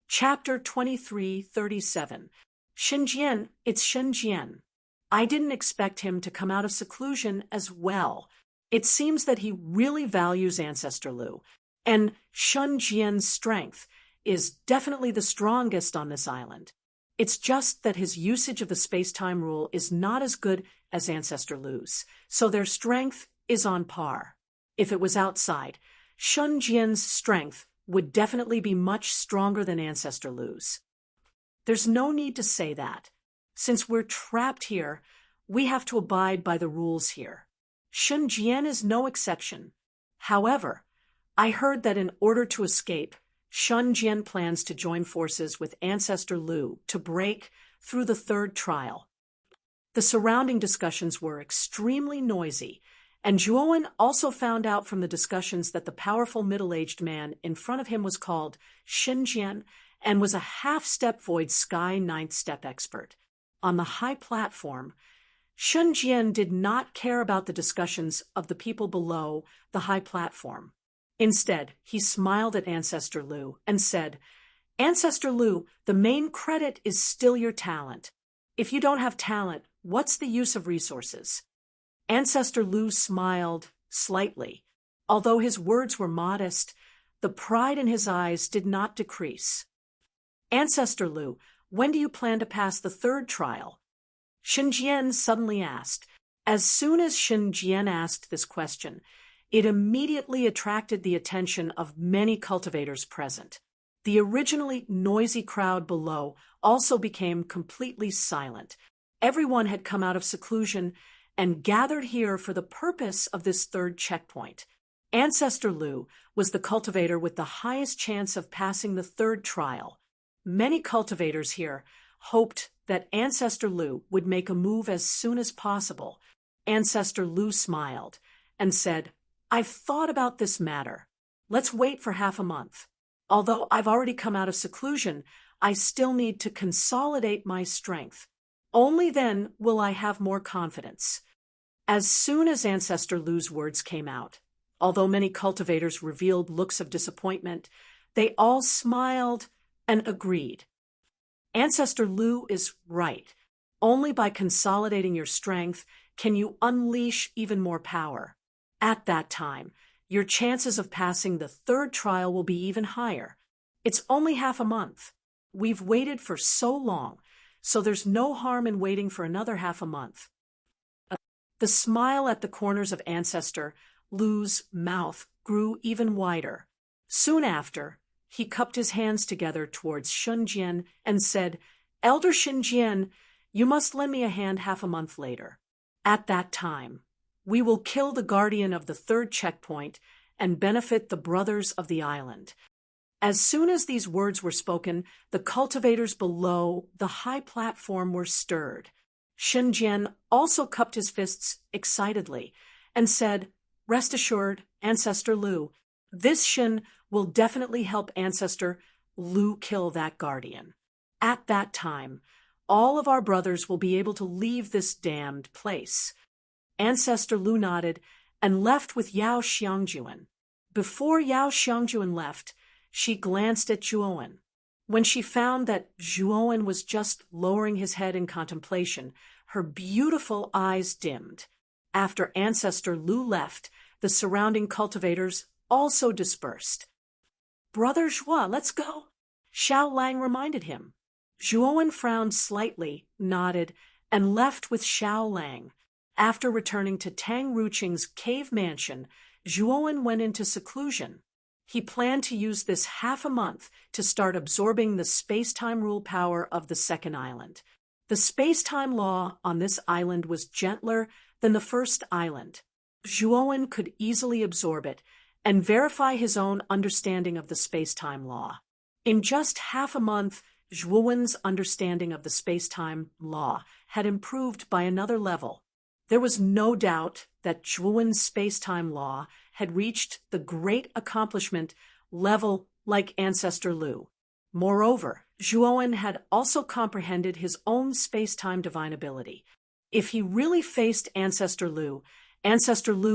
Chapter 23:37. Shenjian, it's Shenjian. I didn't expect him to come out of seclusion as well. It seems that he really values Ancestor Lu, and Shenjian's strength is definitely the strongest on this island. It's just that his usage of the space-time rule is not as good as Ancestor Lu's, so their strength is on par. If it was outside, Shenjian's strength would definitely be much stronger than Ancestor Lu's. There's no need to say that. Since we're trapped here, we have to abide by the rules here. Shenjian is no exception. However, I heard that in order to escape, Shenjian plans to join forces with Ancestor Lu to break through the third trial. The surrounding discussions were extremely noisy, and Zhuowen also found out from the discussions that the powerful middle-aged man in front of him was called Shenjian and was a half-step void sky ninth-step expert. On the high platform, Shenjian did not care about the discussions of the people below the high platform. Instead, he smiled at Ancestor Lu and said, "Ancestor Lu, the main credit is still your talent. If you don't have talent, what's the use of resources?" Ancestor Lu smiled slightly. Although his words were modest, the pride in his eyes did not decrease. "Ancestor Lu, when do you plan to pass the third trial?" Shenjian suddenly asked. As soon as Shenjian asked this question, it immediately attracted the attention of many cultivators present. The originally noisy crowd below also became completely silent. Everyone had come out of seclusion and gathered here for the purpose of this third checkpoint. Ancestor Lu was the cultivator with the highest chance of passing the third trial. Many cultivators here hoped that Ancestor Lu would make a move as soon as possible. Ancestor Lu smiled and said, "I've thought about this matter. Let's wait for half a month. Although I've already come out of seclusion, I still need to consolidate my strength. Only then will I have more confidence." As soon as Ancestor Lu's words came out, although many cultivators revealed looks of disappointment, they all smiled and agreed. Ancestor Lu is right. Only by consolidating your strength can you unleash even more power. At that time, your chances of passing the third trial will be even higher. It's only half a month. We've waited for so long, so there's no harm in waiting for another half a month. The smile at the corners of Ancestor Lu's mouth grew even wider. Soon after, he cupped his hands together towards Shenjian and said, "Elder Shenjian, you must lend me a hand half a month later. At that time, we will kill the guardian of the third checkpoint and benefit the brothers of the island." As soon as these words were spoken, the cultivators below the high platform were stirred. Shenjian also cupped his fists excitedly and said, "Rest assured, Ancestor Lu, this Shen will definitely help Ancestor Lu kill that guardian. At that time, all of our brothers will be able to leave this damned place." Ancestor Lu nodded and left with Yao Xiangjuan. Before Yao Xiangjuan left, she glanced at Zhuowen. When she found that Zhuowen was just lowering his head in contemplation, her beautiful eyes dimmed. After Ancestor Lu left, the surrounding cultivators also dispersed. "Brother Zhuo, let's go," Xiao Lang reminded him. Zhuowen frowned slightly, nodded, and left with Xiao Lang. After returning to Tang Ruqing's cave mansion, Zhuowen went into seclusion. He planned to use this half a month to start absorbing the space-time rule power of the second island. The space-time law on this island was gentler than the first island. Zhuowen could easily absorb it and verify his own understanding of the space-time law. In just half a month, Zhuowen's understanding of the space-time law had improved by another level. There was no doubt that Zhuowen's space-time law had reached the great accomplishment level like Ancestor Lu. Moreover, Zhuowen had also comprehended his own space-time divine ability. If he really faced Ancestor Lu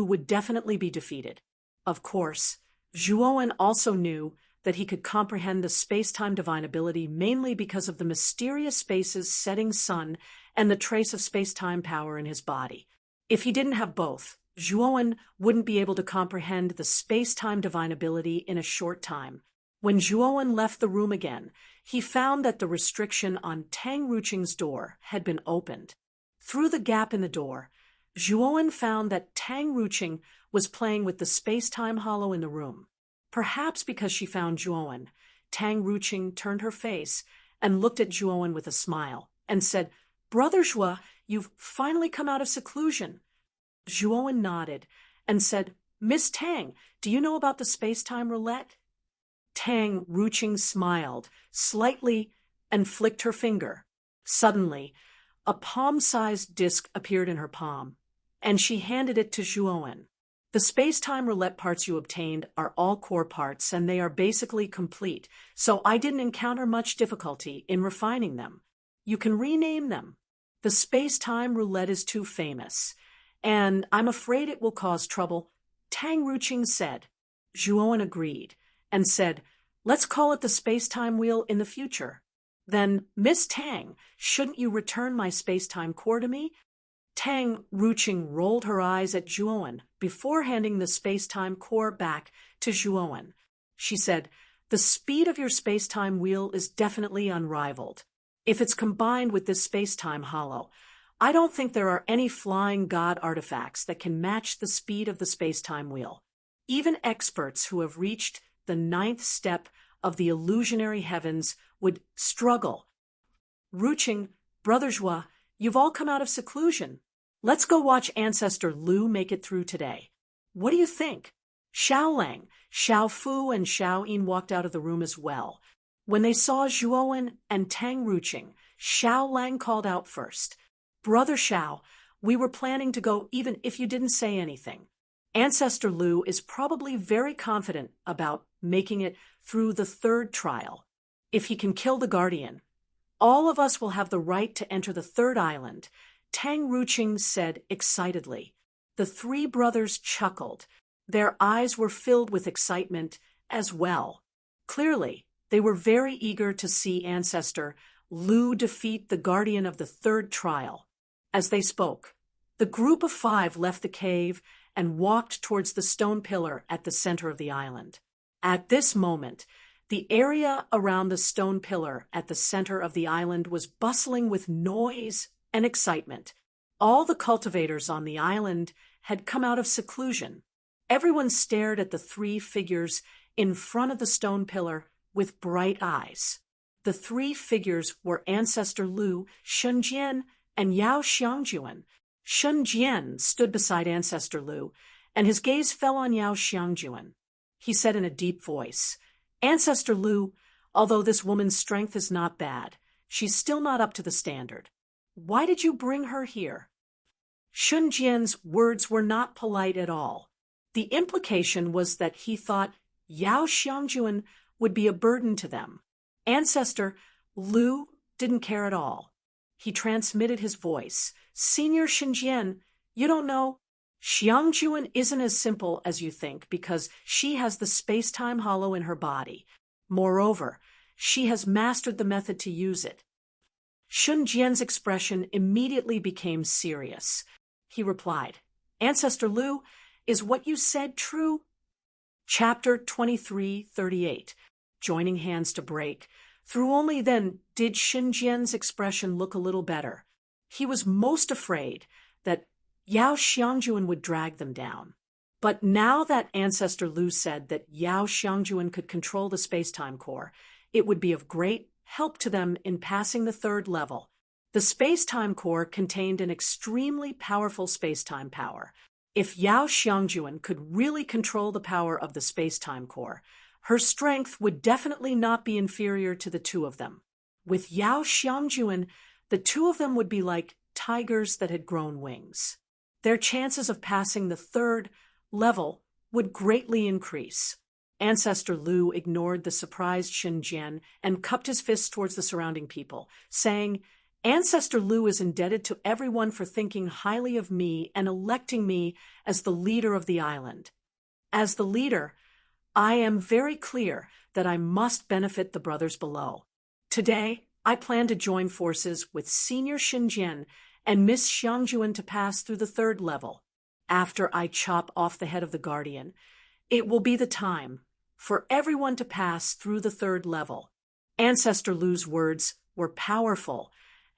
would definitely be defeated. Of course, Zhuowen also knew that he could comprehend the space-time divine ability mainly because of the mysterious space's setting sun and the trace of space-time power in his body. If he didn't have both, Zhuowen wouldn't be able to comprehend the space-time divine ability in a short time. When Zhuowen left the room again, he found that the restriction on Tang Ruqing's door had been opened. Through the gap in the door, Zhuowen found that Tang Ruqing was playing with the space-time hollow in the room. Perhaps because she found Zhuowen, Tang Ruqing turned her face and looked at Zhuowen with a smile and said, "Brother Zhua, you've finally come out of seclusion." Zhuowen nodded and said, "Miss Tang, do you know about the space-time roulette?" Tang Ruqing smiled slightly and flicked her finger. Suddenly, a palm-sized disc appeared in her palm, and she handed it to Zhuowen. The space-time roulette parts you obtained are all core parts, and they are basically complete, so I didn't encounter much difficulty in refining them. You can rename them. The space-time roulette is too famous, and I'm afraid it will cause trouble, Tang Ruqing said. Zhuowen agreed and said, "Let's call it the space-time wheel in the future." "Then, Miss Tang, shouldn't you return my space-time core to me?" Tang Ruqing rolled her eyes at Zhuowen before handing the space-time core back to Zhuowen. She said, "The speed of your space-time wheel is definitely unrivaled. If it's combined with this space-time hollow, I don't think there are any flying god artifacts that can match the speed of the space-time wheel. Even experts who have reached the 9th step of the illusionary heavens would struggle." "Ruqing, Brother Zhua, you've all come out of seclusion. Let's go watch Ancestor Lu make it through today. What do you think?" Xiao Lang, Xiao Fu, and Xiao Yin walked out of the room as well. When they saw Zhuowen and Tang Ruqing, Xiao Lang called out first, "Brother Xiao, we were planning to go even if you didn't say anything. Ancestor Lu is probably very confident about making it through the 3rd trial. If he can kill the Guardian, all of us will have the right to enter the 3rd island," Tang Ruqing said excitedly. The 3 brothers chuckled. Their eyes were filled with excitement as well. Clearly, they were very eager to see Ancestor Lu defeat the Guardian of the 3rd trial. As they spoke, the group of 5 left the cave and walked towards the stone pillar at the center of the island. At this moment, the area around the stone pillar at the center of the island was bustling with noise and excitement. All the cultivators on the island had come out of seclusion. Everyone stared at the 3 figures in front of the stone pillar with bright eyes. The 3 figures were Ancestor Lu, Shun Jian, and Yao Xiangjuan. Shun Jian stood beside Ancestor Lu, and his gaze fell on Yao Xiangjuan. He said in a deep voice, "Ancestor Lu, although this woman's strength is not bad, she's still not up to the standard. Why did you bring her here?" Shun Jian's words were not polite at all. The implication was that he thought Yao Xiangjuan would be a burden to them. Ancestor Lu didn't care at all. He transmitted his voice. "Senior Xinjian, you don't know? Xiangjuan isn't as simple as you think because she has the space-time hollow in her body. Moreover, she has mastered the method to use it." Shun Jian's expression immediately became serious. He replied, "Ancestor Lu, is what you said true?" Chapter 23:38. Joining hands to break. Through only then did Shun Jian's expression look a little better. He was most afraid that Yao Xiangjuan would drag them down. But now that Ancestor Lu said that Yao Xiangjuan could control the space-time core, it would be of great help to them in passing the 3rd level. The space-time core contained an extremely powerful space-time power. If Yao Xiangjuan could really control the power of the space-time core, her strength would definitely not be inferior to the 2 of them. With Yao Xiangjuan, the 2 of them would be like tigers that had grown wings. Their chances of passing the 3rd level would greatly increase. Ancestor Lu ignored the surprised Shun Jian and cupped his fists towards the surrounding people, saying, "Ancestor Lu is indebted to everyone for thinking highly of me and electing me as the leader of the island. As the leader, I am very clear that I must benefit the brothers below. Today, I plan to join forces with Senior Xinjian and Miss Xiangjuan to pass through the third level. After I chop off the head of the guardian, it will be the time for everyone to pass through the third level. Ancestor Lu's words were powerful,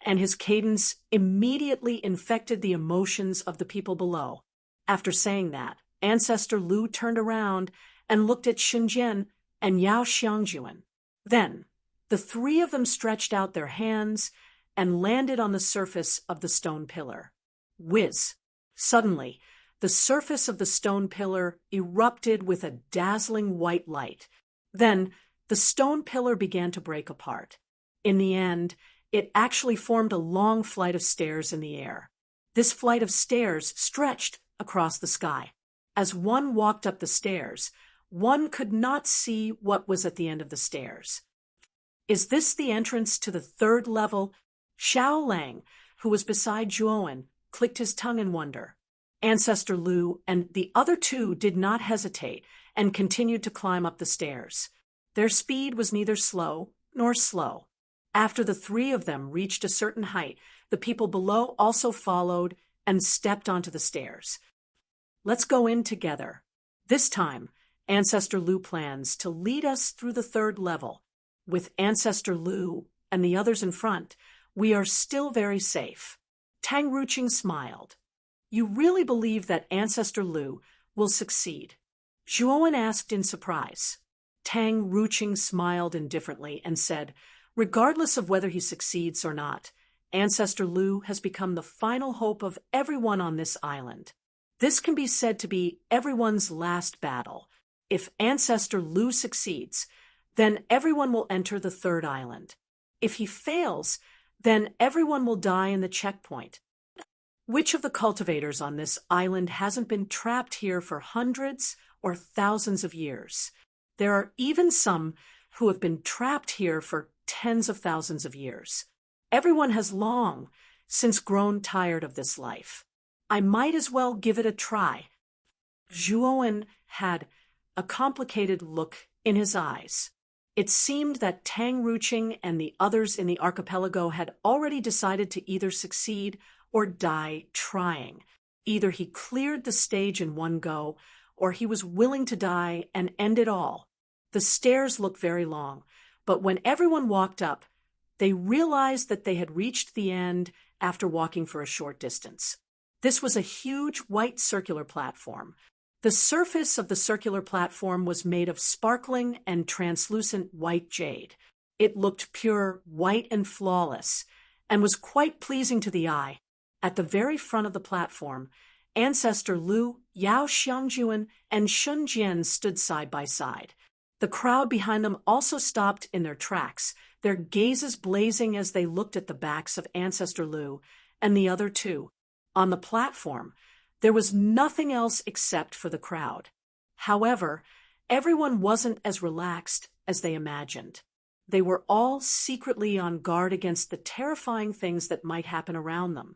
and his cadence immediately infected the emotions of the people below. After saying that, Ancestor Lu turned around and looked at Xinjian and Yao Xiangjuan. Then, the three of them stretched out their hands and landed on the surface of the stone pillar. Whiz! Suddenly, the surface of the stone pillar erupted with a dazzling white light. Then, the stone pillar began to break apart. In the end, it actually formed a long flight of stairs in the air. This flight of stairs stretched across the sky. As one walked up the stairs, one could not see what was at the end of the stairs. Is this the entrance to the third level? Xiao Lang, who was beside Zhuowen, clicked his tongue in wonder. Ancestor Lu and the other two did not hesitate and continued to climb up the stairs. Their speed was neither slow nor slow. After the three of them reached a certain height, the people below also followed and stepped onto the stairs. Let's go in together. This time, Ancestor Lu plans to lead us through the third level. With Ancestor Lu and the others in front, we are still very safe. Tang Ruqing smiled. You really believe that Ancestor Lu will succeed? Zhuowen asked in surprise. Tang Ruqing smiled indifferently and said, regardless of whether he succeeds or not, Ancestor Lu has become the final hope of everyone on this island. This can be said to be everyone's last battle. If Ancestor Lu succeeds, then everyone will enter the third island. If he fails, then everyone will die in the checkpoint. Which of the cultivators on this island hasn't been trapped here for hundreds or thousands of years? There are even some who have been trapped here for tens of thousands of years. Everyone has long since grown tired of this life. I might as well give it a try. Zhuowen had a complicated look in his eyes. It seemed that Tang Ruqing and the others in the archipelago had already decided to either succeed or die trying. Either he cleared the stage in one go, or he was willing to die and end it all. The stairs looked very long, but when everyone walked up, they realized that they had reached the end after walking for a short distance. This was a huge white circular platform. The surface of the circular platform was made of sparkling and translucent white jade. It looked pure, white, and flawless, and was quite pleasing to the eye. At the very front of the platform, Ancestor Lu, Yao Xiangjuan, and Shun Jian stood side by side. The crowd behind them also stopped in their tracks, their gazes blazing as they looked at the backs of Ancestor Lu and the other two. On the platform, there was nothing else except for the crowd. However, everyone wasn't as relaxed as they imagined. They were all secretly on guard against the terrifying things that might happen around them.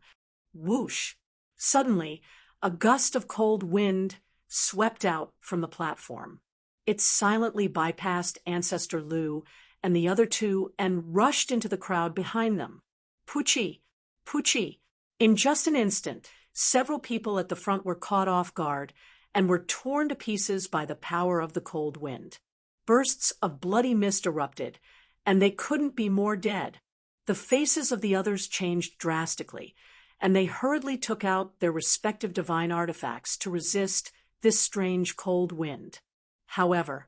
Whoosh! Suddenly, a gust of cold wind swept out from the platform. It silently bypassed Ancestor Lu and the other two and rushed into the crowd behind them. Puchi! Puchi! In just an instant, several people at the front were caught off guard and were torn to pieces by the power of the cold wind. Bursts of bloody mist erupted, and they couldn't be more dead. The faces of the others changed drastically, and they hurriedly took out their respective divine artifacts to resist this strange cold wind. However,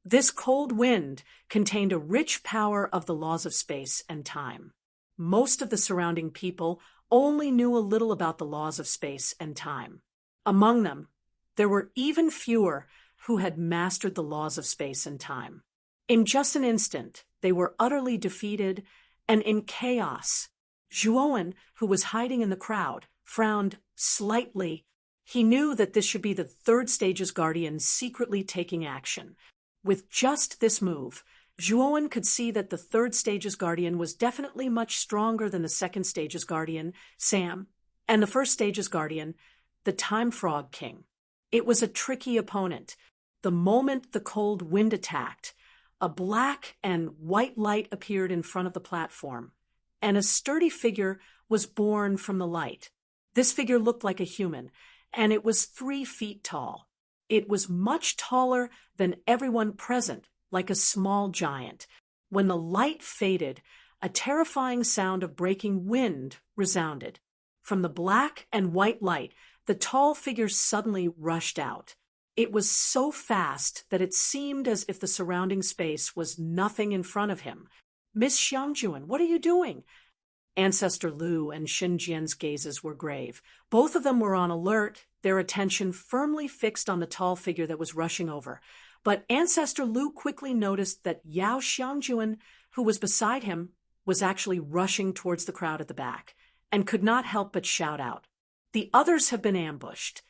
this cold wind contained a rich power of the laws of space and time. Most of the surrounding people only knew a little about the laws of space and time. Among them, there were even fewer who had mastered the laws of space and time. In just an instant, they were utterly defeated and in chaos. Zhuowen, who was hiding in the crowd, frowned slightly. He knew that this should be the third stage's guardian secretly taking action. With just this move, Zhuowen could see that the third stage's guardian was definitely much stronger than the second stage's guardian, Sam, and the first stage's guardian, the Time Frog King. It was a tricky opponent. The moment the cold wind attacked, a black and white light appeared in front of the platform, and a sturdy figure was born from the light. This figure looked like a human, and it was 3 feet tall. It was much taller than everyone present, like a small giant. When the light faded, a terrifying sound of breaking wind resounded. From the black and white light, the tall figure suddenly rushed out. It was so fast that it seemed as if the surrounding space was nothing in front of him. "Miss Xiangjuan, what are you doing?" Ancestor Lu and Shen Jian's gazes were grave. Both of them were on alert, their attention firmly fixed on the tall figure that was rushing over. But Ancestor Lu quickly noticed that Yao Xiangjuan, who was beside him, was actually rushing towards the crowd at the back, and could not help but shout out, "The others have been ambushed.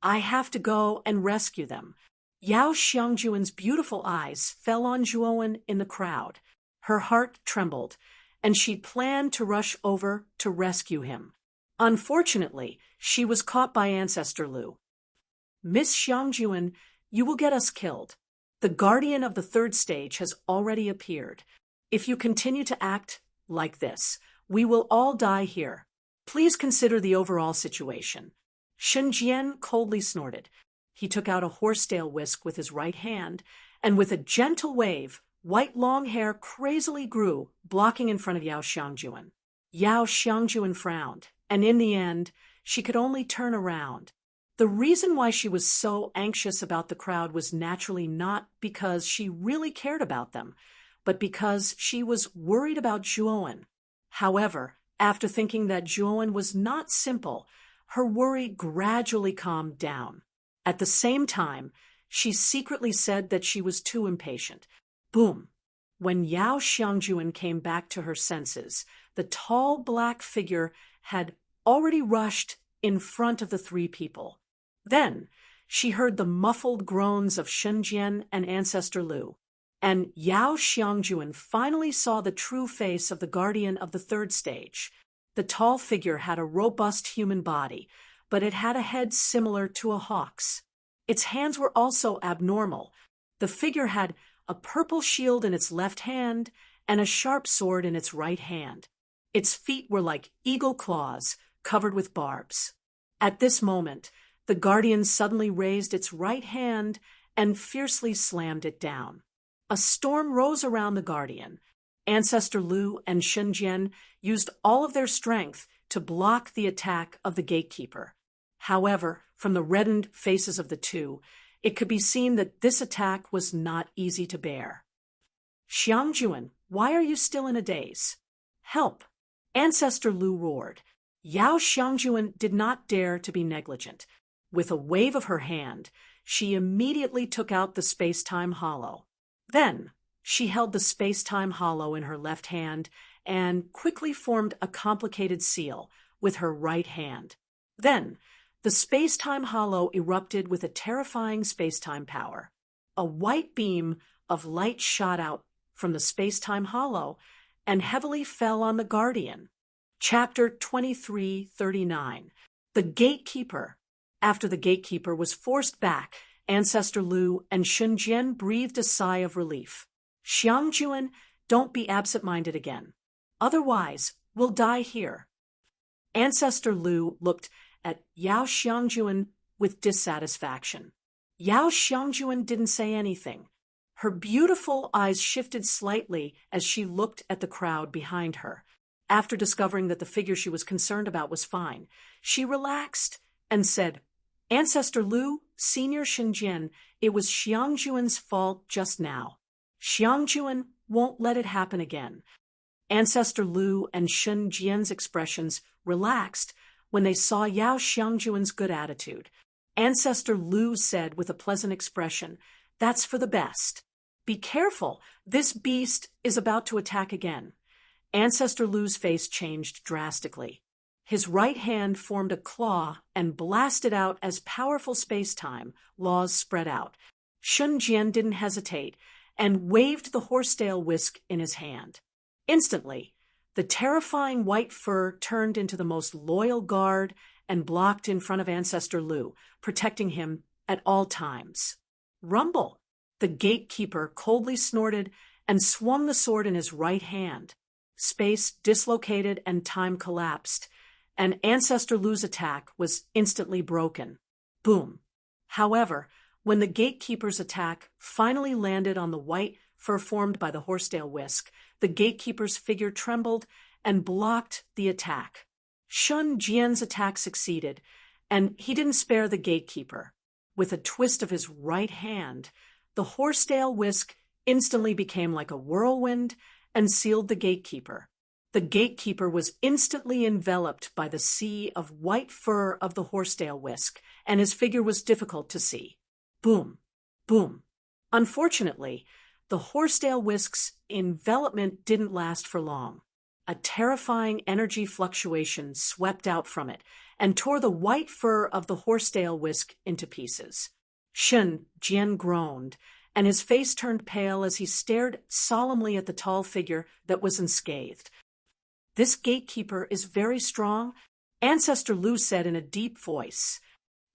I have to go and rescue them." Yao Xiangjuan's beautiful eyes fell on Zhuowen in the crowd. Her heart trembled, and she planned to rush over to rescue him. Unfortunately, she was caught by Ancestor Lu. "Miss Xiangjuan, you will get us killed. The guardian of the 3rd stage has already appeared. If you continue to act like this, we will all die here. Please consider the overall situation." Shen Jian coldly snorted. He took out a horsetail whisk with his right hand, and with a gentle wave, white long hair crazily grew, blocking in front of Yao Xiangjuan. Yao Xiangjuan frowned, and in the end, she could only turn around. The reason why she was so anxious about the crowd was naturally not because she really cared about them, but because she was worried about Zhuowen. However, after thinking that Zhuowen was not simple, her worry gradually calmed down. At the same time, she secretly said that she was too impatient. Boom! When Yao Xiangjuan came back to her senses, the tall black figure had already rushed in front of the 3 people. Then she heard the muffled groans of Shen Jian and Ancestor Lu, and Yao Xiangjuan finally saw the true face of the guardian of the 3rd stage. The tall figure had a robust human body, but it had a head similar to a hawk's. Its hands were also abnormal. The figure had a purple shield in its left hand and a sharp sword in its right hand. Its feet were like eagle claws, covered with barbs. At this moment, the guardian suddenly raised its right hand and fiercely slammed it down. A storm rose around the guardian. Ancestor Lu and Shen Jian used all of their strength to block the attack of the gatekeeper. However, from the reddened faces of the two, it could be seen that this attack was not easy to bear. "Xiangjuan, why are you still in a daze? Help!" Ancestor Lu roared. Yao Xiangjuan did not dare to be negligent. With a wave of her hand, she immediately took out the space-time hollow. Then, she held the space-time hollow in her left hand and quickly formed a complicated seal with her right hand. Then, the space-time hollow erupted with a terrifying space-time power. A white beam of light shot out from the space-time hollow and heavily fell on the guardian. Chapter 2339. The Gatekeeper. After the gatekeeper was forced back, Ancestor Lu and Shen Jian breathed a sigh of relief. "Xiangjuan, don't be absent-minded again. Otherwise, we'll die here." Ancestor Lu looked at Yao Xiangjuan with dissatisfaction. Yao Xiangjuan didn't say anything. Her beautiful eyes shifted slightly as she looked at the crowd behind her. After discovering that the figure she was concerned about was fine, she relaxed and said, "Ancestor Lu, Senior Shen Jian, it was Xiangjuan's fault just now. Xiangjuan won't let it happen again." Ancestor Lu and Shen Jian's expressions relaxed when they saw Yao Xiangjuan's good attitude. Ancestor Lu said with a pleasant expression, "That's for the best. Be careful, this beast is about to attack again." Ancestor Lu's face changed drastically. His right hand formed a claw and blasted out as powerful space-time laws spread out. Shen Jian didn't hesitate and waved the horsetail whisk in his hand. Instantly, the terrifying white fur turned into the most loyal guard and blocked in front of Ancestor Lu, protecting him at all times. Rumble! The gatekeeper coldly snorted and swung the sword in his right hand. Space dislocated and time collapsed, and Ancestor Lu's attack was instantly broken. Boom! However, when the gatekeeper's attack finally landed on the white fur formed by the horsetail whisk, the gatekeeper's figure trembled and blocked the attack. Shun Jian's attack succeeded, and he didn't spare the gatekeeper. With a twist of his right hand, the horsetail whisk instantly became like a whirlwind and sealed the gatekeeper. The gatekeeper was instantly enveloped by the sea of white fur of the horsetail whisk, and his figure was difficult to see. Boom! Boom! Unfortunately, the horsetail whisk's envelopment didn't last for long. A terrifying energy fluctuation swept out from it and tore the white fur of the horsetail whisk into pieces. Shun Jian groaned, and his face turned pale as he stared solemnly at the tall figure that was unscathed. "This gatekeeper is very strong," Ancestor Lu said in a deep voice.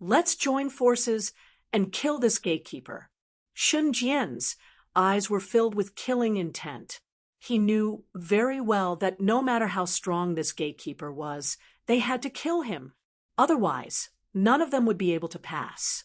"Let's join forces and kill this gatekeeper." Shun Jian's eyes were filled with killing intent. He knew very well that no matter how strong this gatekeeper was, they had to kill him. Otherwise, none of them would be able to pass.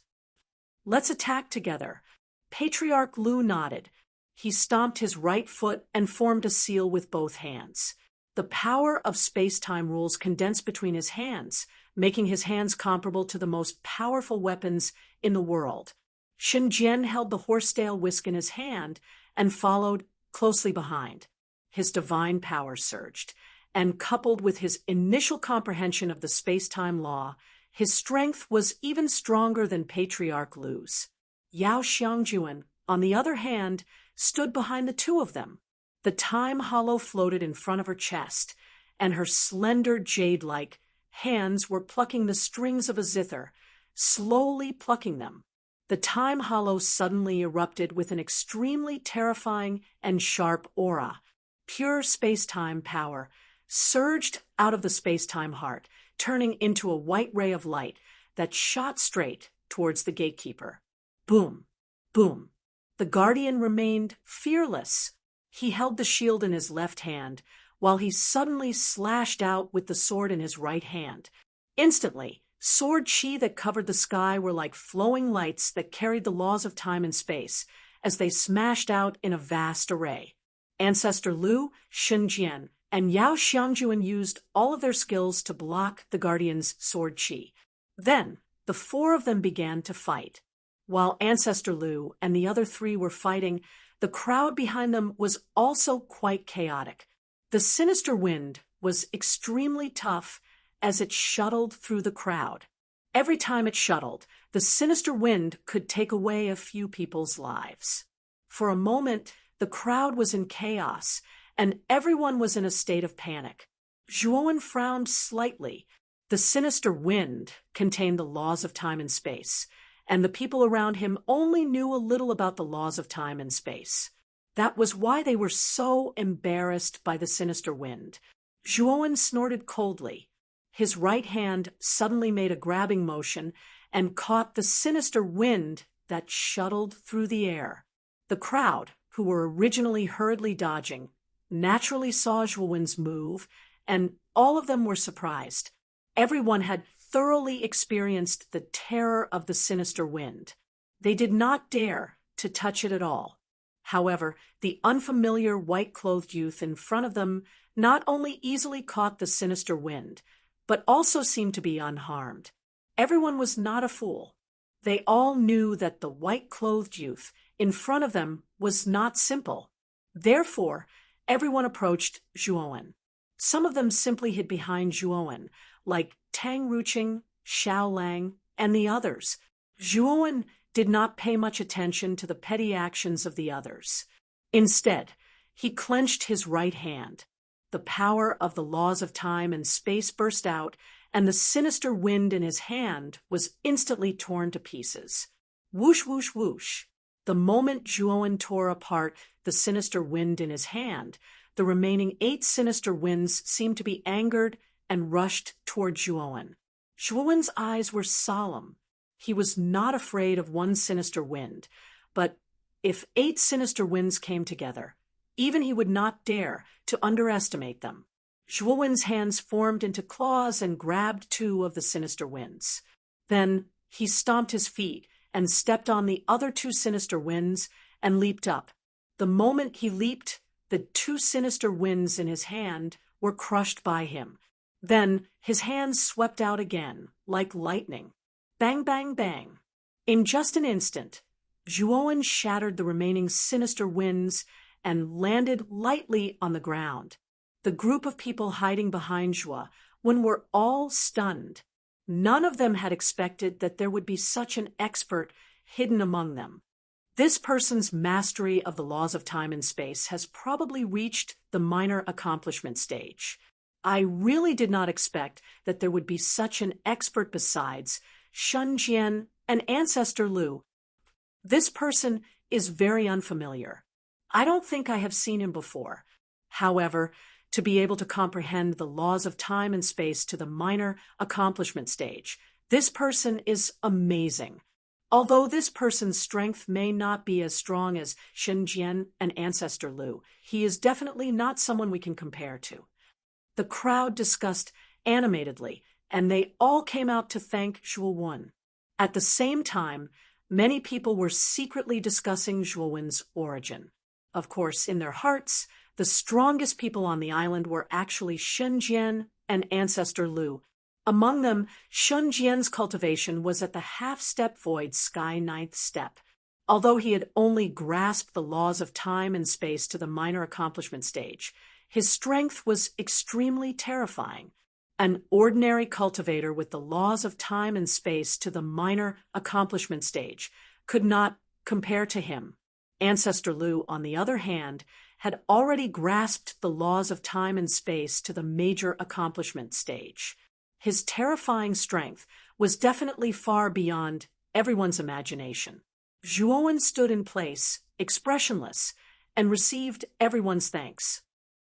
"Let's attack together." Patriarch Lu nodded. He stomped his right foot and formed a seal with both hands. The power of space-time rules condensed between his hands, making his hands comparable to the most powerful weapons in the world. Shun Jian held the horsetail whisk in his hand and followed closely behind. His divine power surged, and coupled with his initial comprehension of the space-time law, his strength was even stronger than Patriarch Lu's. Yao Xiangjuan, on the other hand, stood behind the two of them. The time hollow floated in front of her chest, and her slender jade-like hands were plucking the strings of a zither, slowly plucking them. The time hollow suddenly erupted with an extremely terrifying and sharp aura. Pure space-time power surged out of the space-time heart, turning into a white ray of light that shot straight towards the gatekeeper. Boom! Boom! The guardian remained fearless. He held the shield in his left hand, while he suddenly slashed out with the sword in his right hand. Instantly, sword chi that covered the sky were like flowing lights that carried the laws of time and space, as they smashed out in a vast array. Ancestor Lu, Shun Jian, and Yao Xiangjuan used all of their skills to block the guardian's sword chi. Then, the four of them began to fight. While Ancestor Lu and the other three were fighting, the crowd behind them was also quite chaotic. The sinister wind was extremely tough as it shuttled through the crowd. Every time it shuttled, the sinister wind could take away a few people's lives. For a moment, the crowd was in chaos, and everyone was in a state of panic. Zhuowen frowned slightly. The sinister wind contained the laws of time and space, and the people around him only knew a little about the laws of time and space. That was why they were so embarrassed by the sinister wind. Zhuowen snorted coldly. His right hand suddenly made a grabbing motion and caught the sinister wind that shuttled through the air. The crowd, who were originally hurriedly dodging, naturally saw Zhuowen's move, and all of them were surprised. Everyone had thoroughly experienced the terror of the sinister wind. They did not dare to touch it at all. However, the unfamiliar white-clothed youth in front of them not only easily caught the sinister wind, but also seemed to be unharmed. Everyone was not a fool. They all knew that the white-clothed youth in front of them was not simple. Therefore, everyone approached Zhuowen. Some of them simply hid behind Zhuowen, like Tang Ruqing, Xiao Lang, and the others. Zhuowen did not pay much attention to the petty actions of the others. Instead, he clenched his right hand. The power of the laws of time and space burst out, and the sinister wind in his hand was instantly torn to pieces. Whoosh, whoosh, whoosh. The moment Zhuowen tore apart the sinister wind in his hand, the remaining 8 sinister winds seemed to be angered and rushed toward Zhuowen. Zhuowen's eyes were solemn. He was not afraid of one sinister wind, but if 8 sinister winds came together, even he would not dare to underestimate them. Zhuo Wen's hands formed into claws and grabbed 2 of the sinister winds. Then he stomped his feet and stepped on the other 2 sinister winds and leaped up. The moment he leaped, the 2 sinister winds in his hand were crushed by him. Then his hands swept out again, like lightning. Bang, bang, bang. In just an instant, Zhuo Wen shattered the remaining sinister winds and landed lightly on the ground. The group of people hiding behind Zhuo Wen were all stunned. None of them had expected that there would be such an expert hidden among them. This person's mastery of the laws of time and space has probably reached the minor accomplishment stage. I really did not expect that there would be such an expert besides Shen Jian and Ancestor Lu. This person is very unfamiliar. I don't think I have seen him before. However, to be able to comprehend the laws of time and space to the minor accomplishment stage, this person is amazing. Although this person's strength may not be as strong as Shen Jian and Ancestor Lu, he is definitely not someone we can compare to. The crowd discussed animatedly, and they all came out to thank Zhuo Wen. At the same time, many people were secretly discussing Zhuo Wen's origin. Of course, in their hearts, the strongest people on the island were actually Shen Jian and Ancestor Lu. Among them, Shen Jian's cultivation was at the half-step void sky 9th step. Although he had only grasped the laws of time and space to the minor accomplishment stage, his strength was extremely terrifying. An ordinary cultivator with the laws of time and space to the minor accomplishment stage could not compare to him. Ancestor Lu, on the other hand, had already grasped the laws of time and space to the major accomplishment stage. His terrifying strength was definitely far beyond everyone's imagination. Zhuo Wen stood in place, expressionless, and received everyone's thanks.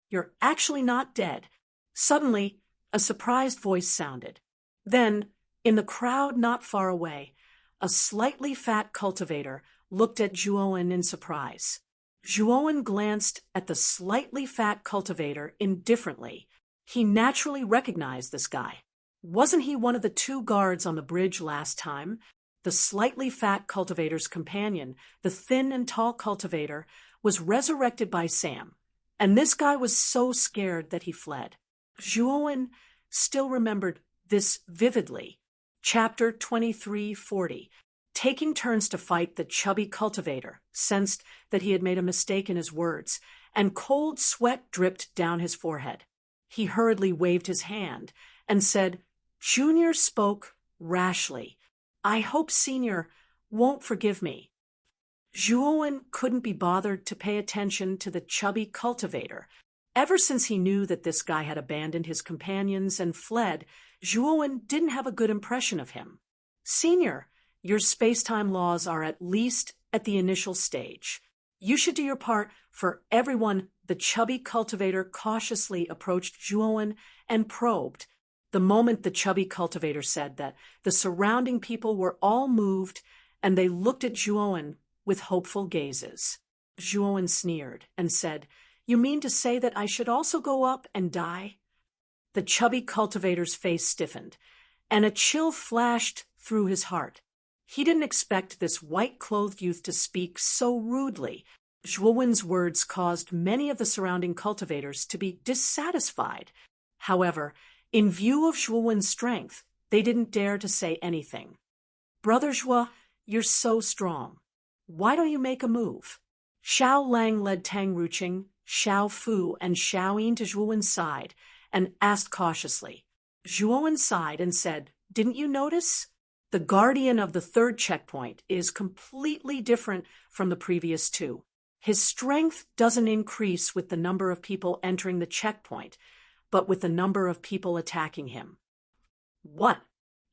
"You're actually not dead." Suddenly, a surprised voice sounded. Then, in the crowd not far away, a slightly fat cultivator looked at Zhuo Wen in surprise. Zhuo Wen glanced at the slightly fat cultivator indifferently. He naturally recognized this guy. Wasn't he one of the 2 guards on the bridge last time? The slightly fat cultivator's companion, the thin and tall cultivator, was resurrected by Sam, and this guy was so scared that he fled. Zhuo Wen still remembered this vividly. Chapter 2340. Taking turns to fight, the chubby cultivator sensed that he had made a mistake in his words, and cold sweat dripped down his forehead. He hurriedly waved his hand and said, "Junior spoke rashly. I hope Senior won't forgive me." Zhuo Wen couldn't be bothered to pay attention to the chubby cultivator. Ever since he knew that this guy had abandoned his companions and fled, Zhuo Wen didn't have a good impression of him. "Senior, your space-time laws are at least at the initial stage. You should do your part for everyone." The chubby cultivator cautiously approached Zhuo Wen and probed. The moment the chubby cultivator said that, the surrounding people were all moved, and they looked at Zhuo Wen with hopeful gazes. Zhuo Wen sneered and said, "You mean to say that I should also go up and die?" The chubby cultivator's face stiffened, and a chill flashed through his heart. He didn't expect this white-clothed youth to speak so rudely. Zhuo Wen's words caused many of the surrounding cultivators to be dissatisfied. However, in view of Zhuo Wen's strength, they didn't dare to say anything. "Brother Zhuo, you're so strong. Why don't you make a move?" Xiao Lang led Tang Ruqing, Xiao Fu, and Xiao Yin to Zhuo Wen's side and asked cautiously. Zhuo Wen sighed and said, "Didn't you notice? The guardian of the 3rd checkpoint is completely different from the previous 2. His strength doesn't increase with the number of people entering the checkpoint, but with the number of people attacking him." "What?"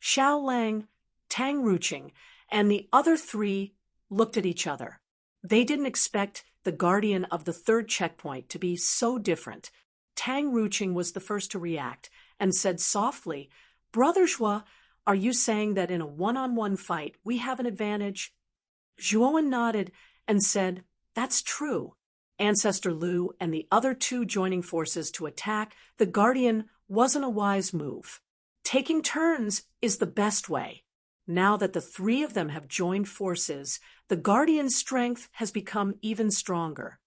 Xiao Lang, Tang Ruqing, and the other 3 looked at each other. They didn't expect the guardian of the 3rd checkpoint to be so different. Tang Ruqing was the first to react and said softly, "Brother Zhuo, are you saying that in a one-on-one fight we have an advantage?" Zhuowen nodded and said, "That's true." Ancestor Lu and the other two joining forces to attack the Guardian wasn't a wise move. Taking turns is the best way. Now that the three of them have joined forces, the Guardian's strength has become even stronger.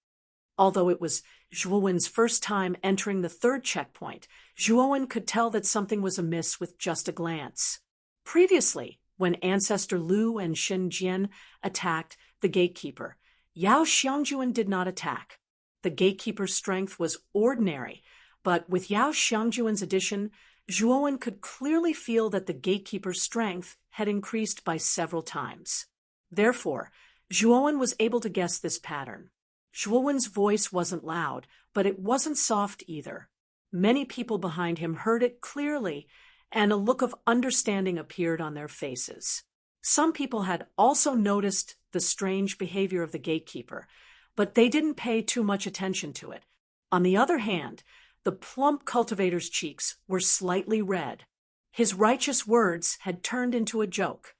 Although it was Zhuowen's first time entering the third checkpoint, Zhuowen could tell that something was amiss with just a glance. Previously, when Ancestor Lu and Shen Jian attacked the gatekeeper, Yao Xiangjuan did not attack. The gatekeeper's strength was ordinary, but with Yao Xiangjuan's addition, Zhuowen could clearly feel that the gatekeeper's strength had increased by several times. Therefore, Zhuowen was able to guess this pattern. Zhuowen's voice wasn't loud, but it wasn't soft either. Many people behind him heard it clearly, and a look of understanding appeared on their faces. Some people had also noticed the strange behavior of the gatekeeper, but they didn't pay too much attention to it. On the other hand, the plump cultivator's cheeks were slightly red. His righteous words had turned into a joke.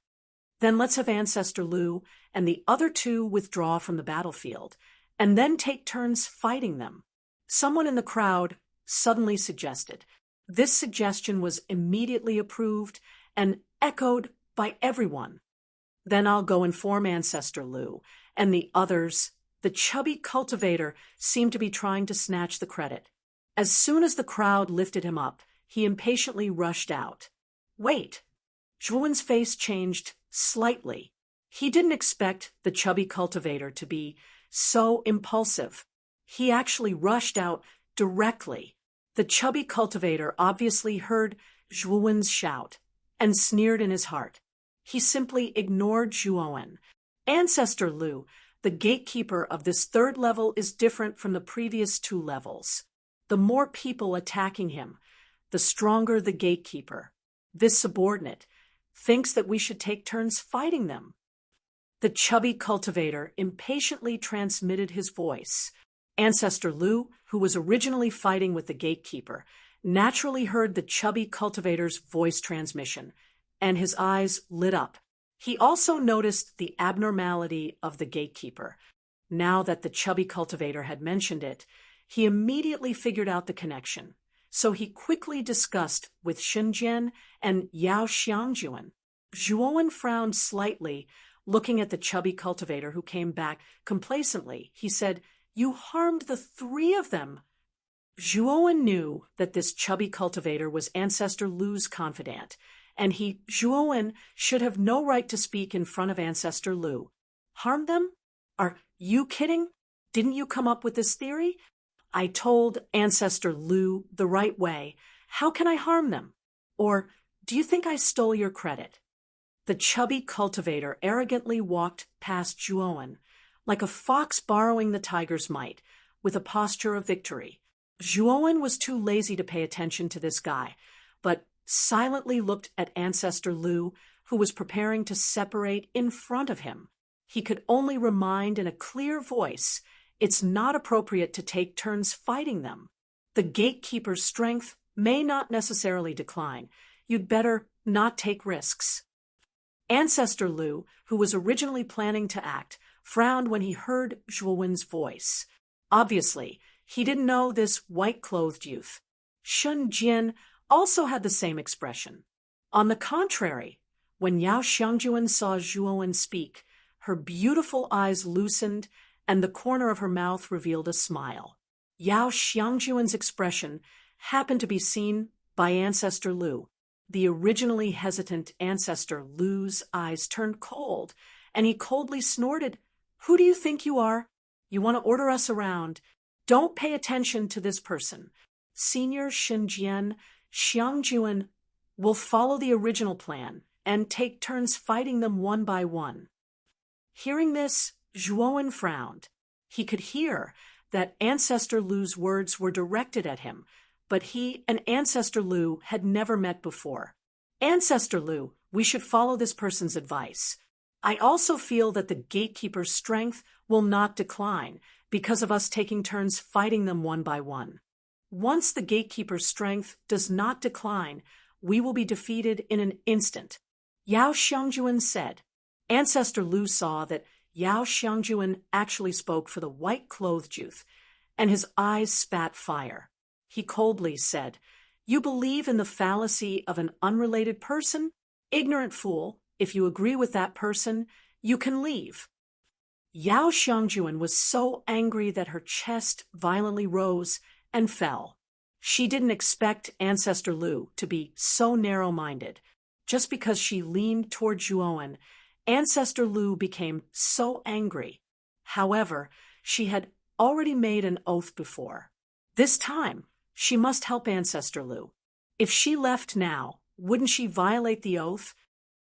"Then let's have Ancestor Lu and the other two withdraw from the battlefield, and then take turns fighting them," someone in the crowd suddenly suggested. This suggestion was immediately approved and echoed by everyone. "Then I'll go inform Ancestor Lu and the others." The chubby cultivator seemed to be trying to snatch the credit. As soon as the crowd lifted him up, he impatiently rushed out. "Wait!" Zhuowen's face changed slightly. He didn't expect the chubby cultivator to be so impulsive. He actually rushed out directly. The chubby cultivator obviously heard Zhuowen's shout and sneered in his heart. He simply ignored Zhuowen. Ancestor Lu, the gatekeeper of this third level, is different from the previous two levels. The more people attacking him, the stronger the gatekeeper. This subordinate thinks that we should take turns fighting them. The chubby cultivator impatiently transmitted his voice. Ancestor Lu, who was originally fighting with the gatekeeper, naturally heard the chubby cultivator's voice transmission, and his eyes lit up. He also noticed the abnormality of the gatekeeper. Now that the chubby cultivator had mentioned it, he immediately figured out the connection. So he quickly discussed with Shen Jian and Yao Xiangjuan. Zhuowen frowned slightly, looking at the chubby cultivator who came back complacently. He said, "You harmed the three of them." Zhuowen knew that this chubby cultivator was Ancestor Lu's confidant, and Zhuowen should have no right to speak in front of Ancestor Lu. "Harm them? Are you kidding? Didn't you come up with this theory? I told Ancestor Lu the right way. How can I harm them? Or do you think I stole your credit?" The chubby cultivator arrogantly walked past Zhuowen, like a fox borrowing the tiger's might, with a posture of victory. Zhuowen was too lazy to pay attention to this guy, but silently looked at Ancestor Lu, who was preparing to separate in front of him. He could only remind in a clear voice, it's not appropriate to take turns fighting them. The gatekeeper's strength may not necessarily decline. You'd better not take risks. Ancestor Lu, who was originally planning to act, frowned when he heard Zhuowen's voice. Obviously, he didn't know this white-clothed youth. Shen Jian also had the same expression. On the contrary, when Yao Xiangjuan saw Zhuowen speak, her beautiful eyes loosened and the corner of her mouth revealed a smile. Yao Xiangjuan's expression happened to be seen by Ancestor Lu. The originally hesitant Ancestor Lu's eyes turned cold, and he coldly snorted, "Who do you think you are? You want to order us around. Don't pay attention to this person. Senior Shen Jian, Xiangjuan will follow the original plan and take turns fighting them one by one." Hearing this, Zhuowen frowned. He could hear that Ancestor Lu's words were directed at him, but he and Ancestor Lu had never met before. "Ancestor Lu, we should follow this person's advice. I also feel that the gatekeeper's strength will not decline because of us taking turns fighting them one by one. Once the gatekeeper's strength does not decline, we will be defeated in an instant." Yao Xiangjuan said. Ancestor Lu saw that Yao Xiangjuan actually spoke for the white-clothed youth, and his eyes spat fire. He coldly said, "You believe in the fallacy of an unrelated person? Ignorant fool, if you agree with that person, you can leave." Yao Xiangjuan was so angry that her chest violently rose and fell. She didn't expect Ancestor Lu to be so narrow-minded. Just because she leaned toward Zhuowen, Ancestor Lu became so angry. However, she had already made an oath before. This time, she must help Ancestor Lu. If she left now, wouldn't she violate the oath?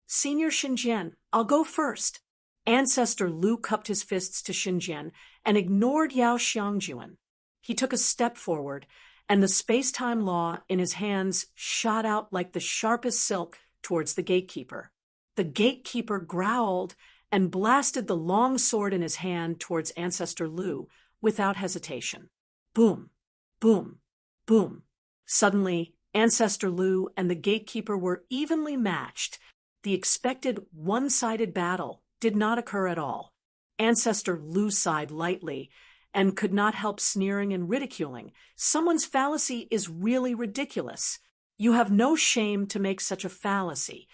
"Senior Xinjian, I'll go first." Ancestor Lu cupped his fists to Xinjian and ignored Yao Xiangjuan. He took a step forward, and the space-time law in his hands shot out like the sharpest silk towards the gatekeeper. The gatekeeper growled and blasted the long sword in his hand towards Ancestor Lu without hesitation. Boom, boom, boom. Suddenly, Ancestor Lu and the gatekeeper were evenly matched. The expected one-sided battle did not occur at all. Ancestor Lu sighed lightly and could not help sneering and ridiculing. "Someone's fallacy is really ridiculous. You have no shame to make such a fallacy."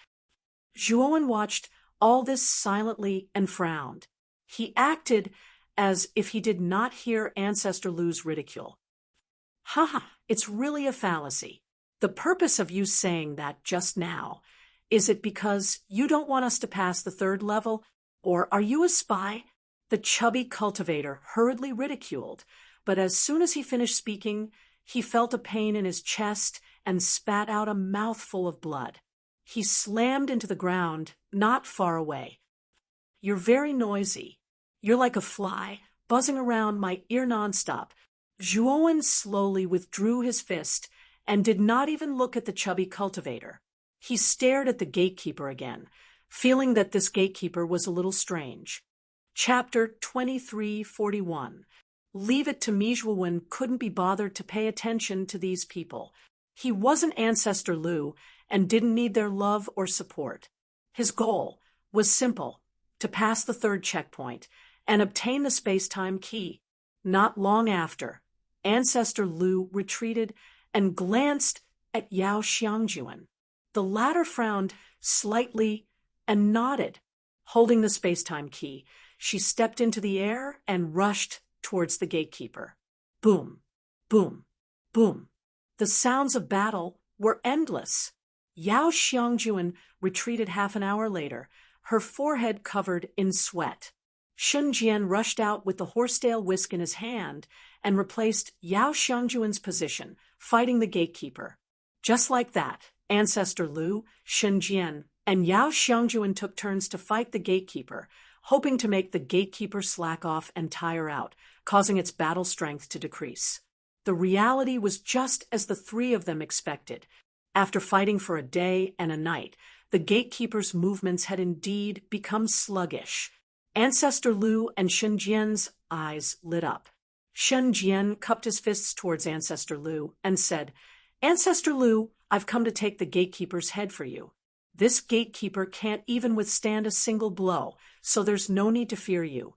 Zhuowen watched all this silently and frowned. He acted as if he did not hear Ancestor Lu's ridicule. "Ha, it's really a fallacy. The purpose of you saying that just now, is it because you don't want us to pass the third level, or are you a spy?" The chubby cultivator hurriedly ridiculed, but as soon as he finished speaking, he felt a pain in his chest and spat out a mouthful of blood. He slammed into the ground, not far away. "You're very noisy. You're like a fly, buzzing around my ear nonstop." Zhuowen slowly withdrew his fist and did not even look at the chubby cultivator. He stared at the gatekeeper again, feeling that this gatekeeper was a little strange. Chapter 2341. Leave it to me. Zhuowen couldn't be bothered to pay attention to these people. He wasn't Ancestor Lu and didn't need their love or support. His goal was simple: to pass the third checkpoint and obtain the space-time key. Not long after, Ancestor Lu retreated and glanced at Yao Xiangjuan. The latter frowned slightly and nodded. Holding the space-time key, she stepped into the air and rushed towards the gatekeeper. Boom, boom, boom. The sounds of battle were endless. Yao Xiangjuan retreated half an hour later, her forehead covered in sweat. Xinjian rushed out with the horsetail whisk in his hand and replaced Yao Xiangjuan's position, fighting the gatekeeper. Just like that, Ancestor Lu, Xinjian, and Yao Xiangjuan took turns to fight the gatekeeper, hoping to make the gatekeeper slack off and tire out, causing its battle strength to decrease. The reality was just as the three of them expected. After fighting for a day and a night, the gatekeeper's movements had indeed become sluggish. Ancestor Lu and Xinjian's eyes lit up. Xinjian cupped his fists towards Ancestor Lu and said, "Ancestor Lu, I've come to take the gatekeeper's head for you. This gatekeeper can't even withstand a single blow, so there's no need to fear you."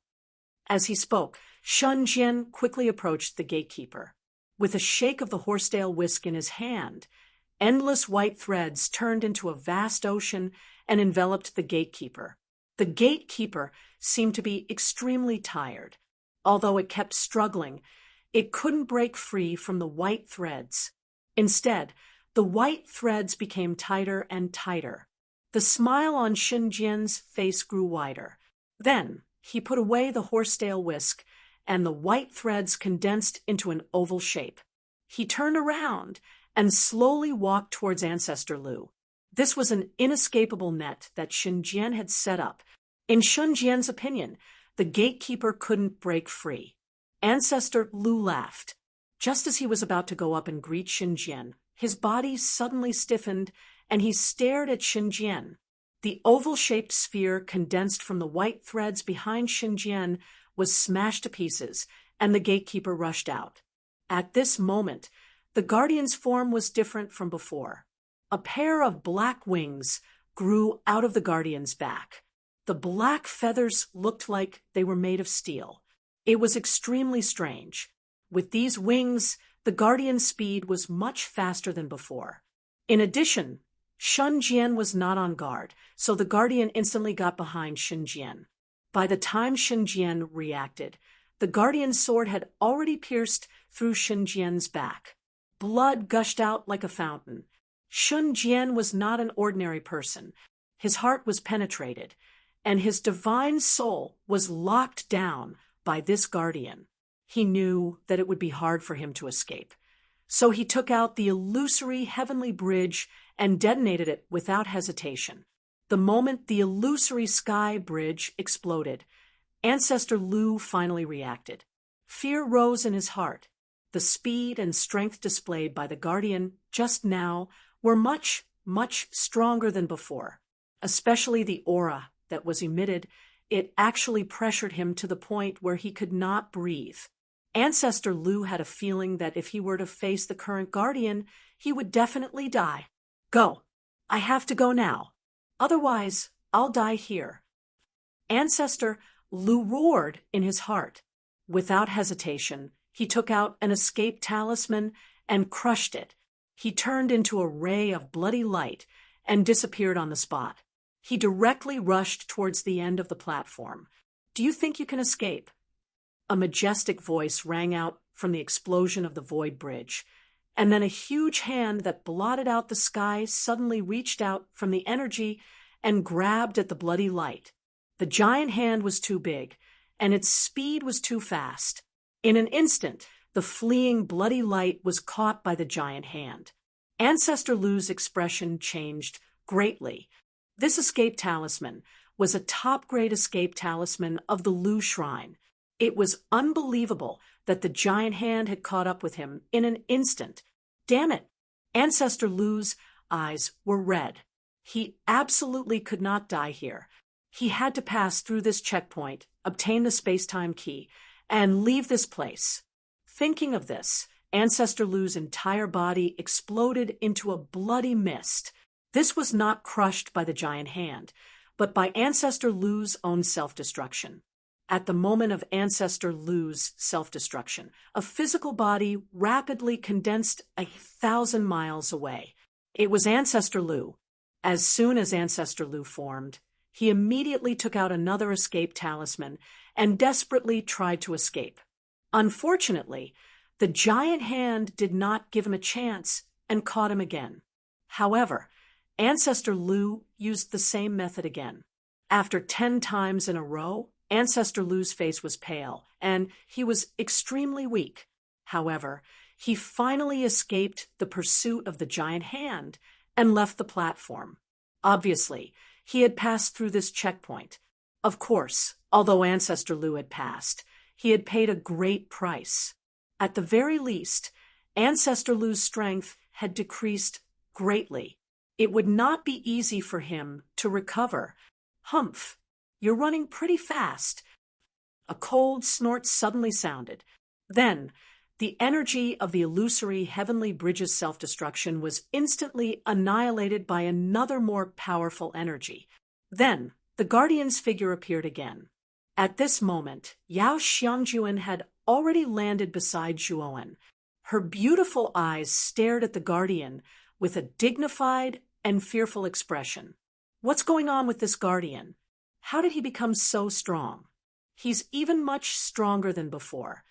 As he spoke, Xinjian quickly approached the gatekeeper. With a shake of the horsetail whisk in his hand, endless white threads turned into a vast ocean and enveloped the gatekeeper. The gatekeeper seemed to be extremely tired. Although it kept struggling, it couldn't break free from the white threads. Instead, the white threads became tighter and tighter. The smile on Xinjian's face grew wider. Then he put away the horsetail whisk, and the white threads condensed into an oval shape. He turned around and slowly walked towards Ancestor Lu. This was an inescapable net that Xinjian had set up. In Xinjian's opinion, the gatekeeper couldn't break free. Ancestor Lu laughed. Just as he was about to go up and greet Xinjian, his body suddenly stiffened, and he stared at Xinjian. The oval-shaped sphere condensed from the white threads behind Xinjian was smashed to pieces, and the gatekeeper rushed out. At this moment, the guardian's form was different from before. A pair of black wings grew out of the guardian's back. The black feathers looked like they were made of steel. It was extremely strange. With these wings, the guardian's speed was much faster than before. In addition, Shun Jian was not on guard, so the guardian instantly got behind Shun Jian. By the time Shun Jian reacted, the guardian's sword had already pierced through Shun Jian's back. Blood gushed out like a fountain. Shun Jian was not an ordinary person. His heart was penetrated, and his divine soul was locked down by this guardian. He knew that it would be hard for him to escape. So he took out the illusory heavenly bridge and detonated it without hesitation. The moment the illusory sky bridge exploded, Ancestor Lu finally reacted. Fear rose in his heart. The speed and strength displayed by the guardian just now were much, much stronger than before. Especially the aura that was emitted, it actually pressured him to the point where he could not breathe. Ancestor Lu had a feeling that if he were to face the current guardian, he would definitely die. Go. I have to go now. Otherwise, I'll die here. Ancestor Lu roared in his heart. Without hesitation, he took out an escape talisman and crushed it. He turned into a ray of bloody light and disappeared on the spot. He directly rushed towards the end of the platform. Do you think you can escape? A majestic voice rang out from the explosion of the void bridge, and then a huge hand that blotted out the sky suddenly reached out from the energy and grabbed at the bloody light. The giant hand was too big, and its speed was too fast. In an instant, the fleeing bloody light was caught by the giant hand. Ancestor Lu's expression changed greatly. This escape talisman was a top-grade escape talisman of the Lu Shrine. It was unbelievable that the giant hand had caught up with him in an instant. Damn it! Ancestor Lu's eyes were red. He absolutely could not die here. He had to pass through this checkpoint, obtain the space-time key, and leave this place. Thinking of this, Ancestor Lu's entire body exploded into a bloody mist. This was not crushed by the giant hand, but by Ancestor Lu's own self-destruction. At the moment of Ancestor Lu's self-destruction, a physical body rapidly condensed 1,000 miles away. It was Ancestor Lu. As soon as Ancestor Lu formed, he immediately took out another escape talisman and desperately tried to escape. Unfortunately, the giant hand did not give him a chance and caught him again. However, Ancestor Lu used the same method again. After 10 times in a row, Ancestor Lu's face was pale, and he was extremely weak. However, he finally escaped the pursuit of the giant hand and left the platform. Obviously, he had passed through this checkpoint. Of course, although Ancestor Lu had passed, he had paid a great price. At the very least, Ancestor Lu's strength had decreased greatly. It would not be easy for him to recover. Humph, you're running pretty fast. A cold snort suddenly sounded. Then, the energy of the illusory heavenly bridge's self-destruction was instantly annihilated by another more powerful energy. Then, the guardian's figure appeared again. At this moment, Yao Xiangjuan had already landed beside Zhuowen. Her beautiful eyes stared at the guardian with a dignified and fearful expression. What's going on with this guardian? How did he become so strong? He's even much stronger than before.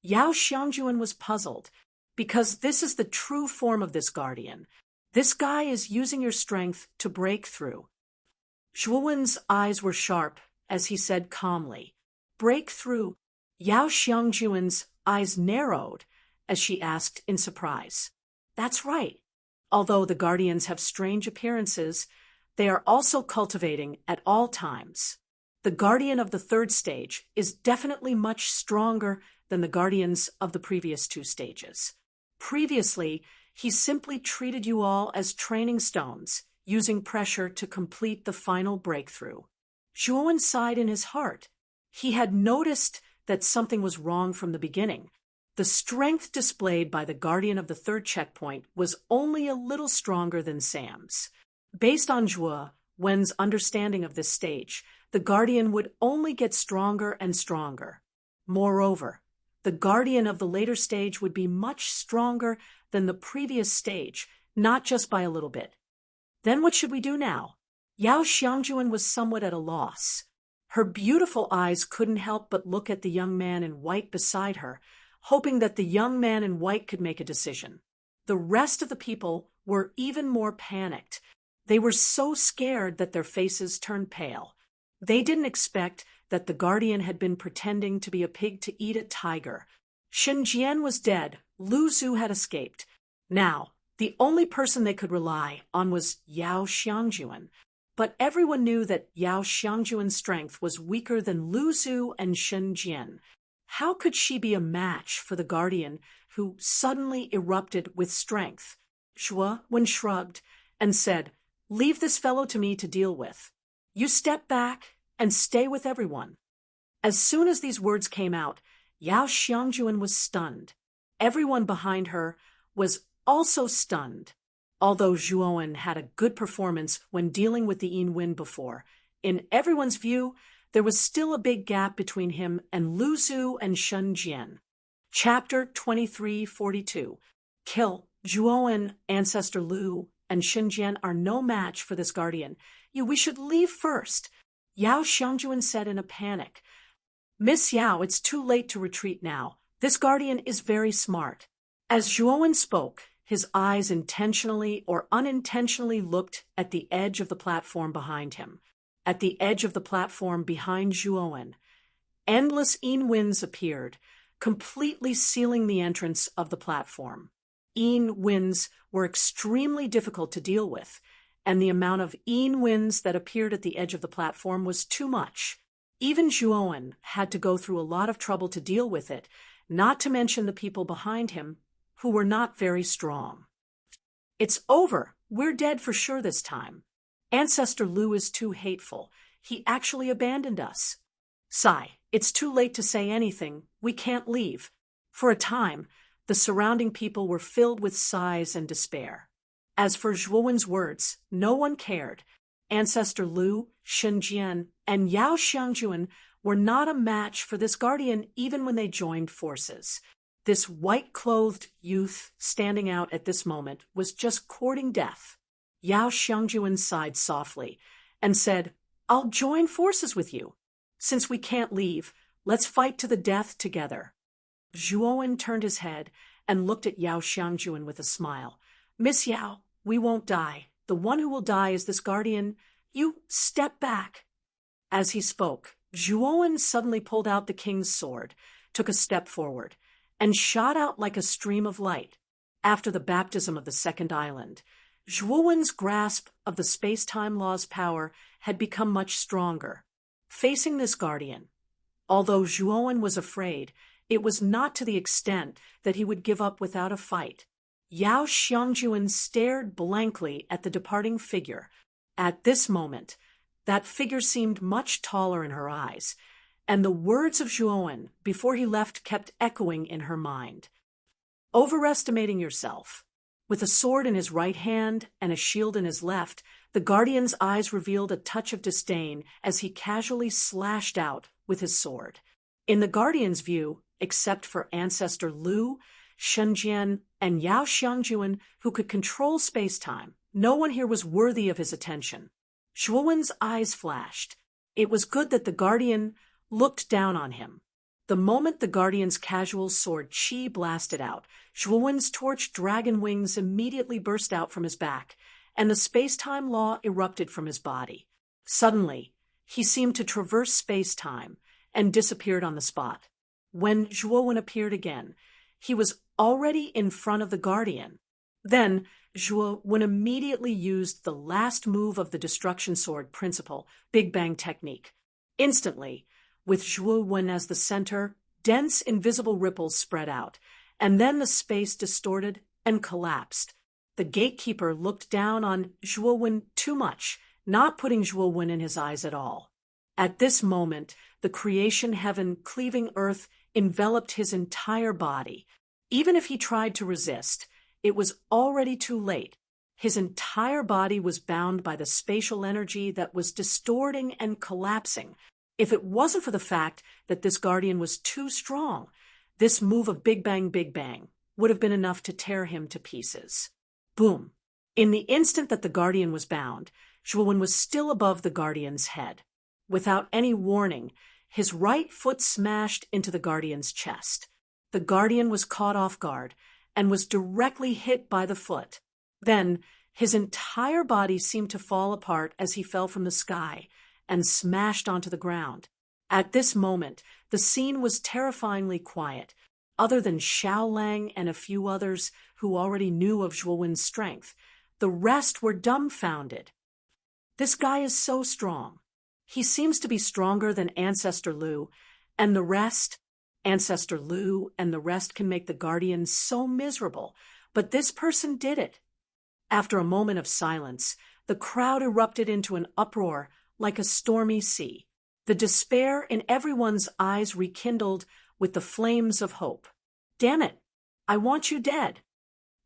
Yao Xiangjuan was puzzled, because this is the true form of this guardian. This guy is using your strength to break through. Zhuowen's eyes were sharp as he said calmly, "Break through." Yao Xiangjuan's eyes narrowed as she asked in surprise. That's right. Although the guardians have strange appearances, they are also cultivating at all times. The guardian of the third stage is definitely much stronger than the guardians of the previous 2 stages. Previously, he simply treated you all as training stones, using pressure to complete the final breakthrough. Zhuowen sighed in his heart. He had noticed that something was wrong from the beginning. The strength displayed by the guardian of the third checkpoint was only a little stronger than Sam's. Based on Zhuo, Wen's understanding of this stage, the Guardian would only get stronger and stronger. Moreover, the Guardian of the later stage would be much stronger than the previous stage, not just by a little bit. Then what should we do now? Yao Xiangjuan was somewhat at a loss. Her beautiful eyes couldn't help but look at the young man in white beside her, hoping that the young man in white could make a decision. The rest of the people were even more panicked. They were so scared that their faces turned pale. They didn't expect that the Guardian had been pretending to be a pig to eat a tiger. Shen Jian was dead. Lu Zhu had escaped. Now, the only person they could rely on was Yao Xiangjuan. But everyone knew that Yao Xiangjuan's strength was weaker than Lu Zhu and Shen Jian. How could she be a match for the Guardian who suddenly erupted with strength? Wen shrugged and said, "Leave this fellow to me to deal with. You step back and stay with everyone." As soon as these words came out, Yao Xiangjuan was stunned. Everyone behind her was also stunned. Although Zhuowen had a good performance when dealing with the Yin Wen before, in everyone's view, there was still a big gap between him and Lu Zhu and Shen Jian. Chapter 2342. Kill. Zhuowen, Ancestor Lu, and Shen Jian are no match for this Guardian. We should leave first, Yao Xiangjuan said in a panic. "Miss Yao, it's too late to retreat now. This Guardian is very smart." As Zhuowen spoke, his eyes intentionally or unintentionally looked at the edge of the platform behind him. At the edge of the platform behind Zhuowen, endless Yin winds appeared, completely sealing the entrance of the platform. Yin winds were extremely difficult to deal with, and the amount of Yin winds that appeared at the edge of the platform was too much. Even Zhuowen had to go through a lot of trouble to deal with it, not to mention the people behind him, who were not very strong. "It's over. We're dead for sure this time. Ancestor Lu is too hateful. He actually abandoned us. Sigh, it's too late to say anything. We can't leave." For a time, the surrounding people were filled with sighs and despair. As for Zhuowen's words, no one cared. Ancestor Lu, Shen Jian, and Yao Xiangjuan were not a match for this Guardian even when they joined forces. This white-clothed youth standing out at this moment was just courting death. Yao Xiangjuan sighed softly and said, "I'll join forces with you. Since we can't leave, let's fight to the death together." Zhuowen turned his head and looked at Yao Xiangjuan with a smile. "Miss Yao, we won't die. The one who will die is this Guardian. You step back." As he spoke, Zhuowen suddenly pulled out the king's sword, took a step forward, and shot out like a stream of light. After the baptism of the second island, Zhuowen's grasp of the space-time law's power had become much stronger. Facing this Guardian, although Zhuowen was afraid, it was not to the extent that he would give up without a fight. Yao Xiangjuan stared blankly at the departing figure. At this moment, that figure seemed much taller in her eyes, and the words of Zhuowen before he left kept echoing in her mind. "Overestimating yourself." With a sword in his right hand and a shield in his left, the Guardian's eyes revealed a touch of disdain as he casually slashed out with his sword. In the Guardian's view, except for Ancestor Lu, Shen Jian, and Yao Xiangjuan, who could control space-time, no one here was worthy of his attention. Zhuowen's eyes flashed. It was good that the Guardian looked down on him. The moment the Guardian's casual sword chi blasted out, Zhuowen's torch dragon wings immediately burst out from his back, and the space-time law erupted from his body. Suddenly, he seemed to traverse space-time and disappeared on the spot. When Zhuowen appeared again, he was already in front of the Guardian. Then, Zhuowen immediately used the last move of the Destruction Sword principle, Big Bang technique. Instantly, with Zhuowen as the center, dense invisible ripples spread out, and then the space distorted and collapsed. The gatekeeper looked down on Zhuowen too much, not putting Zhuowen in his eyes at all. At this moment, the creation heaven cleaving earth enveloped his entire body. Even if he tried to resist, it was already too late. His entire body was bound by the spatial energy that was distorting and collapsing. If it wasn't for the fact that this guardian was too strong, this move of Big Bang would have been enough to tear him to pieces. Boom. In the instant that the guardian was bound, Zhuowen was still above the guardian's head. Without any warning, his right foot smashed into the guardian's chest. The guardian was caught off guard and was directly hit by the foot. Then, his entire body seemed to fall apart as he fell from the sky and smashed onto the ground. At this moment, the scene was terrifyingly quiet, other than Xiao Lang and a few others who already knew of Zhuowen's strength. The rest were dumbfounded. This guy is so strong. He seems to be stronger than Ancestor Lu, and the rest, Ancestor Lu and the rest can make the guardian so miserable, but this person did it. After a moment of silence, the crowd erupted into an uproar like a stormy sea. The despair in everyone's eyes rekindled with the flames of hope. Damn it! I want you dead.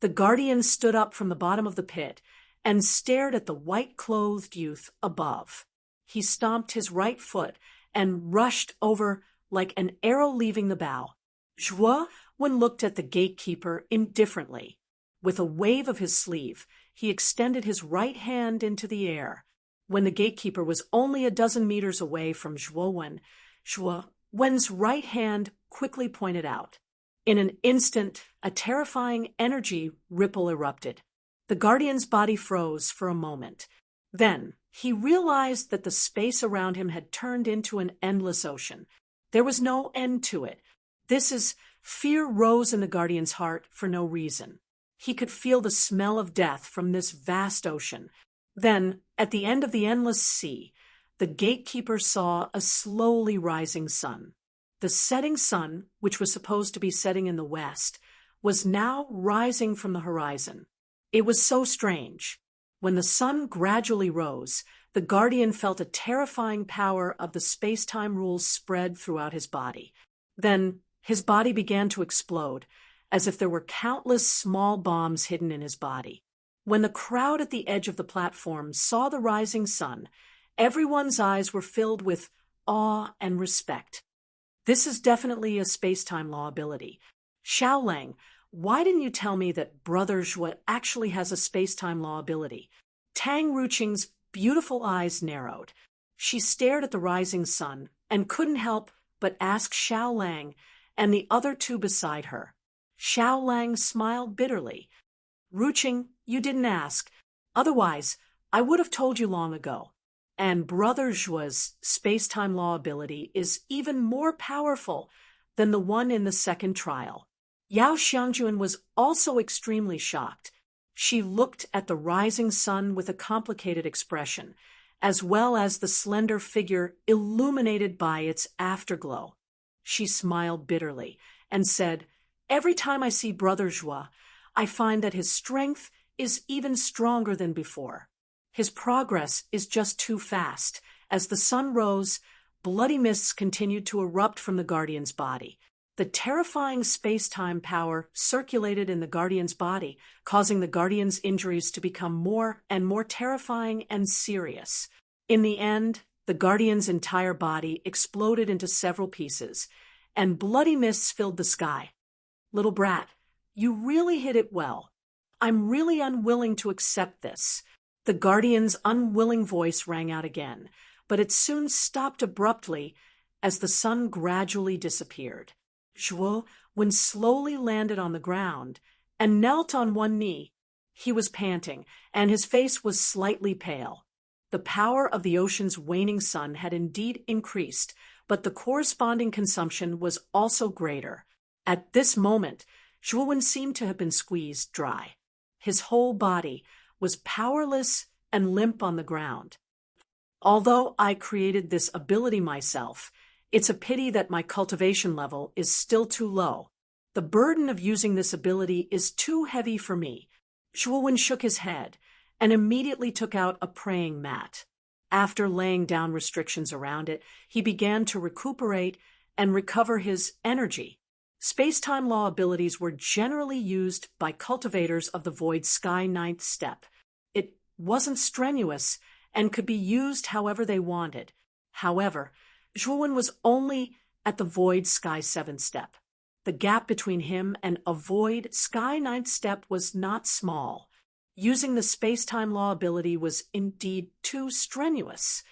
The guardian stood up from the bottom of the pit and stared at the white-clothed youth above. He stomped his right foot and rushed over like an arrow leaving the bow. Zhuowen looked at the gatekeeper indifferently. With a wave of his sleeve, he extended his right hand into the air. When the gatekeeper was only a dozen meters away from Zhuowen's right hand quickly pointed out. In an instant, a terrifying energy ripple erupted. The guardian's body froze for a moment. Then, he realized that the space around him had turned into an endless ocean. There was no end to it. Fear rose in the guardian's heart for no reason. He could feel the smell of death from this vast ocean. Then, at the end of the endless sea, the gatekeeper saw a slowly rising sun. The setting sun, which was supposed to be setting in the west, was now rising from the horizon. It was so strange. When the sun gradually rose, the guardian felt a terrifying power of the space-time rules spread throughout his body. Then, his body began to explode, as if there were countless small bombs hidden in his body. When the crowd at the edge of the platform saw the rising sun, everyone's eyes were filled with awe and respect. This is definitely a space-time law ability. Xiao Lang, why didn't you tell me that Brother Zhuo actually has a space-time law ability? Tang Ruqing's beautiful eyes narrowed. She stared at the rising sun and couldn't help but ask Xiao Lang and the other two beside her. Xiao Lang smiled bitterly. Ruqing, you didn't ask. Otherwise, I would have told you long ago. And Brother Zhuo's space-time law ability is even more powerful than the one in the second trial. Yao Xiangjuan was also extremely shocked. She looked at the rising sun with a complicated expression, as well as the slender figure illuminated by its afterglow. She smiled bitterly and said, "Every time I see Brother Zhuo, I find that his strength is even stronger than before. His progress is just too fast. As the sun rose, bloody mists continued to erupt from the guardian's body. The terrifying space-time power circulated in the guardian's body, causing the guardian's injuries to become more and more terrifying and serious. In the end, the guardian's entire body exploded into several pieces, and bloody mists filled the sky. Little brat, you really hit it well. I'm really unwilling to accept this." The guardian's unwilling voice rang out again, but it soon stopped abruptly as the sun gradually disappeared. Zhuo slowly landed on the ground and knelt on one knee. He was panting, and his face was slightly pale. The power of the ocean's waning sun had indeed increased, but the corresponding consumption was also greater. At this moment, Zhuo seemed to have been squeezed dry. His whole body was powerless and limp on the ground. Although I created this ability myself, it's a pity that my cultivation level is still too low. The burden of using this ability is too heavy for me. Zhuo shook his head and immediately took out a praying mat. After laying down restrictions around it, he began to recuperate and recover his energy. Space-time law abilities were generally used by cultivators of the Void Sky Ninth Step. wasn't strenuous and could be used however they wanted. However, Zhuowen was only at the void sky 7th step. The gap between him and a void sky 9th step was not small. Using the space-time law ability was indeed too strenuous.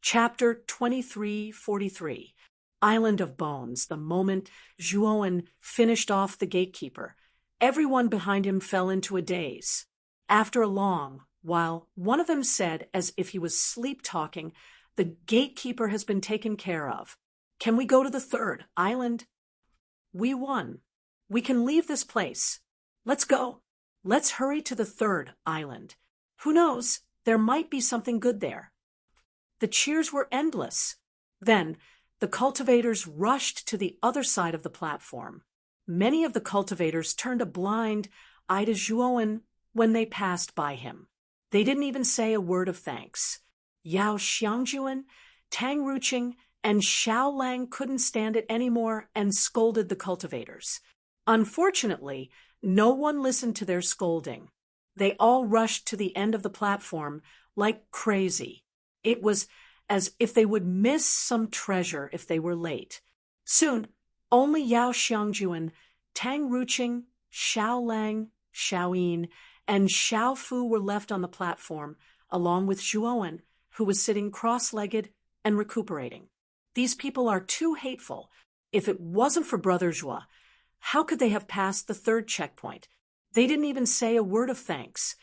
Chapter 2343, Island of Bones. The moment Zhuowen finished off the gatekeeper, everyone behind him fell into a daze. After a long while, one of them said, as if he was sleep-talking, "The gatekeeper has been taken care of. Can we go to the 3rd island?" "We won. We can leave this place. Let's go. Let's hurry to the 3rd island. Who knows, there might be something good there." The cheers were endless. Then, the cultivators rushed to the other side of the platform. Many of the cultivators turned a blind eye to Zhuowen when they passed by him. They didn't even say a word of thanks. Yao Xiangjuan, Tang Ruqing, and Xiao Lang couldn't stand it anymore and scolded the cultivators. Unfortunately, no one listened to their scolding. They all rushed to the end of the platform like crazy. It was as if they would miss some treasure if they were late. Soon, only Yao Xiangjuan, Tang Ruqing, Xiao Lang, Xiaoyin, and Xiao Fu were left on the platform, along with Zhuowen, who was sitting cross-legged and recuperating. These people are too hateful. If it wasn't for Brother Zhua, how could they have passed the 3rd checkpoint? They didn't even say a word of thanks.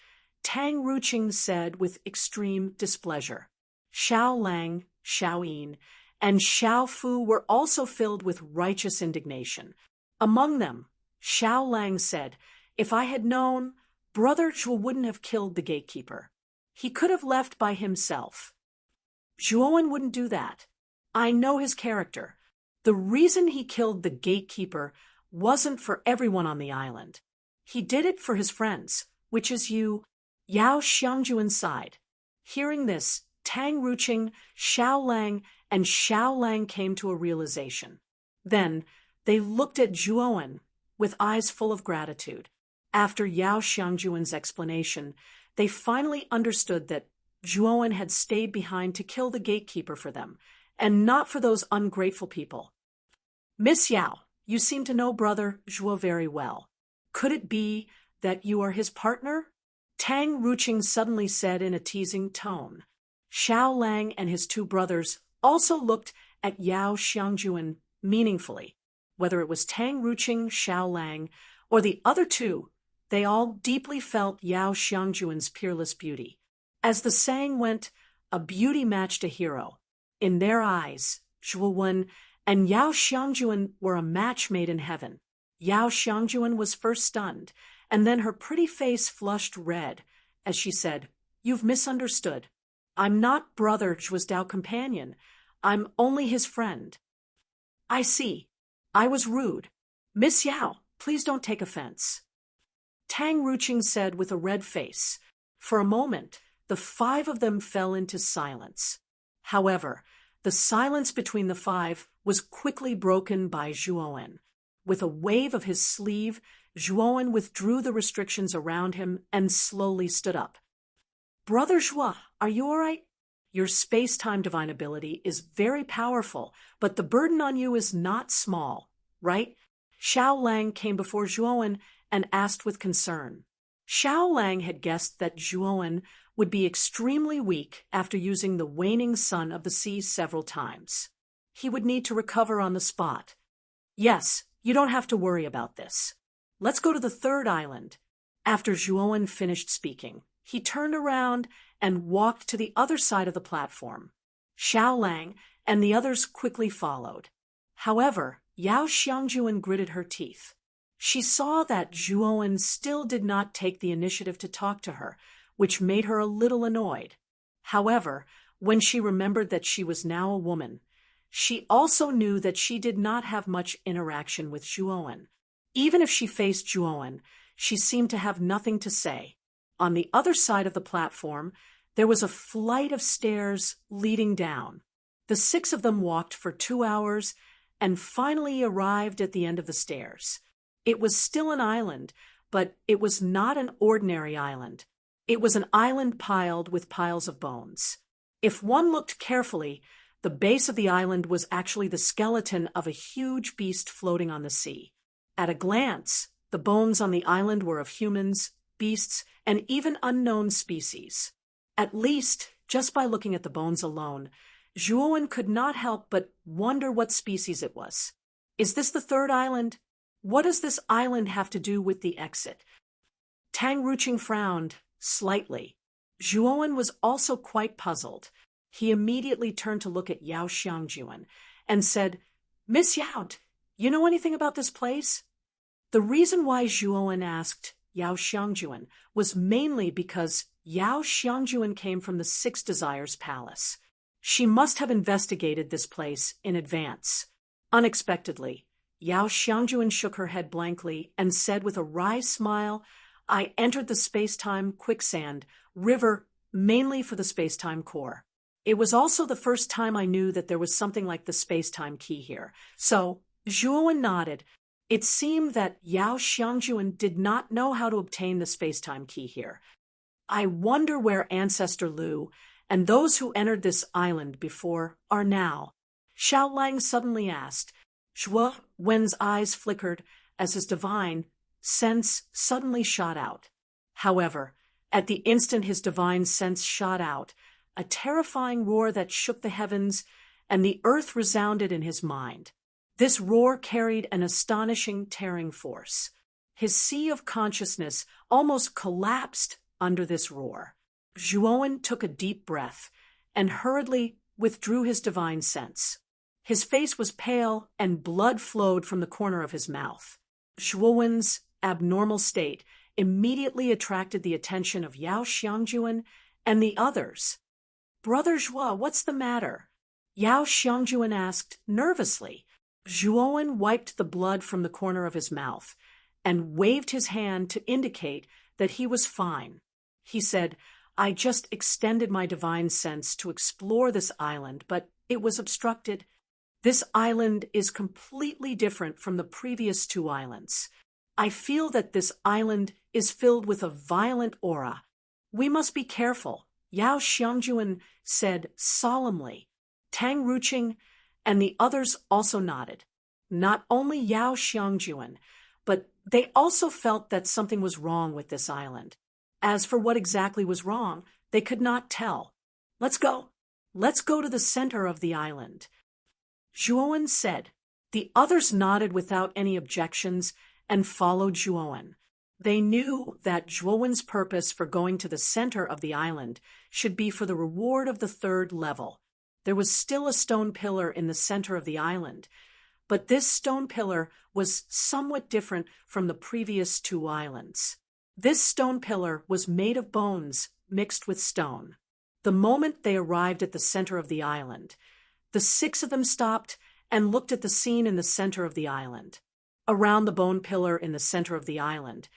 Tang Ruqing said with extreme displeasure. Xiao Lang, Xiaoyin, and Xiao Fu were also filled with righteous indignation. Among them, Xiao Lang said, "If I had known, Brother Zhuo wouldn't have killed the gatekeeper. He could have left by himself. Zhuowen wouldn't do that. I know his character. The reason he killed the gatekeeper wasn't for everyone on the island. He did it for his friends, which is you." Yao Xiangjuan sighed. Hearing this, Tang Ruqing, Xiao Lang, and Xiao Lang came to a realization. Then they looked at Zhuowen with eyes full of gratitude. After Yao Xiangjuan's explanation, they finally understood that Zhuowen had stayed behind to kill the gatekeeper for them, and not for those ungrateful people. "Miss Yao, you seem to know Brother Zhuo very well. Could it be that you are his partner?" Tang Ruqing suddenly said in a teasing tone. Xiao Lang and his 2 brothers also looked at Yao Xiangjuan meaningfully. Whether it was Tang Ruqing, Xiao Lang, or the other 2, they all deeply felt Yao Xiangjuan's peerless beauty. As the saying went, a beauty matched a hero. In their eyes, Zhuowen and Yao Xiangjuan were a match made in heaven. Yao Xiangjuan was first stunned, and then her pretty face flushed red as she said, "You've misunderstood. I'm not Brother Zhuo's Dao companion. I'm only his friend." "I see. I was rude. Miss Yao, please don't take offense." Tang Ruqing said with a red face. For a moment, the 5 of them fell into silence. However, the silence between the 5 was quickly broken by Zhuowen. With a wave of his sleeve, Zhuowen withdrew the restrictions around him and slowly stood up. "Brother Zhuo, are you all right? Your space-time divine ability is very powerful, but the burden on you is not small, right?" Xiao Lang came before Zhuowen and asked with concern. Xiao Lang had guessed that Zhuowen would be extremely weak after using the waning sun of the sea several times. He would need to recover on the spot. "Yes, you don't have to worry about this. Let's go to the 3rd island." After Zhuowen finished speaking, he turned around and walked to the other side of the platform. Xiao Lang and the others quickly followed. However, Yao Xiangjuan gritted her teeth. She saw that Zhuowen still did not take the initiative to talk to her, which made her a little annoyed. However, when she remembered that she was now a woman, she also knew that she did not have much interaction with Zhuowen. Even if she faced Zhuowen, she seemed to have nothing to say. On the other side of the platform, there was a flight of stairs leading down. The 6 of them walked for 2 hours and finally arrived at the end of the stairs. It was still an island, but it was not an ordinary island. It was an island piled with piles of bones. If one looked carefully, the base of the island was actually the skeleton of a huge beast floating on the sea. At a glance, the bones on the island were of humans, beasts, and even unknown species. At least, just by looking at the bones alone, Zhuowen could not help but wonder what species it was. Is this the third island? What does this island have to do with the exit? Tang Ruqing frowned slightly. Zhuowen was also quite puzzled. He immediately turned to look at Yao Xiangjuan and said, "Miss Yao, you know anything about this place?" The reason why Zhuowen asked Yao Xiangjuan was mainly because Yao Xiangjuan came from the Six Desires Palace. She must have investigated this place in advance. Unexpectedly, Yao Xiangjuan shook her head blankly and said with a wry smile, "I entered the space-time quicksand river mainly for the space-time core. It was also the first time I knew that there was something like the space-time key here." So, Zhuowen nodded. It seemed that Yao Xiangjuan did not know how to obtain the space-time key here. "I wonder where Ancestor Lu and those who entered this island before are now," Xiao Lang suddenly asked. Zhuowen's eyes flickered as his divine sense suddenly shot out. However, at the instant his divine sense shot out, a terrifying roar that shook the heavens and the earth resounded in his mind. This roar carried an astonishing tearing force. His sea of consciousness almost collapsed under this roar. Zhuowen took a deep breath and hurriedly withdrew his divine sense. His face was pale and blood flowed from the corner of his mouth. Zhuowen's abnormal state immediately attracted the attention of Yao Xiangjuan and the others. "Brother Zhuo, what's the matter?" Yao Xiangjuan asked nervously. Zhuowen wiped the blood from the corner of his mouth and waved his hand to indicate that he was fine. He said, "I just extended my divine sense to explore this island, but it was obstructed. This island is completely different from the previous two islands. I feel that this island is filled with a violent aura. We must be careful," Yao Xiangjuan said solemnly. Tang Ruqing and the others also nodded. Not only Yao Xiangjuan, but they also felt that something was wrong with this island. As for what exactly was wrong, they could not tell. Let's go to the center of the island," Zhuowen said. The others nodded without any objections and followed Zhuowen. They knew that Zhuowen's purpose for going to the center of the island should be for the reward of the third level. There was still a stone pillar in the center of the island, but this stone pillar was somewhat different from the previous two islands. This stone pillar was made of bones mixed with stone. The moment they arrived at the center of the island, the six of them stopped and looked at the scene in the center of the island. Around the bone pillar in the center of the island,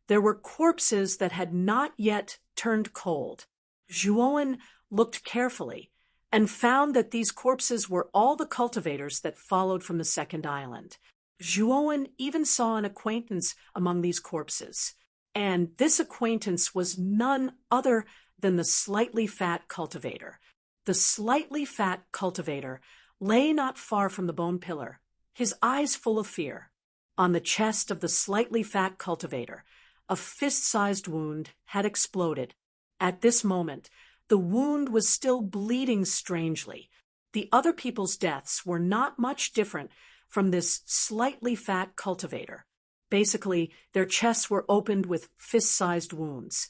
there were corpses that had not yet turned cold. Zhuowen looked carefully and found that these corpses were all the cultivators that followed from the second island. Zhuowen even saw an acquaintance among these corpses, and this acquaintance was none other than the slightly fat cultivator. The slightly fat cultivator lay not far from the bone pillar, his eyes full of fear. On the chest of the slightly fat cultivator, a fist-sized wound had exploded. At this moment, the wound was still bleeding strangely. The other people's deaths were not much different from this slightly fat cultivator. Basically, their chests were opened with fist-sized wounds,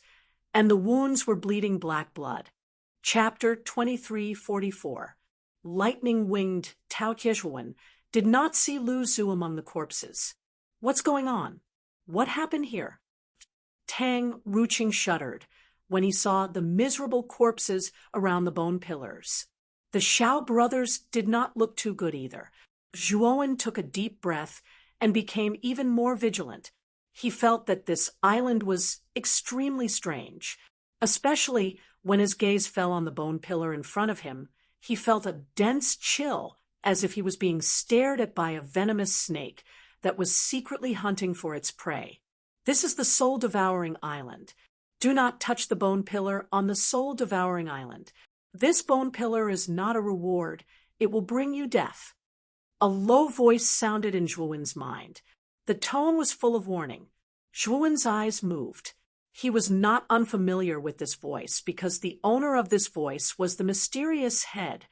and the wounds were bleeding black blood. Chapter 2344. Lightning-winged Tao Qiezhuan did not see Lu Zhu among the corpses. What's going on? What happened here? Tang Ruqing shuddered when he saw the miserable corpses around the bone pillars. The Xiao brothers did not look too good either. Zhuowen took a deep breath and became even more vigilant. He felt that this island was extremely strange, especially when his gaze fell on the bone pillar in front of him. He felt a dense chill, as if he was being stared at by a venomous snake that was secretly hunting for its prey. This is the soul-devouring island. Do not touch the bone pillar on the soul-devouring island. This bone pillar is not a reward. It will bring you death. A low voice sounded in Zhuowen's mind. The tone was full of warning. Zhuowen's eyes moved. He was not unfamiliar with this voice because the owner of this voice was the mysterious head.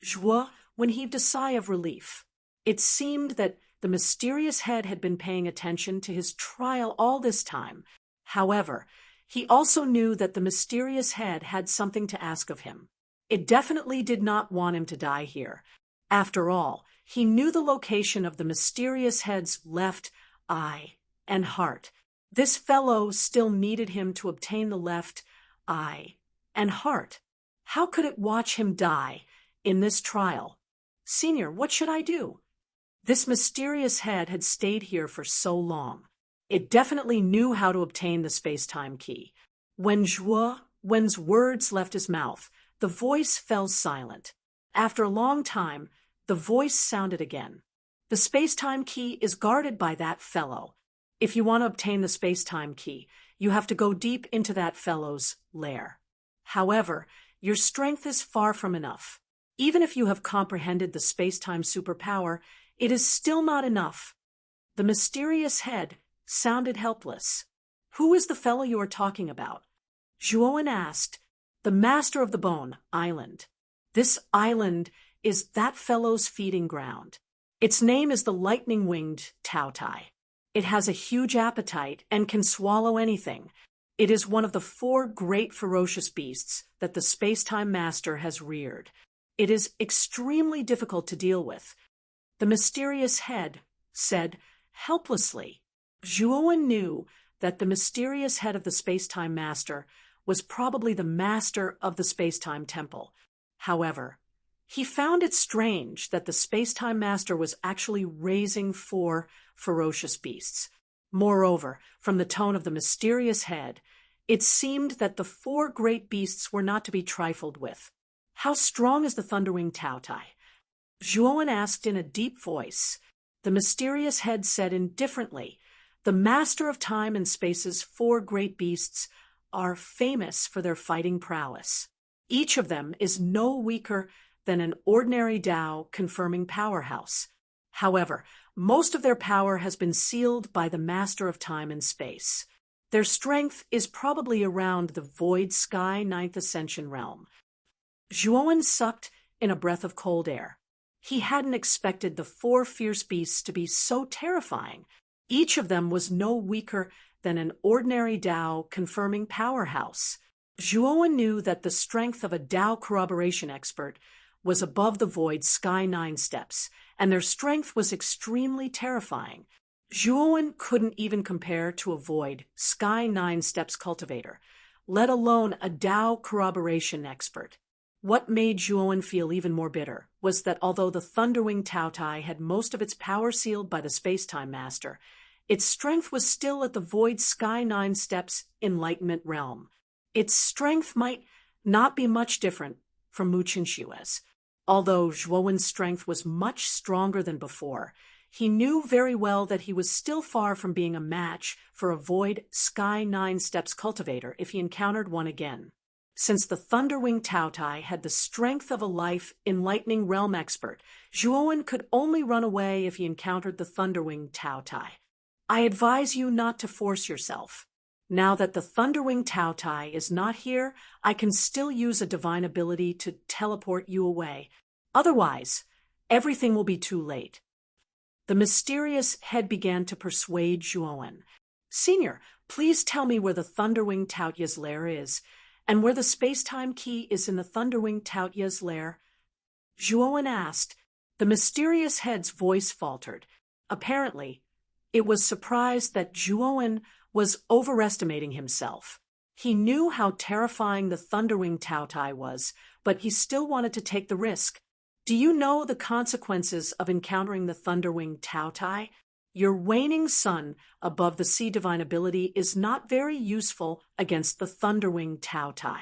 Zhuowen heaved a sigh of relief. It seemed that the mysterious head had been paying attention to his trial all this time. However, he also knew that the mysterious head had something to ask of him. It definitely did not want him to die here. After all, he knew the location of the mysterious head's left eye and heart. This fellow still needed him to obtain the left eye and heart. How could it watch him die in this trial? Senior, what should I do? This mysterious head had stayed here for so long. It definitely knew how to obtain the space-time key. When Zhuowen's words left his mouth, the voice fell silent. After a long time, the voice sounded again. The space-time key is guarded by that fellow. If you want to obtain the space-time key, you have to go deep into that fellow's lair. However, your strength is far from enough. Even if you have comprehended the space-time superpower, it is still not enough. The mysterious head sounded helpless. Who is the fellow you are talking about? Zhuowen asked. The master of the bone island. This island is that fellow's feeding ground. Its name is the lightning-winged Taotai. It has a huge appetite and can swallow anything. It is one of the 4 great ferocious beasts that the space-time master has reared. It is extremely difficult to deal with. The mysterious head said helplessly. Zhuowen knew that the mysterious head of the space-time master was probably the master of the space-time temple. However, he found it strange that the space-time master was actually raising 4 ferocious beasts. Moreover, from the tone of the mysterious head, it seemed that the 4 great beasts were not to be trifled with. How strong is the Thunderwing Taotai? Zhuowen asked in a deep voice. The mysterious head said indifferently, the master of time and space's 4 great beasts are famous for their fighting prowess. Each of them is no weaker than an ordinary Tao confirming powerhouse. However, most of their power has been sealed by the master of time and space. Their strength is probably around the void sky 9th ascension realm. Zhuowen sucked in a breath of cold air. He hadn't expected the 4 fierce beasts to be so terrifying. Each of them was no weaker than an ordinary Tao confirming powerhouse. Zhuowen knew that the strength of a Tao corroboration expert was above the void sky 9 steps, and their strength was extremely terrifying. Zhuowen couldn't even compare to a void sky 9 steps cultivator, let alone a Tao corroboration expert. What made Zhuowen feel even more bitter was that although the Thunderwing Taotai had most of its power sealed by the space-time master, its strength was still at the void sky 9 steps enlightenment realm. Its strength might not be much different from Mu Qinshue's. Although Zhuowen's strength was much stronger than before, he knew very well that he was still far from being a match for a void sky 9 steps cultivator if he encountered one again. Since the Thunderwing Taotai had the strength of a life enlightening realm expert, Zhuowen could only run away if he encountered the Thunderwing Taotai. I advise you not to force yourself. Now that the Thunderwing Taotai is not here, I can still use a divine ability to teleport you away. Otherwise, everything will be too late. The mysterious head began to persuade Zhuowen. Senior, please tell me where the Thunderwing Taotia's lair is, and where the space-time key is in the Thunderwing Taotia's lair. Zhuowen asked. The mysterious head's voice faltered. Apparently, it was surprised that Zhuowen was overestimating himself. He knew how terrifying the Thunderwing Taotai was, but he still wanted to take the risk. Do you know the consequences of encountering the Thunderwing Taotai? Your waning sun above the sea divine ability is not very useful against the Thunderwing Taotai.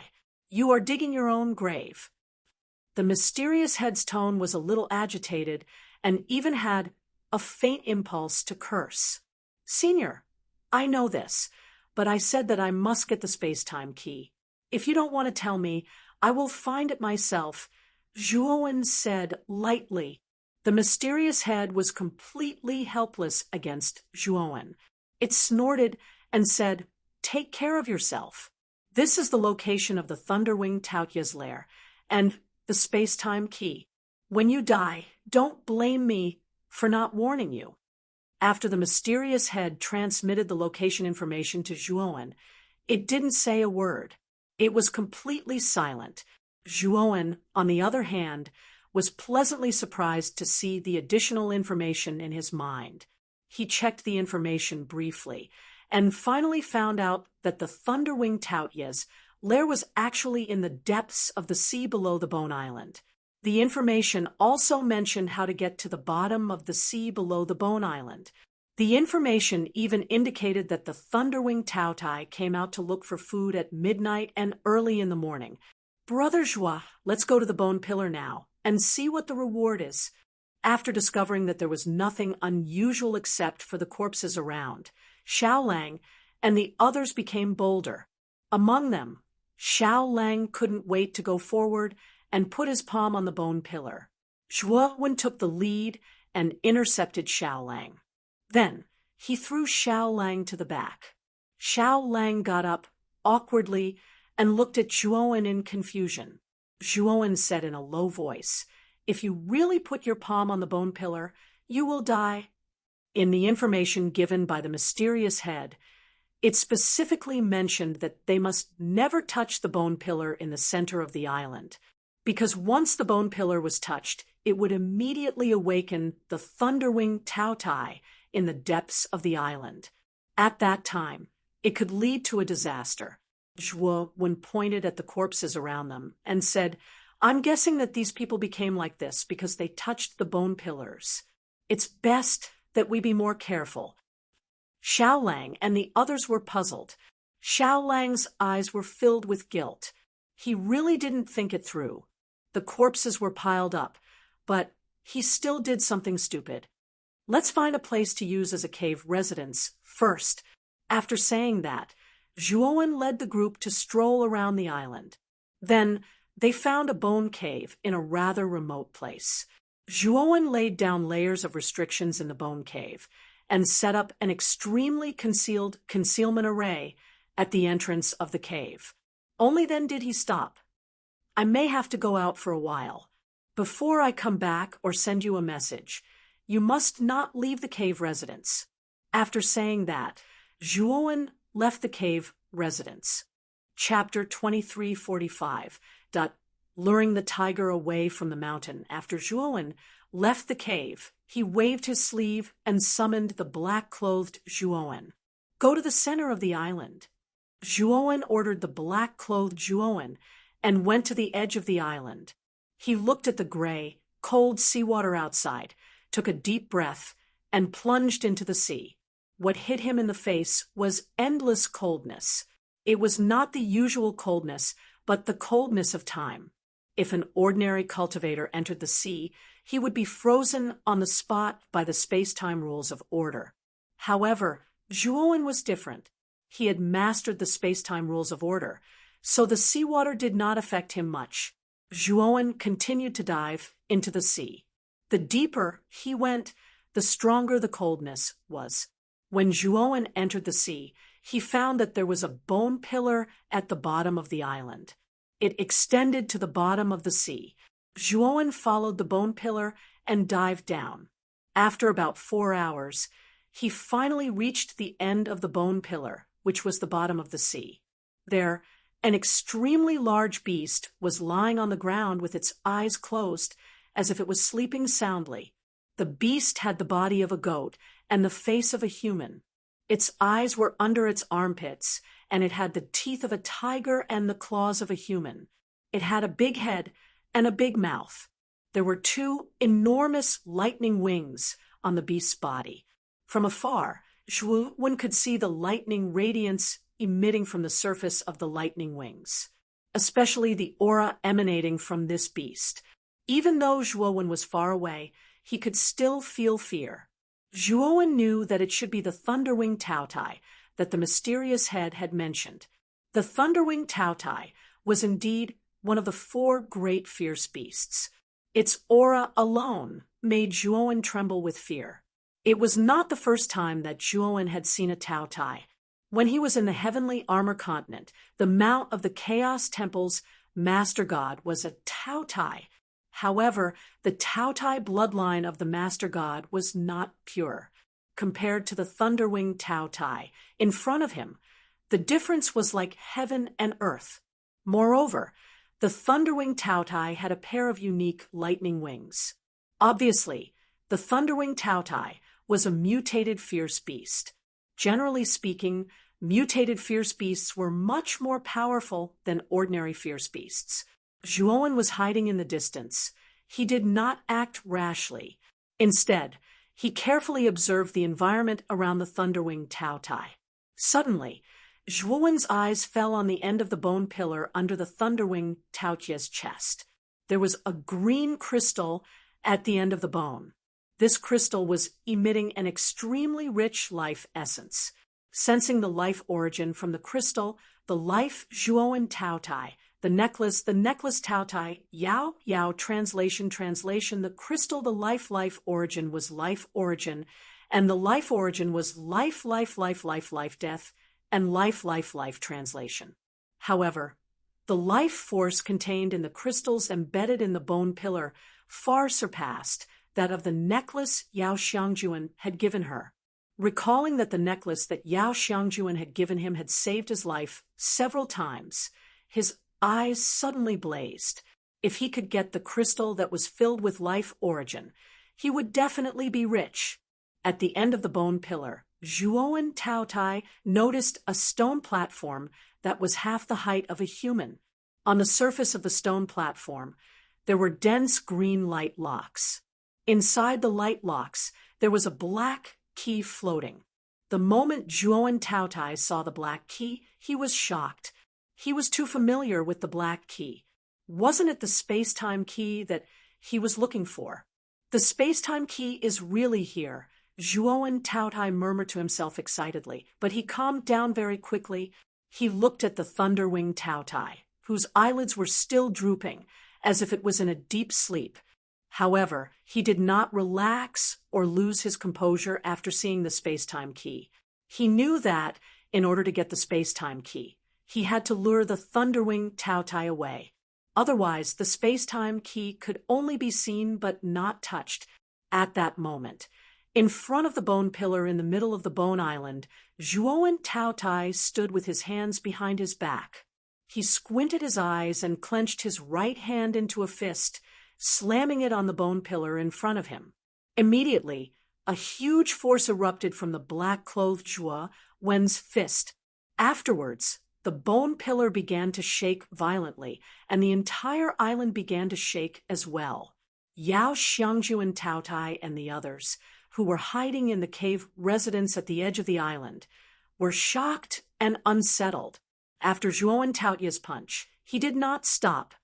You are digging your own grave. The mysterious head's tone was a little agitated and even had a faint impulse to curse. Senior, I know this, but I said that I must get the space-time key. If you don't want to tell me, I will find it myself, Zhuowen said lightly. The mysterious head was completely helpless against Zhuowen. It snorted and said, "Take care of yourself. This is the location of the Thunderwing Taotia's lair, and the space-time key. When you die, don't blame me for not warning you." After the mysterious head transmitted the location information to Zhuowen, it didn't say a word. It was completely silent. Zhuowen, on the other hand, was pleasantly surprised to see the additional information in his mind. He checked the information briefly, and finally found out that the Thunderwing Taotia's lair was actually in the depths of the sea below the Bone Island. The information also mentioned how to get to the bottom of the sea below the Bone Island. The information even indicated that the Thunderwing Taotai came out to look for food at midnight and early in the morning. "Brother Zhua, let's go to the Bone Pillar now and see what the reward is." After discovering that there was nothing unusual except for the corpses around, Xiaolang and the others became bolder. Among them, Xiaolang couldn't wait to go forward and put his palm on the bone pillar. Zhuowen took the lead and intercepted Xiaolang. Then he threw Xiaolang to the back. Xiaolang got up awkwardly and looked at Zhuowen in confusion. Zhuowen said in a low voice, "If you really put your palm on the bone pillar, you will die." In the information given by the mysterious head, it specifically mentioned that they must never touch the bone pillar in the center of the island, because once the bone pillar was touched, it would immediately awaken the Thunderwing Taotai in the depths of the island. At that time, it could lead to a disaster. Zhuowen pointed at the corpses around them and said, "I'm guessing that these people became like this because they touched the bone pillars. It's best that we be more careful." Xiaolang and the others were puzzled. Xiaolang's eyes were filled with guilt. He really didn't think it through. The corpses were piled up, but he still did something stupid. "Let's find a place to use as a cave residence first." After saying that, Zhuowen led the group to stroll around the island. Then they found a bone cave in a rather remote place. Zhuowen laid down layers of restrictions in the bone cave and set up an extremely concealed concealment array at the entrance of the cave. Only then did he stop. "I may have to go out for a while. Before I come back or send you a message, you must not leave the cave residence." After saying that, Zhuowen left the cave residence. Chapter 2345. Luring the tiger away from the mountain. After Zhuowen left the cave, he waved his sleeve and summoned the black-clothed Zhuowen. "Go to the center of the island." Zhuowen ordered the black-clothed Zhuowen and went to the edge of the island. He looked at the gray, cold seawater outside, took a deep breath, and plunged into the sea. What hit him in the face was endless coldness. It was not the usual coldness, but the coldness of time. If an ordinary cultivator entered the sea, he would be frozen on the spot by the space-time rules of order. However, Zhuowen was different. He had mastered the space-time rules of order, so the seawater did not affect him much. Zhuowen continued to dive into the sea. The deeper he went, the stronger the coldness was. When Zhuowen entered the sea, he found that there was a bone pillar at the bottom of the island. It extended to the bottom of the sea. Zhuowen followed the bone pillar and dived down. After about 4 hours, he finally reached the end of the bone pillar, which was the bottom of the sea. There, an extremely large beast was lying on the ground with its eyes closed, as if it was sleeping soundly. The beast had the body of a goat and the face of a human. Its eyes were under its armpits, and it had the teeth of a tiger and the claws of a human. It had a big head and a big mouth. There were 2 enormous lightning wings on the beast's body. From afar, Zhuowen could see the lightning radiance emitting from the surface of the lightning wings, especially the aura emanating from this beast. Even though Zhuowen was far away, he could still feel fear. Zhuowen knew that it should be the Thunderwing Taotai, that the mysterious head had mentioned. The Thunderwing Taotai was indeed one of the 4 great fierce beasts. Its aura alone made Zhuowen tremble with fear. It was not the first time that Zhuowen had seen a Taotai. When he was in the Heavenly Armor Continent, the Mount of the Chaos Temple's Master God was a Taotai. However, the Taotai bloodline of the Master God was not pure. Compared to the Thunderwing Taotai in front of him, the difference was like heaven and earth. Moreover, the Thunderwing Taotai had a pair of unique lightning wings. Obviously, the Thunderwing Taotai was a mutated fierce beast. Generally speaking, mutated fierce beasts were much more powerful than ordinary fierce beasts. Zhuowen was hiding in the distance. He did not act rashly. Instead, he carefully observed the environment around the Thunderwing Taotai. Suddenly, Zhuowen's eyes fell on the end of the bone pillar under the Thunderwing Taotia's chest. There was a green crystal at the end of the bone. This crystal was emitting an extremely rich life essence. Sensing the life origin from the crystal, the life Zhuowen Taotai, the necklace Taotai, Yao, translation, the crystal, the life origin was life origin, and the life origin was life, death, and life, translation. However, the life force contained in the crystals embedded in the bone pillar far surpassed that of the necklace Yao Xiangjuan had given her. Recalling that the necklace that Yao Xiangjuan had given him had saved his life several times, his eyes suddenly blazed. If he could get the crystal that was filled with life origin, he would definitely be rich. At the end of the bone pillar, Zhuowen Taotai noticed a stone platform that was half the height of a human. On the surface of the stone platform, there were dense green light locks. Inside the light locks, there was a black key floating. The moment Zhuowen Taotai saw the black key, he was shocked. He was too familiar with the black key. Wasn't it the space-time key that he was looking for? The space-time key is really here, Zhuowen Taotai murmured to himself excitedly, but he calmed down very quickly. He looked at the Thunderwing Taotai, whose eyelids were still drooping, as if it was in a deep sleep. However, he did not relax or lose his composure after seeing the space-time key. He knew that, in order to get the space-time key, he had to lure the Thunderwing Taotai away. Otherwise, the space-time key could only be seen but not touched at that moment. In front of the bone pillar in the middle of the bone island, Zhuowen Taotai stood with his hands behind his back. He squinted his eyes and clenched his right hand into a fist, slamming it on the bone pillar in front of him. Immediately, a huge force erupted from the black-clothed Zhuowen's fist. Afterwards, the bone pillar began to shake violently, and the entire island began to shake as well. Yao Xiangjuan Taotai and the others, who were hiding in the cave residence at the edge of the island, were shocked and unsettled. After Zhuowen Taotia's punch, he did not stop.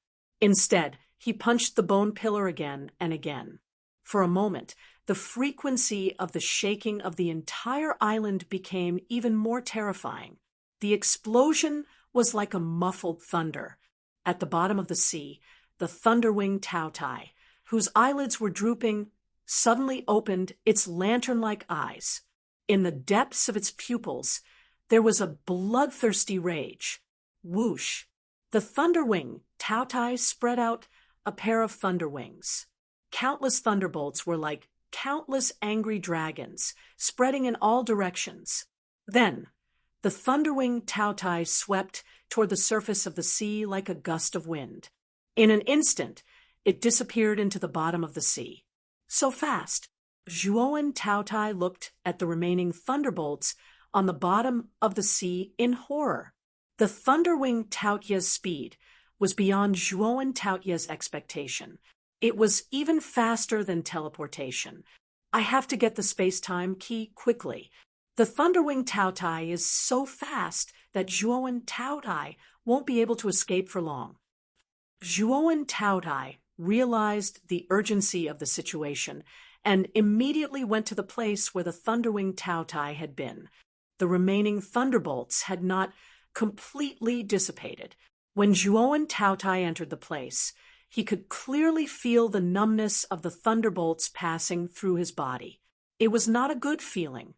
Instead, he punched the bone pillar again and again. For a moment, the frequency of the shaking of the entire island became even more terrifying. The explosion was like a muffled thunder. At the bottom of the sea, the Thunderwing Taotai, whose eyelids were drooping, suddenly opened its lantern-like eyes. In the depths of its pupils, there was a bloodthirsty rage. Whoosh! The Thunderwing Taotai spread out a pair of thunder wings. Countless thunderbolts were like countless angry dragons, spreading in all directions. Then, the Thunderwing Taotai swept toward the surface of the sea like a gust of wind. In an instant, it disappeared into the bottom of the sea. So fast, Zhuowen Taotai looked at the remaining thunderbolts on the bottom of the sea in horror. The Thunderwing Taotia's speed was beyond Zhuowen Taotia's expectation. It was even faster than teleportation. I have to get the space-time key quickly. The Thunderwing Taotai is so fast that Zhuowen Taotai won't be able to escape for long. Zhuowen Taotai realized the urgency of the situation and immediately went to the place where the Thunderwing Taotai had been. the remaining thunderbolts had not completely dissipated. When Zhuo Taotai entered the place, he could clearly feel the numbness of the thunderbolts passing through his body. It was not a good feeling.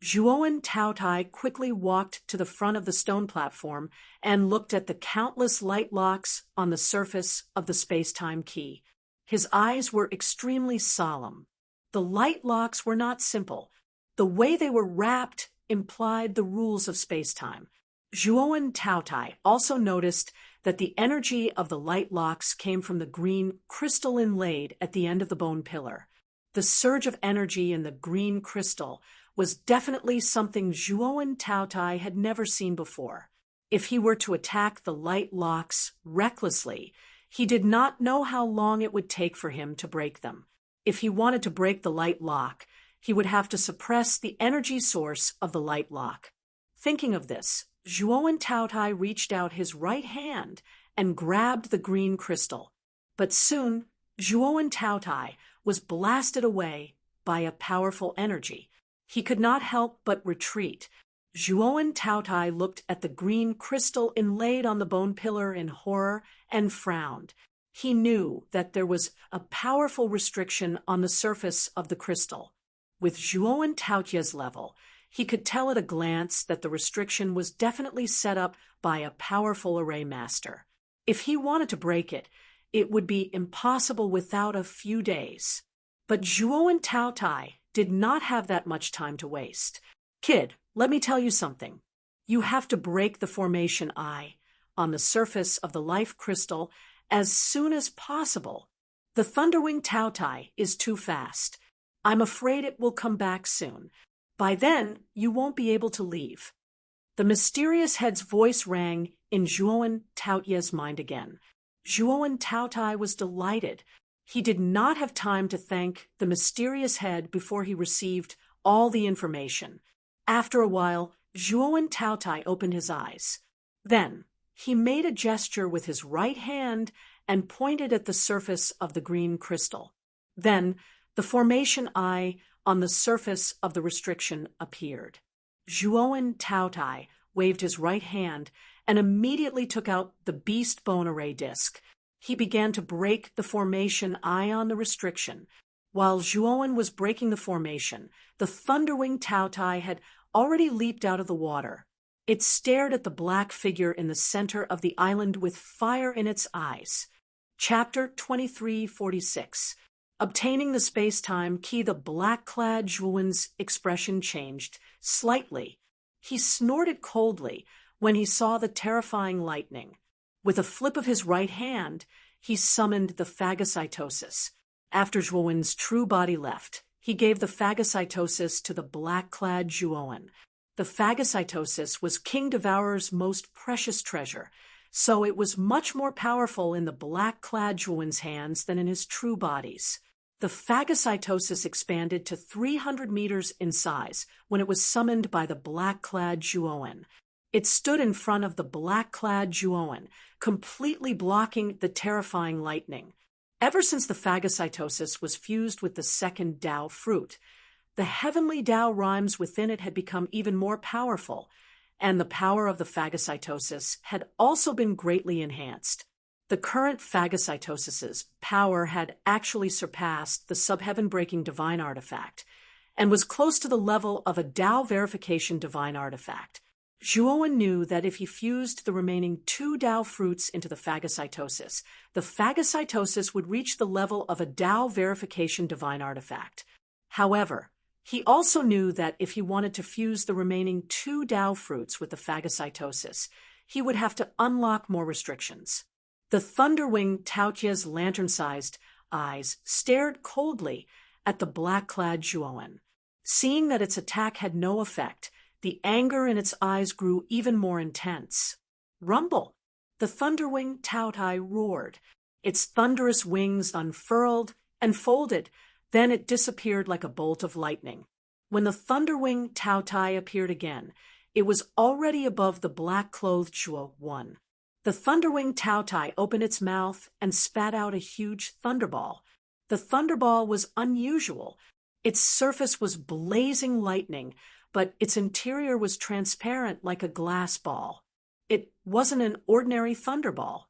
Zhuo Taotai quickly walked to the front of the stone platform and looked at the countless light locks on the surface of the space-time key. His eyes were extremely solemn. The light locks were not simple. The way they were wrapped implied the rules of space-time. Zhuo Taotai also noticed that the energy of the light locks came from the green crystal inlaid at the end of the bone pillar. The surge of energy in the green crystal was definitely something Zhuo Taotai had never seen before. If he were to attack the light locks recklessly, he did not know how long it would take for him to break them. If he wanted to break the light lock, he would have to suppress the energy source of the light lock. Thinking of this, Zhuo Taotai reached out his right hand and grabbed the green crystal. But soon, Zhuo Taotai was blasted away by a powerful energy. He could not help but retreat. Zhuo Taotai looked at the green crystal inlaid on the bone pillar in horror and frowned. He knew that there was a powerful restriction on the surface of the crystal. With Zhuo Taotai's level, he could tell at a glance that the restriction was definitely set up by a powerful array master. If he wanted to break it, it would be impossible without a few days. But Zhuo Taotai did not have that much time to waste. Kid, let me tell you something. You have to break the formation I on the surface of the life crystal as soon as possible. The Thunderwing Taotai is too fast. I'm afraid it will come back soon. By then, you won't be able to leave. The mysterious head's voice rang in Zhuo Taotai's mind again. Zhuo Taotai was delighted. He did not have time to thank the mysterious head before he received all the information. After a while, Zhuo Taotai opened his eyes. Then, he made a gesture with his right hand and pointed at the surface of the green crystal. Then, the formation I on the surface of the restriction appeared. Zhuo Taotai waved his right hand and immediately took out the beast bone array disc. He began to break the formation I on the restriction. While Zhuo was breaking the formation, the Thunderwing Taotai had already leaped out of the water. It stared at the black figure in the center of the island with fire in its eyes. Chapter 2346. Obtaining the space-time key, the black-clad Zhuo's expression changed slightly. He snorted coldly when he saw the terrifying lightning. With a flip of his right hand, he summoned the phagocytosis. After Zhuo's true body left, he gave the phagocytosis to the black-clad Zhuo. The phagocytosis was King Devourer's most precious treasure, so it was much more powerful in the black-clad Zhuo's hands than in his true body's. The phagocytosis expanded to 300 meters in size when it was summoned by the black-clad Zhuo. It stood in front of the black-clad Zhuo, completely blocking the terrifying lightning. Ever since the phagocytosis was fused with the second Tao fruit, the heavenly Tao rhymes within it had become even more powerful, and the power of the phagocytosis had also been greatly enhanced. The current phagocytosis's power had actually surpassed the subheaven-breaking divine artifact, and was close to the level of a Tao verification divine artifact. Zhuo knew that if he fused the remaining 2 Tao fruits into the phagocytosis would reach the level of a Tao verification divine artifact. However, he also knew that if he wanted to fuse the remaining 2 Tao fruits with the phagocytosis, he would have to unlock more restrictions. The Thunderwing Taotia's lantern-sized eyes stared coldly at the black-clad Zhuo. Seeing that its attack had no effect, the anger in its eyes grew even more intense. Rumble! The Thunderwing Taotai roared. Its thunderous wings unfurled and folded, then it disappeared like a bolt of lightning. When the Thunderwing Taotai appeared again, it was already above the black-clothed Zhuo. The Thunderwing Taotai opened its mouth and spat out a huge thunderball. The thunderball was unusual. Its surface was blazing lightning, but its interior was transparent like a glass ball. It wasn't an ordinary thunderball.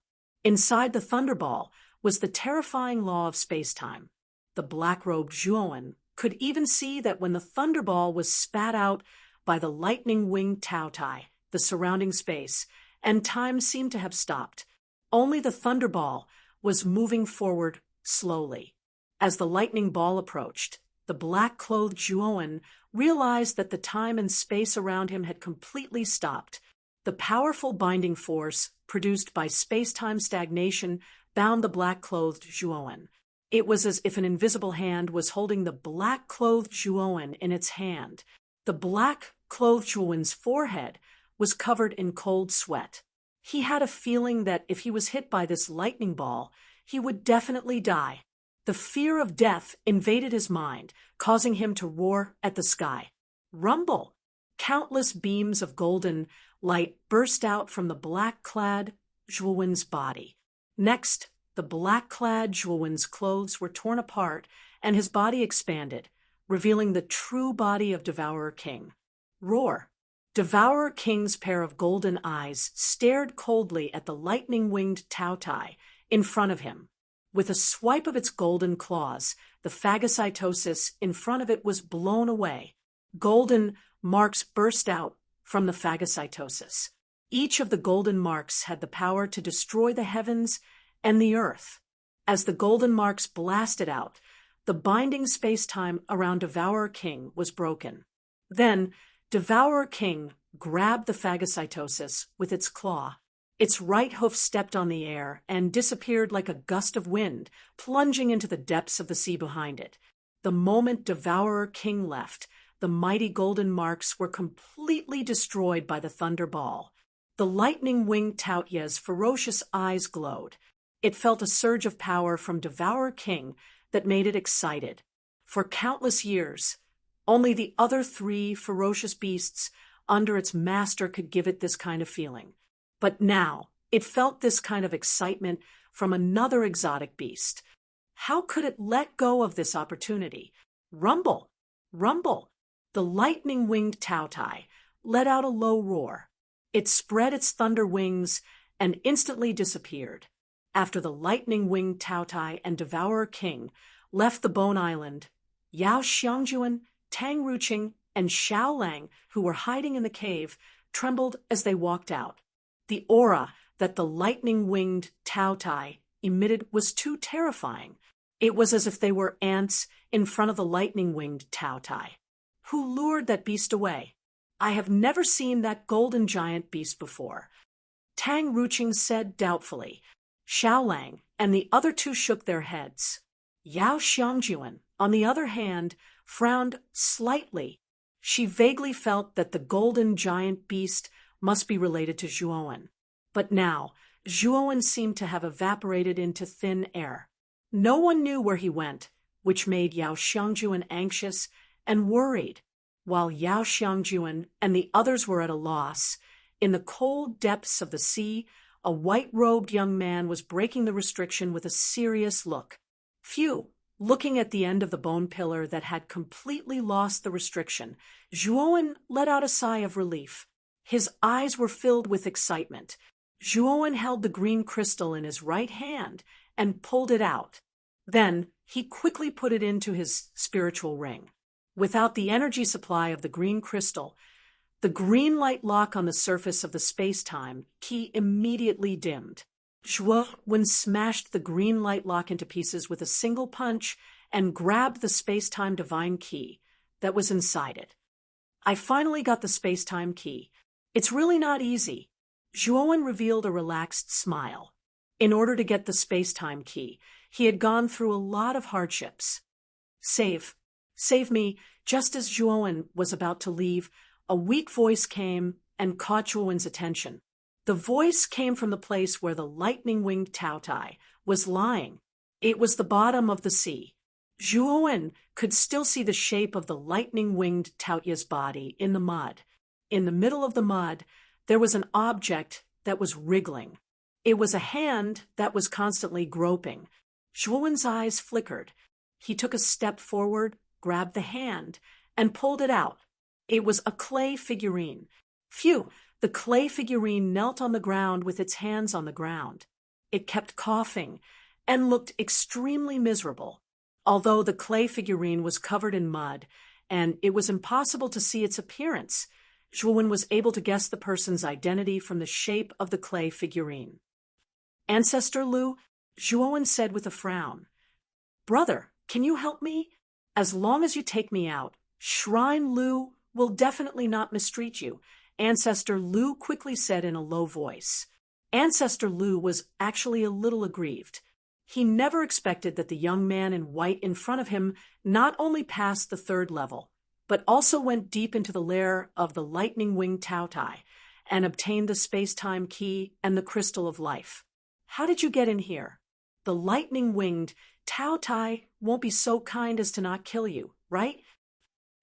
Inside the thunderball was the terrifying law of space-time. The black-robed Zhuowen could even see that when the thunderball was spat out by the lightning-winged Taotai, the surrounding space, and time seemed to have stopped. Only the thunderball was moving forward slowly. As the lightning ball approached, the black-clothed Zhuowen realized that the time and space around him had completely stopped. The powerful binding force produced by space-time stagnation bound the black-clothed Zhuowen. It was as if an invisible hand was holding the black-clothed Zhuowen in its hand. The black-clothed Zhuowen's forehead was covered in cold sweat. He had a feeling that if he was hit by this lightning ball, he would definitely die. The fear of death invaded his mind, causing him to roar at the sky. Rumble! Countless beams of golden light burst out from the black-clad Zhuowen's body. Next, the black-clad Zhuowen's clothes were torn apart, and his body expanded, revealing the true body of Devourer King. Roar! Devourer King's pair of golden eyes stared coldly at the lightning-winged Taotai in front of him. With a swipe of its golden claws, the phagocytosis in front of it was blown away. Golden marks burst out from the phagocytosis. Each of the golden marks had the power to destroy the heavens and the earth. As the golden marks blasted out, the binding space-time around Devourer King was broken. Then, Devourer King grabbed the phagocytosis with its claw. Its right hoof stepped on the air and disappeared like a gust of wind, plunging into the depths of the sea behind it. The moment Devourer King left, the mighty golden marks were completely destroyed by the thunder ball. The lightning-winged Taotia's ferocious eyes glowed. It felt a surge of power from Devourer King that made it excited. For countless years, only the other three ferocious beasts under its master could give it this kind of feeling. But now, it felt this kind of excitement from another exotic beast. How could it let go of this opportunity? Rumble! Rumble! The lightning-winged Taotai let out a low roar. It spread its thunder wings and instantly disappeared. After the lightning-winged Taotai and Devourer King left the Bone Island, Yao Xiangjuan, Tang Ruqing, and Xiao Lang, who were hiding in the cave, trembled as they walked out. The aura that the lightning-winged Taotai emitted was too terrifying. It was as if they were ants in front of the lightning-winged Taotai. Who lured that beast away? I have never seen that golden giant beast before. Tang Ruqing said doubtfully. Xiao Lang and the other two shook their heads. Yao Xiangjuan, on the other hand, frowned slightly. She vaguely felt that the golden giant beast must be related to Zhuowen. But now, Zhuowen seemed to have evaporated into thin air. No one knew where he went, which made Yao Xiangjuan anxious and worried. While Yao Xiangjuan and the others were at a loss, in the cold depths of the sea, a white-robed young man was breaking the restriction with a serious look. Phew! Looking at the end of the bone pillar that had completely lost the restriction, Zhuowen let out a sigh of relief. His eyes were filled with excitement. Zhuowen held the green crystal in his right hand and pulled it out. Then he quickly put it into his spiritual ring. Without the energy supply of the green crystal, the green light lock on the surface of the space-time key immediately dimmed. Zhuowen smashed the green light lock into pieces with a single punch and grabbed the space-time divine key that was inside it. I finally got the space-time key. It's really not easy. Zhuowen revealed a relaxed smile. In order to get the space-time key, he had gone through a lot of hardships. Save me. Just as Zhuowen was about to leave, a weak voice came and caught Zhuowen's attention. The voice came from the place where the lightning-winged Taotai was lying. It was the bottom of the sea. Zhuowen could still see the shape of the lightning-winged Taotia's body in the mud. In the middle of the mud, there was an object that was wriggling. It was a hand that was constantly groping. Zhuowen's eyes flickered. He took a step forward, grabbed the hand, and pulled it out. It was a clay figurine. Phew, the clay figurine knelt on the ground with its hands on the ground. It kept coughing and looked extremely miserable. Although the clay figurine was covered in mud and it was impossible to see its appearance, Zhuowen was able to guess the person's identity from the shape of the clay figurine. "Ancestor Lu," Zhuowen said with a frown. "Brother, can you help me? As long as you take me out, Shrine Lu will definitely not mistreat you," Ancestor Lu quickly said in a low voice. Ancestor Lu was actually a little aggrieved. He never expected that the young man in white in front of him not only passed the 3rd level, but also went deep into the lair of the lightning-winged Taotai and obtained the space-time key and the crystal of life. "How did you get in here? The lightning-winged Taotai won't be so kind as to not kill you, right?"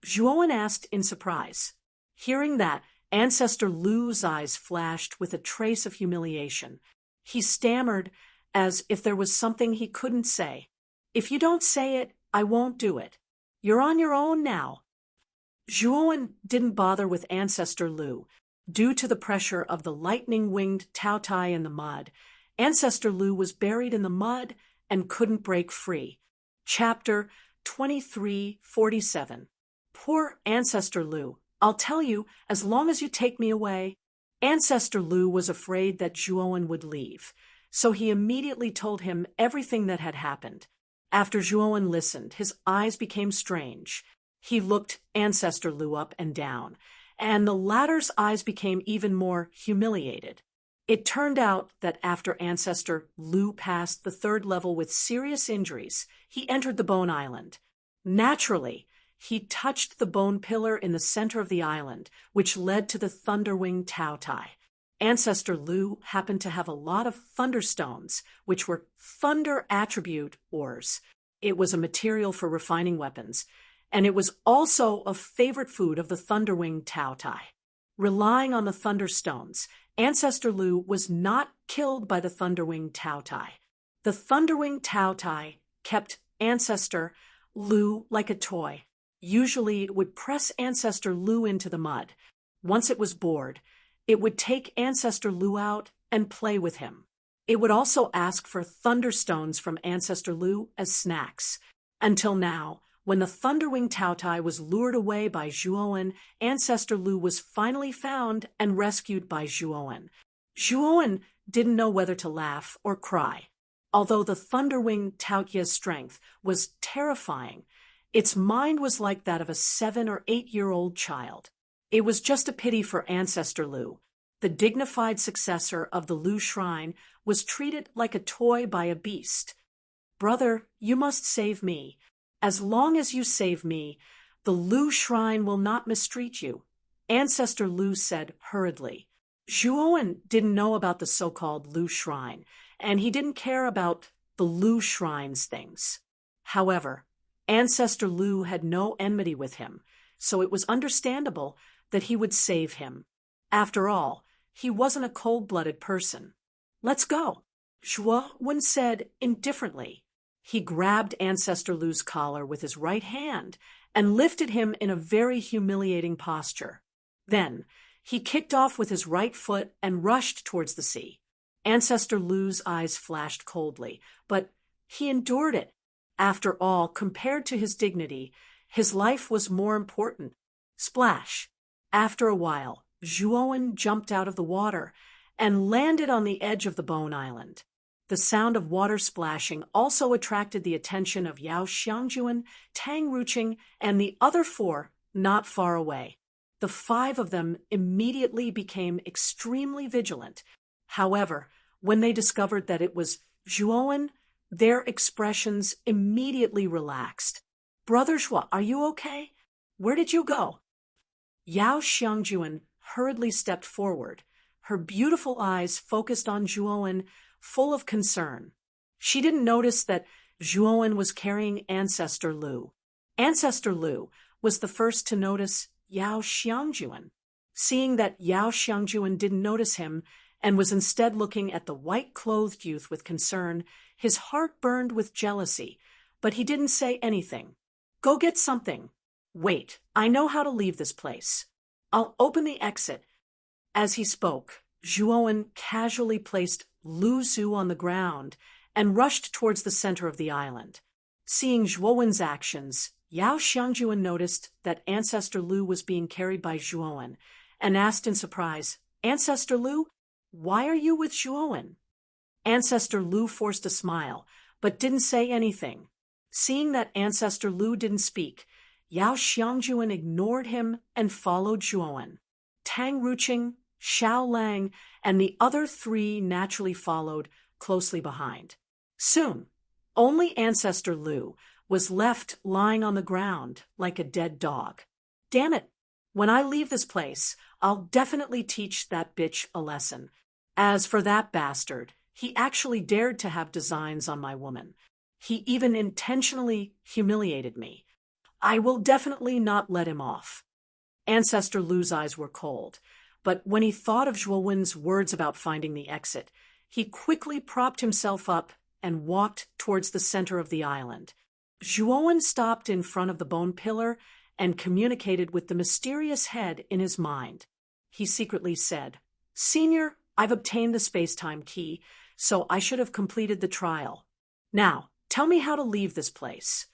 Zhuowen asked in surprise. Hearing that, Ancestor Lu's eyes flashed with a trace of humiliation. He stammered as if there was something he couldn't say. "If you don't say it, I won't do it. You're on your own now." Zhuowen didn't bother with Ancestor Lu. Due to the pressure of the lightning-winged Taotai in the mud, Ancestor Lu was buried in the mud and couldn't break free. Chapter 2347. Poor Ancestor Lu. "I'll tell you as long as you take me away." Ancestor Lu was afraid that Zhuowen would leave, so he immediately told him everything that had happened. After Zhuowen listened, his eyes became strange. He looked Ancestor Lu up and down, and the latter's eyes became even more humiliated. It turned out that after Ancestor Lu passed the 3rd level with serious injuries, he entered the Bone Island. Naturally, he touched the bone pillar in the center of the island, which led to the Thunderwing Taotai. Ancestor Lu happened to have a lot of thunderstones, which were thunder attribute ores. It was a material for refining weapons, and it was also a favorite food of the Thunderwing Taotai. Relying on the thunderstones, Ancestor Lu was not killed by the Thunderwing Taotai. The Thunderwing Taotai kept Ancestor Lu like a toy. Usually it would press Ancestor Lu into the mud. Once it was bored, it would take Ancestor Lu out and play with him. It would also ask for thunderstones from Ancestor Lu as snacks. Until now, when the Thunderwing Taotai was lured away by Zhuowen, Ancestor Lu was finally found and rescued by Zhuowen. Zhuowen didn't know whether to laugh or cry. Although the Thunderwing Taotia's strength was terrifying, its mind was like that of a 7 or 8-year-old child. It was just a pity for Ancestor Lu. The dignified successor of the Lu Shrine was treated like a toy by a beast. "Brother, you must save me. As long as you save me, the Lu Shrine will not mistreat you," Ancestor Lu said hurriedly. Zhuowen didn't know about the so-called Lu Shrine, and he didn't care about the Lu Shrine's things. However, Ancestor Lu had no enmity with him, so it was understandable that he would save him. After all, he wasn't a cold-blooded person. "Let's go," Zhuowen said indifferently. He grabbed Ancestor Lu's collar with his right hand and lifted him in a very humiliating posture. Then, he kicked off with his right foot and rushed towards the sea. Ancestor Lu's eyes flashed coldly, but he endured it. After all, compared to his dignity, his life was more important. Splash! After a while, Zhuowen jumped out of the water and landed on the edge of the Bone Island. The sound of water splashing also attracted the attention of Yao Xiangjuan, Tang Ruqing, and the other 4 not far away. The 5 of them immediately became extremely vigilant. However, when they discovered that it was Zhuowen, their expressions immediately relaxed. "Brother Zhuo, are you okay? Where did you go?" Yao Xiangjuan hurriedly stepped forward, her beautiful eyes focused on Zhuowen, full of concern. She didn't notice that Zhuowen was carrying Ancestor Lu. Ancestor Lu was the first to notice Yao Xiangjuan. Seeing that Yao Xiangjuan didn't notice him and was instead looking at the white-clothed youth with concern, his heart burned with jealousy, but he didn't say anything. "Go get something," Wait, I know how to leave this place. I'll open the exit. As he spoke, Zhuowen casually placed Lu Zhu on the ground and rushed towards the center of the island. Seeing Zhuowen's actions, Yao Xiangjuan noticed that Ancestor Lu was being carried by Zhuowen and asked in surprise, "Ancestor Lu, why are you with Zhuowen?" Ancestor Lu forced a smile, but didn't say anything. Seeing that Ancestor Lu didn't speak, Yao Xiangjuan ignored him and followed Zhuowen. Tang Ruqing, Xiao Lang, and the other three naturally followed closely behind. Soon, only Ancestor Lu was left lying on the ground like a dead dog. Damn it! When I leave this place, I'll definitely teach that bitch a lesson. As for that bastard, he actually dared to have designs on my woman. He even intentionally humiliated me. I will definitely not let him off. Ancestor Lu's eyes were cold, but when he thought of Zhuowen's words about finding the exit, he quickly propped himself up and walked towards the center of the island. Zhuowen stopped in front of the bone pillar and communicated with the mysterious head in his mind. He secretly said, "Senior, I've obtained the space-time key, so I should have completed the trial. Now, tell me how to leave this place."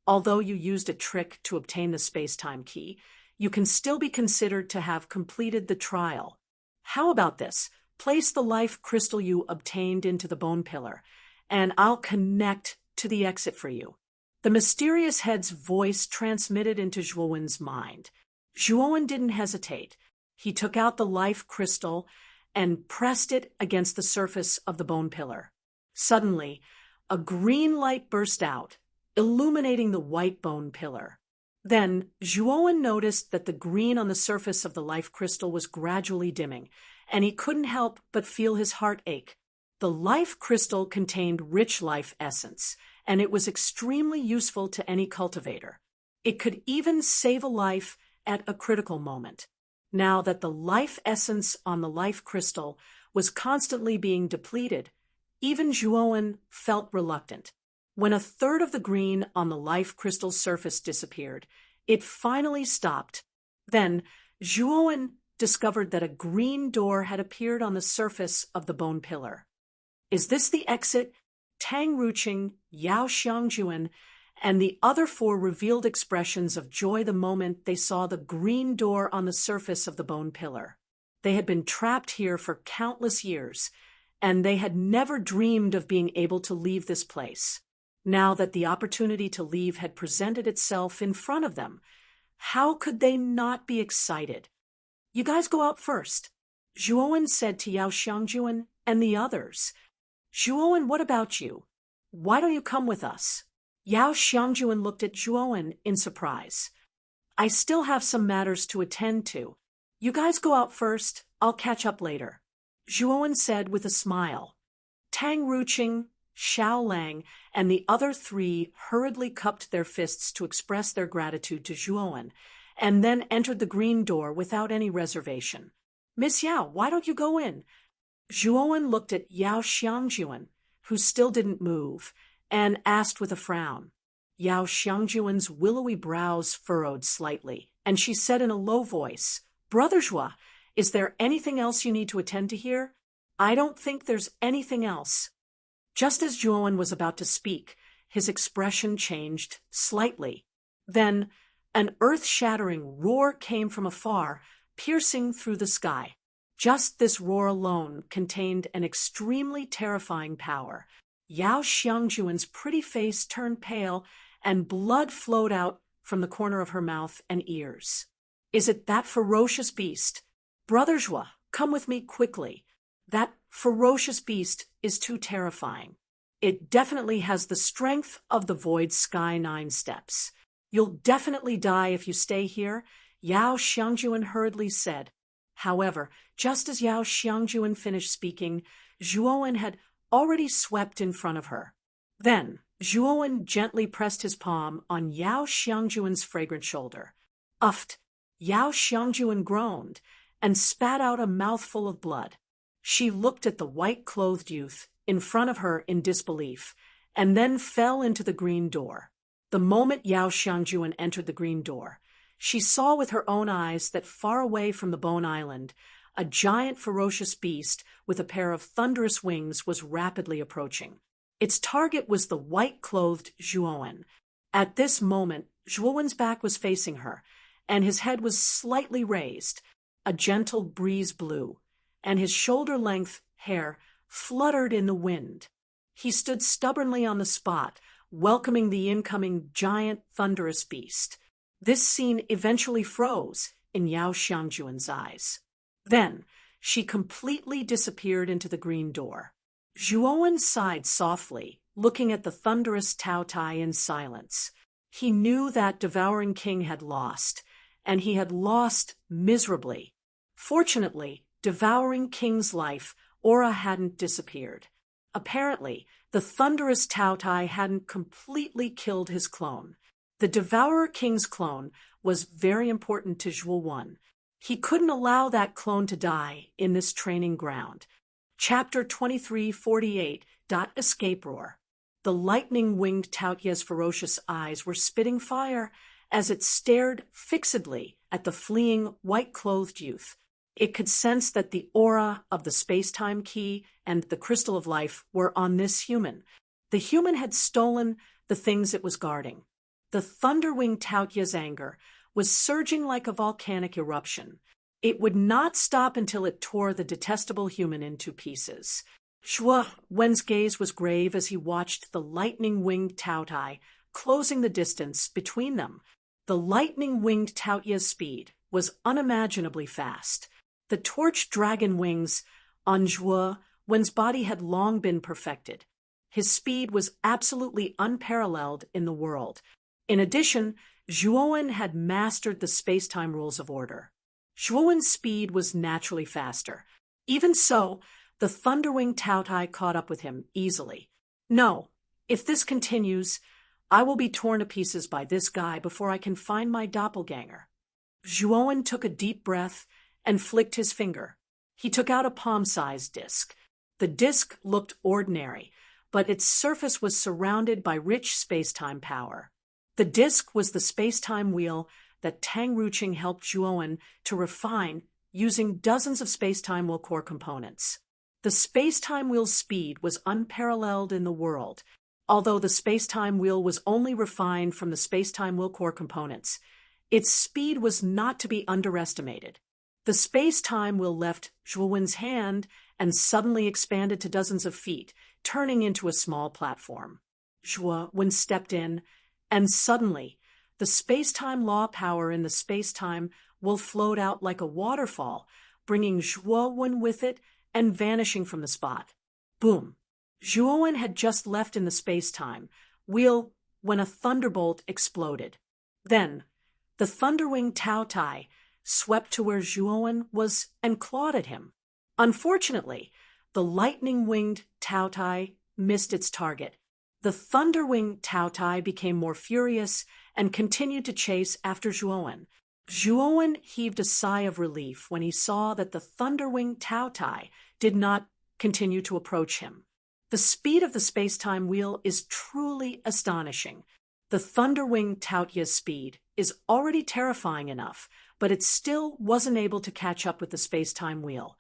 Although you used a trick to obtain the space-time key, you can still be considered to have completed the trial. How about this? Place the life crystal you obtained into the bone pillar, and I'll connect to the exit for you. The mysterious head's voice transmitted into Zhuowen's mind. Zhuowen didn't hesitate. He took out the life crystal and pressed it against the surface of the bone pillar. Suddenly, a green light burst out, illuminating the white bone pillar. Then, Zhuowen noticed that the green on the surface of the life crystal was gradually dimming, and he couldn't help but feel his heart ache. The life crystal contained rich life essence, and it was extremely useful to any cultivator. It could even save a life at a critical moment. Now that the life essence on the life crystal was constantly being depleted, even Zhuowen felt reluctant. When a third of the green on the life crystal's surface disappeared, it finally stopped. Then, Zhuowen discovered that a green door had appeared on the surface of the bone pillar. Is this the exit? Tang Ruqing, Yao Xiangjuan, and the other four revealed expressions of joy the moment they saw the green door on the surface of the bone pillar. They had been trapped here for countless years, and they had never dreamed of being able to leave this place. Now that the opportunity to leave had presented itself in front of them, how could they not be excited? "You guys go out first," Zhuowen said to Yao Xiangjuan and the others. "Zhuowen, what about you? Why don't you come with us?" Yao Xiangjuan looked at Zhuowen in surprise. "I still have some matters to attend to. You guys go out first, I'll catch up later," Zhuowen said with a smile. Tang Ruqing, Xiao Lang, and the other three hurriedly cupped their fists to express their gratitude to Zhuowen, and then entered the green door without any reservation. "Miss Yao, why don't you go in?" Zhuowen looked at Yao Xiangjuan, who still didn't move, and asked with a frown. Yao Xiangjuan's willowy brows furrowed slightly, and she said in a low voice, "Brother Zhua, is there anything else you need to attend to here?" "I don't think there's anything else." Just as Zhuowen was about to speak, his expression changed slightly. Then, an earth-shattering roar came from afar, piercing through the sky. Just this roar alone contained an extremely terrifying power. Yao Xiangjuan's pretty face turned pale, and blood flowed out from the corner of her mouth and ears. "Is it that ferocious beast? Brother Zhua, come with me quickly. That ferocious beast is too terrifying. It definitely has the strength of the Void Sky 9 steps. You'll definitely die if you stay here," Yao Xiangjuan hurriedly said. However, just as Yao Xiangjuan finished speaking, Zhuowen had already swept in front of her. Then, Zhuowen gently pressed his palm on Yao Xiangjuan's fragrant shoulder. Uffed, Yao Xiangjuan groaned and spat out a mouthful of blood. She looked at the white-clothed youth in front of her in disbelief, and then fell into the green door. The moment Yao Xiangjuan entered the green door, she saw with her own eyes that far away from the Bone Island, a giant ferocious beast with a pair of thunderous wings was rapidly approaching. Its target was the white-clothed Zhuowen. At this moment, Zhuowen's back was facing her, and his head was slightly raised. A gentle breeze blew, and his shoulder-length hair fluttered in the wind. He stood stubbornly on the spot, welcoming the incoming giant thunderous beast. This scene eventually froze in Yao Xiangjuan's eyes. Then, she completely disappeared into the green door. Zhuowen sighed softly, looking at the thunderous Tao Tai in silence. He knew that Devouring King had lost, and he had lost miserably. Fortunately, Devouring King's life aura hadn't disappeared. Apparently, the thunderous Tao Tai hadn't completely killed his clone. The Devourer King's clone was very important to Zhuowen. He couldn't allow that clone to die in this training ground. Chapter 2348. Escape Roar. The lightning-winged Taotia's ferocious eyes were spitting fire as it stared fixedly at the fleeing, white-clothed youth. It could sense that the aura of the space-time key and the crystal of life were on this human. The human had stolen the things it was guarding. The thunder-winged Taotia's anger was surging like a volcanic eruption. It would not stop until it tore the detestable human into pieces. Zhuowen's gaze was grave as he watched the lightning-winged Tao Tai closing the distance between them. The lightning-winged Taotia's speed was unimaginably fast. The torch dragon wings on Zhuowen's body had long been perfected. His speed was absolutely unparalleled in the world. In addition, Zhuowen had mastered the space-time rules of order. Zhuowen's speed was naturally faster. Even so, the Thunderwing Tao Tai caught up with him easily. No, if this continues, I will be torn to pieces by this guy before I can find my doppelganger. Zhuowen took a deep breath and flicked his finger. He took out a palm-sized disc. The disc looked ordinary, but its surface was surrounded by rich space-time power. The disc was the space-time wheel that Tang Ruqing helped Zhuowen to refine using dozens of space-time wheel core components. The space-time wheel's speed was unparalleled in the world. Although the space-time wheel was only refined from the space-time wheel core components, its speed was not to be underestimated. The space-time wheel left Zhuowen's hand and suddenly expanded to dozens of feet, turning into a small platform. Zhuowen stepped in, and suddenly, the space-time law power in the space-time will float out like a waterfall, bringing Zhuowen with it and vanishing from the spot. Boom! Zhuowen had just left in the space-time wheel when a thunderbolt exploded. Then, the Thunderwing Tao Tai swept to where Zhuowen was and clawed at him. Unfortunately, the lightning-winged Tao Tai missed its target. The Thunderwing Tao Tai became more furious and continued to chase after Zhuowen. Zhuowen heaved a sigh of relief when he saw that the Thunderwing Tao Tai did not continue to approach him. The speed of the space-time wheel is truly astonishing. The Thunderwing Taotia's speed is already terrifying enough, but it still wasn't able to catch up with the space-time wheel.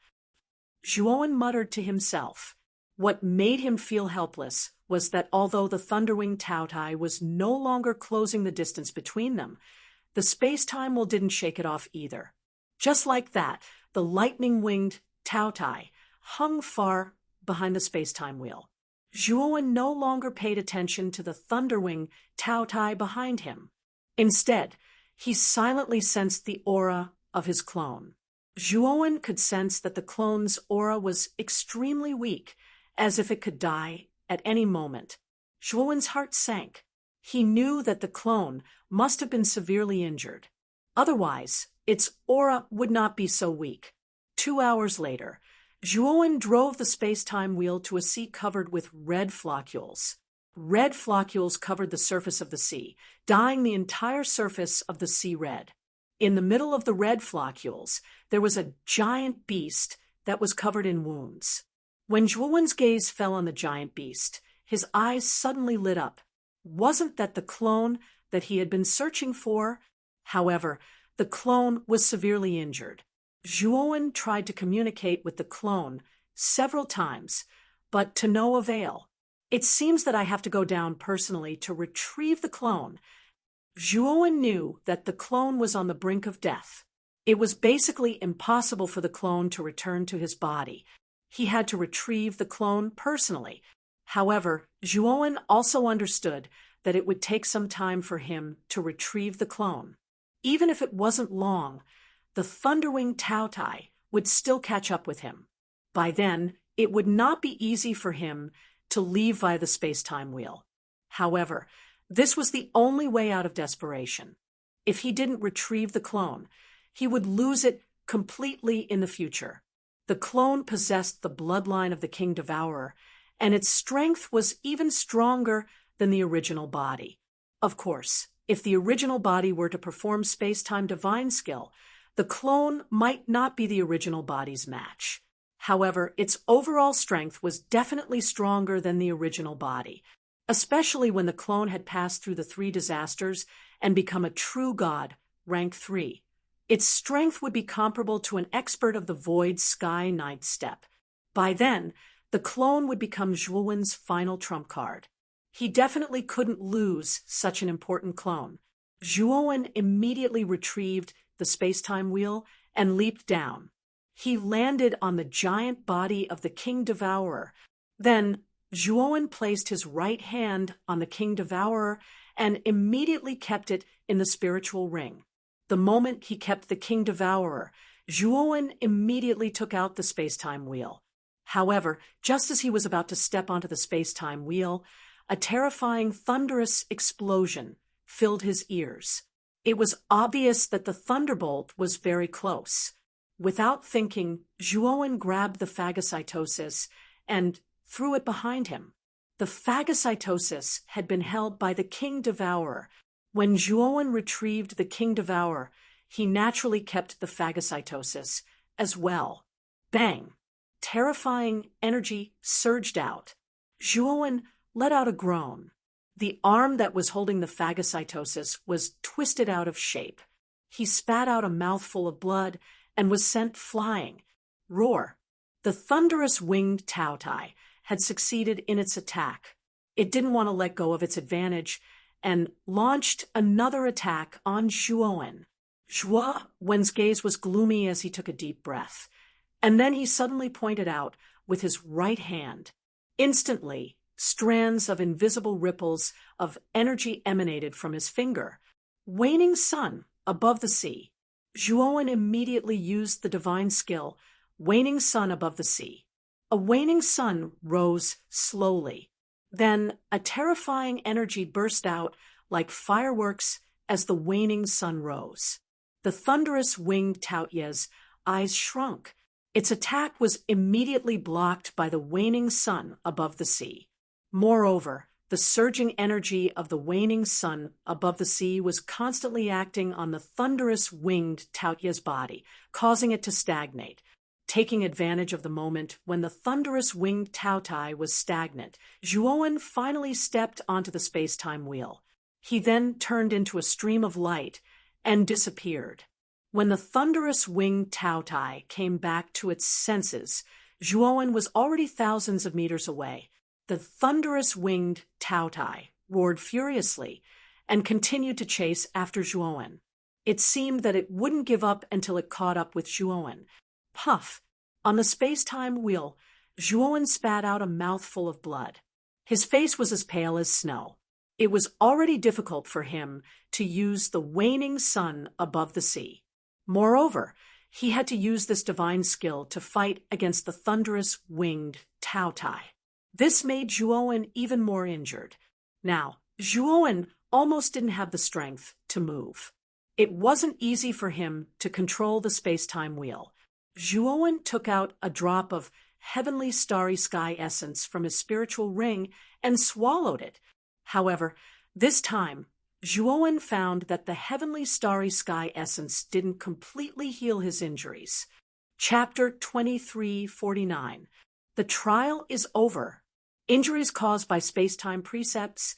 Zhuowen muttered to himself. What made him feel helpless was that although the Thunderwing Tao Tai was no longer closing the distance between them, the space-time wheel didn't shake it off either. Just like that, the lightning-winged Tao Tai hung far behind the space-time wheel. Zhuowen no longer paid attention to the Thunderwing Tao Tai behind him. Instead, he silently sensed the aura of his clone. Zhuowen could sense that the clone's aura was extremely weak, as if it could die at any moment. Zhuowen's heart sank. He knew that the clone must have been severely injured. Otherwise, its aura would not be so weak. 2 hours later, Zhuowen drove the space-time wheel to a sea covered with red floccules. Red floccules covered the surface of the sea, dyeing the entire surface of the sea red. In the middle of the red floccules, there was a giant beast that was covered in wounds. When Zhuowen's gaze fell on the giant beast, his eyes suddenly lit up. wasn't that the clone that he had been searching for. However, the clone was severely injured. Zhuowen tried to communicate with the clone several times, but to no avail. It seems that I have to go down personally to retrieve the clone. Zhuowen knew that the clone was on the brink of death. It was basically impossible for the clone to return to his body. He had to retrieve the clone personally. However, Zhuowen also understood that it would take some time for him to retrieve the clone. Even if it wasn't long, the Thunderwing Taotai would still catch up with him. By then, it would not be easy for him to leave via the space-time wheel. However, this was the only way out of desperation. If he didn't retrieve the clone, he would lose it completely in the future. The clone possessed the bloodline of the King Devourer, and its strength was even stronger than the original body. Of course, if the original body were to perform space-time divine skill, the clone might not be the original body's match. However, its overall strength was definitely stronger than the original body, especially when the clone had passed through the 3 disasters and become a true god, rank 3. Its strength would be comparable to an expert of the Void Sky Ninth Step. By then, the clone would become Zhuowen's final trump card. He definitely couldn't lose such an important clone. Zhuowen immediately retrieved the space-time wheel and leaped down. He landed on the giant body of the King Devourer. Then, Zhuowen placed his right hand on the King Devourer and immediately kept it in the spiritual ring. The moment he kept the King Devourer, Zhuowen immediately took out the space-time wheel. However, just as he was about to step onto the space-time wheel, a terrifying, thunderous explosion filled his ears. It was obvious that the thunderbolt was very close. Without thinking, Zhuowen grabbed the phagocytosis and threw it behind him. The phagocytosis had been held by the King Devourer. When Zhuowen retrieved the King Devourer, he naturally kept the phagocytosis as well. Bang! Terrifying energy surged out. Zhuowen let out a groan. The arm that was holding the phagocytosis was twisted out of shape. He spat out a mouthful of blood and was sent flying. Roar! The thunderous winged Taotai had succeeded in its attack. It didn't want to let go of its advantage and launched another attack on Zhuowen. Zhuowen's gaze was gloomy as he took a deep breath, and then he suddenly pointed out with his right hand. Instantly, strands of invisible ripples of energy emanated from his finger. Waning sun above the sea. Zhuowen immediately used the divine skill, Waning Sun above the sea. A waning sun rose slowly. Then a terrifying energy burst out like fireworks as the waning sun rose. The thunderous winged Taoyu's eyes shrunk. Its attack was immediately blocked by the waning sun above the sea. Moreover, the surging energy of the waning sun above the sea was constantly acting on the thunderous winged Taoyu's body, causing it to stagnate. Taking advantage of the moment when the thunderous winged Taotai was stagnant, Zhuowen finally stepped onto the space-time wheel. He then turned into a stream of light and disappeared. When the thunderous winged Taotai came back to its senses, Zhuowen was already thousands of meters away. The thunderous winged Taotai roared furiously and continued to chase after Zhuowen. It seemed that it wouldn't give up until it caught up with Zhuowen. Puff! On the space-time wheel, Zhuowen spat out a mouthful of blood. His face was as pale as snow. It was already difficult for him to use the waning sun above the sea. Moreover, he had to use this divine skill to fight against the thunderous winged Taotai. This made Zhuowen even more injured. Now, Zhuowen almost didn't have the strength to move. It wasn't easy for him to control the space-time wheel. Zhuowen took out a drop of heavenly starry sky essence from his spiritual ring and swallowed it. However, this time, Zhuowen found that the heavenly starry sky essence didn't completely heal his injuries. Chapter 2349. The trial is over. Injuries caused by space-time precepts.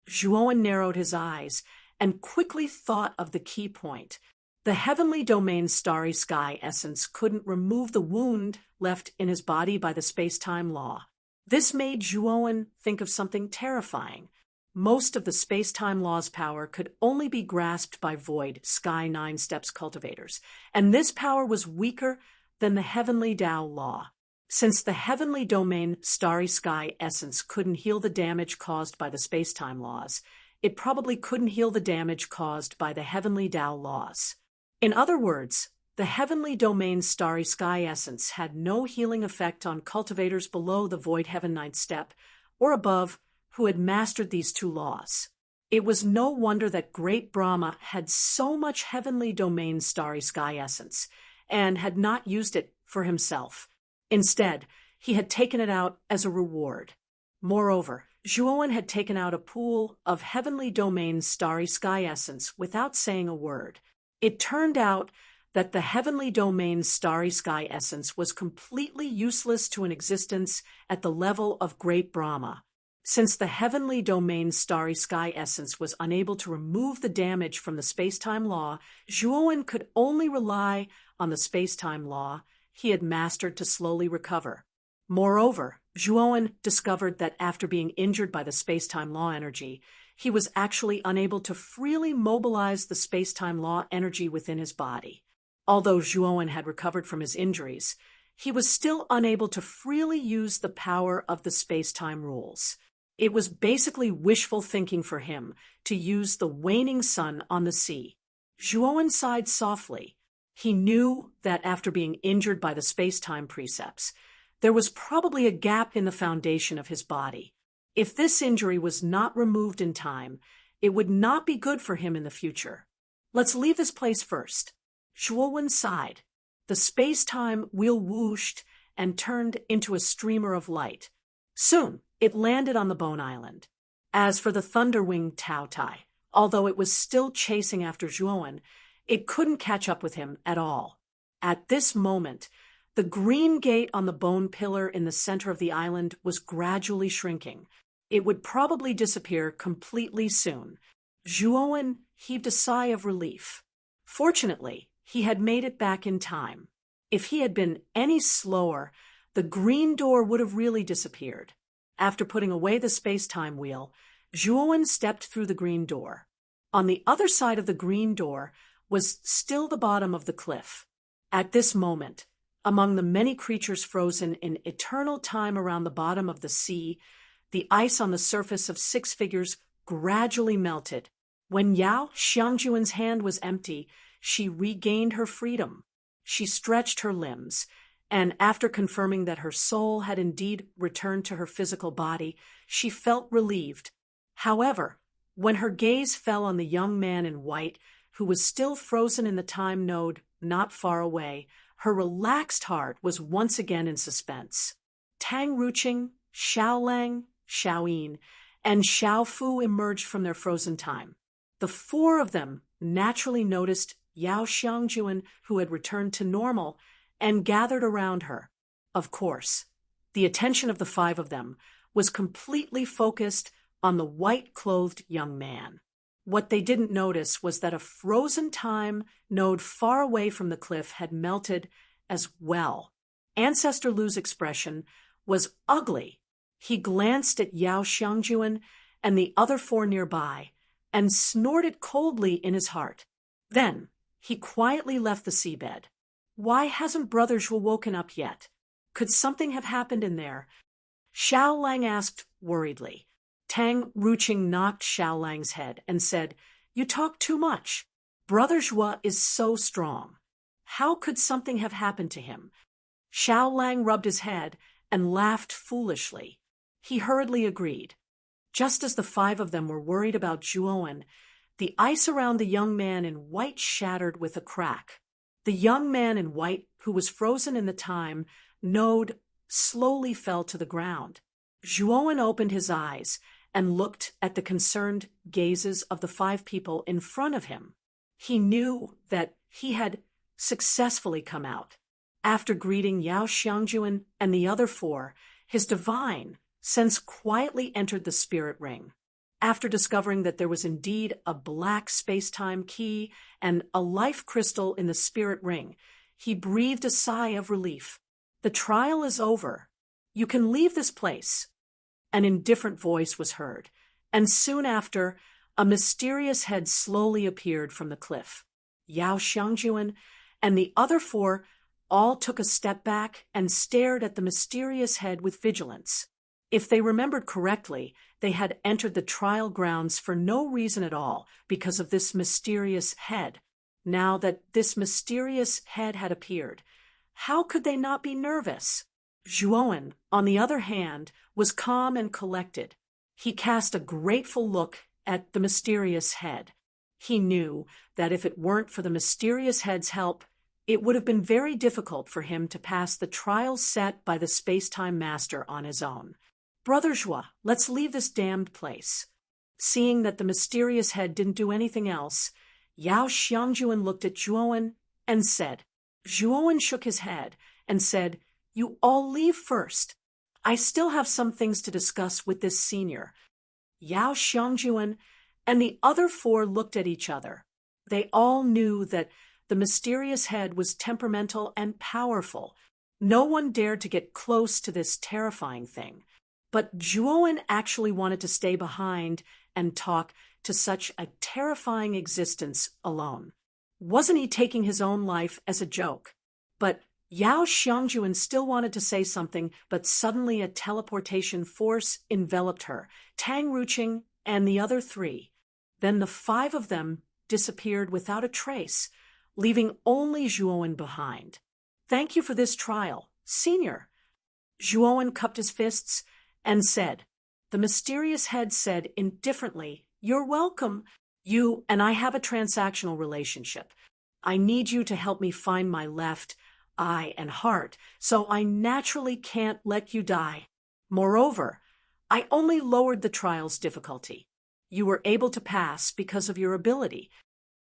Zhuowen narrowed his eyes and quickly thought of the key point. The heavenly domain's starry sky essence couldn't remove the wound left in his body by the space-time law. This made Zhuowen think of something terrifying. Most of the space-time law's power could only be grasped by void Sky 9 Steps cultivators, and this power was weaker than the heavenly Tao law. Since the heavenly domain starry sky essence couldn't heal the damage caused by the space-time laws, it probably couldn't heal the damage caused by the heavenly Tao laws. In other words, the heavenly domain's starry sky essence had no healing effect on cultivators below the void heaven 9th step or above who had mastered these two laws. It was no wonder that great Brahma had so much heavenly domain starry sky essence and had not used it for himself. Instead, he had taken it out as a reward. Moreover, Zhuowen had taken out a pool of heavenly domain starry sky essence without saying a word. It turned out that the heavenly domain's starry sky essence was completely useless to an existence at the level of great Brahma. Since the heavenly domain's starry sky essence was unable to remove the damage from the space-time law, Zhuowen could only rely on the space-time law he had mastered to slowly recover. Moreover, Zhuowen discovered that after being injured by the space-time law energy, he was actually unable to freely mobilize the space-time law energy within his body. Although Zhuowen had recovered from his injuries, he was still unable to freely use the power of the space-time rules. It was basically wishful thinking for him to use the waning sun on the sea. Zhuowen sighed softly. He knew that after being injured by the space-time precepts, there was probably a gap in the foundation of his body. If this injury was not removed in time, it would not be good for him in the future. Let's leave this place first. Zhuowen sighed. The space-time wheel whooshed and turned into a streamer of light. Soon, it landed on the Bone Island. As for the thunder-winged Tao Tai, although it was still chasing after Zhuowen, it couldn't catch up with him at all. At this moment, the green gate on the bone pillar in the center of the island was gradually shrinking. It would probably disappear completely soon. Zhuowen heaved a sigh of relief. Fortunately, he had made it back in time. If he had been any slower, the green door would have really disappeared. After putting away the space-time wheel, Zhuowen stepped through the green door. On the other side of the green door was still the bottom of the cliff. At this moment, among the many creatures frozen in eternal time around the bottom of the sea, the ice on the surface of 6 figures gradually melted. When Yao Xiangjuan's hand was empty, she regained her freedom. She stretched her limbs, and after confirming that her soul had indeed returned to her physical body, she felt relieved. However, when her gaze fell on the young man in white, who was still frozen in the time node not far away, her relaxed heart was once again in suspense. Tang Ruqing, Xiaolang, Xiaoyin, and Xiaofu emerged from their frozen time. The 4 of them naturally noticed Yao Xiangjuan, who had returned to normal, and gathered around her. Of course, the attention of the 5 of them was completely focused on the white-clothed young man. What they didn't notice was that a frozen time node far away from the cliff had melted as well. Ancestor Lu's expression was ugly. He glanced at Yao Xiangjuan and the other 4 nearby and snorted coldly in his heart. Then he quietly left the seabed. Why hasn't Brother Zhuo woken up yet? Could something have happened in there? Xiaolang asked worriedly. Tang Ruqing knocked Xiaolang's head and said, "You talk too much. Brother Zhuo is so strong. How could something have happened to him?" Xiaolang rubbed his head and laughed foolishly. He hurriedly agreed. Just as the 5 of them were worried about Zhuowen, the ice around the young man in white shattered with a crack. The young man in white, who was frozen in the time node, slowly fell to the ground. Zhuowen opened his eyes and looked at the concerned gazes of the 5 people in front of him. He knew that he had successfully come out. After greeting Yao Xiangjuan and the other 4, his divine sense quietly entered the spirit ring. after discovering that there was indeed a black space-time key and a life crystal in the spirit ring, he breathed a sigh of relief. The trial is over. You can leave this place. An indifferent voice was heard, and soon after, a mysterious head slowly appeared from the cliff. Yao Xiangjuan and the other four all took a step back and stared at the mysterious head with vigilance. If they remembered correctly, they had entered the trial grounds for no reason at all because of this mysterious head. Now that this mysterious head had appeared, how could they not be nervous? Zhuowen, on the other hand, was calm and collected. He cast a grateful look at the mysterious head. He knew that if it weren't for the mysterious head's help, it would have been very difficult for him to pass the trial set by the space-time master on his own. Brother Zhua, let's leave this damned place. Seeing that the mysterious head didn't do anything else, Yao Xiangjuan looked at Zhuowen and said. Zhuowen shook his head and said, "You all leave first. I still have some things to discuss with this senior." Yao Xiangjuan and the other four looked at each other. They all knew that the mysterious head was temperamental and powerful. No one dared to get close to this terrifying thing. But Zhuowen actually wanted to stay behind and talk to such a terrifying existence alone. Wasn't he taking his own life as a joke? But Yao Xiangjuan still wanted to say something, but suddenly a teleportation force enveloped her, Tang Ruqing and the other three. Then the five of them disappeared without a trace, leaving only Zhuowen behind. "Thank you for this trial, Senior." Zhuowen cupped his fists and said. The mysterious head said indifferently, "You're welcome. You and I have a transactional relationship. I need you to help me find my left eye and heart, so I naturally can't let you die. Moreover, I only lowered the trial's difficulty. You were able to pass because of your ability."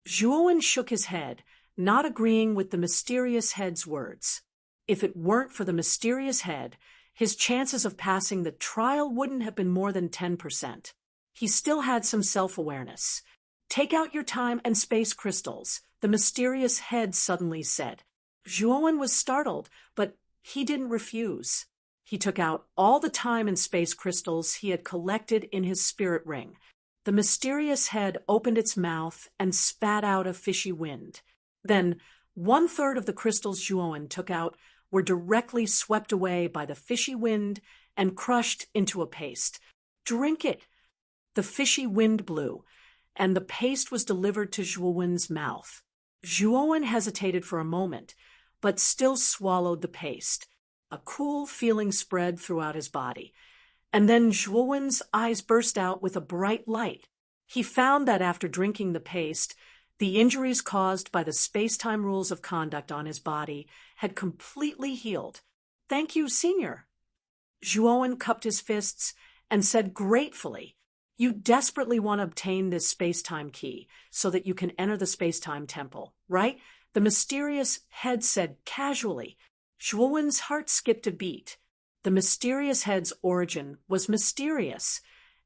Zhuowen shook his head, not agreeing with the mysterious head's words. If it weren't for the mysterious head, his chances of passing the trial wouldn't have been more than 10%. He still had some self-awareness. "Take out your time and space crystals," the mysterious head suddenly said. Zhuowen was startled, but he didn't refuse. He took out all the time and space crystals he had collected in his spirit ring. The mysterious head opened its mouth and spat out a fishy wind. Then 1/3 of the crystals Zhuowen took out were directly swept away by the fishy wind and crushed into a paste. "Drink it." The fishy wind blew, and the paste was delivered to Zhuowen's mouth. Zhuowen hesitated for a moment, but still swallowed the paste. A cool feeling spread throughout his body, and then Zhuowen's eyes burst out with a bright light. He found that after drinking the paste, the injuries caused by the space-time rules of conduct on his body had completely healed. "Thank you, Senior." Zhuowen cupped his fists and said gratefully, "You desperately want to obtain this space-time key so that you can enter the space-time temple, right?" The mysterious head said casually. Zhuowen's heart skipped a beat. The mysterious head's origin was mysterious,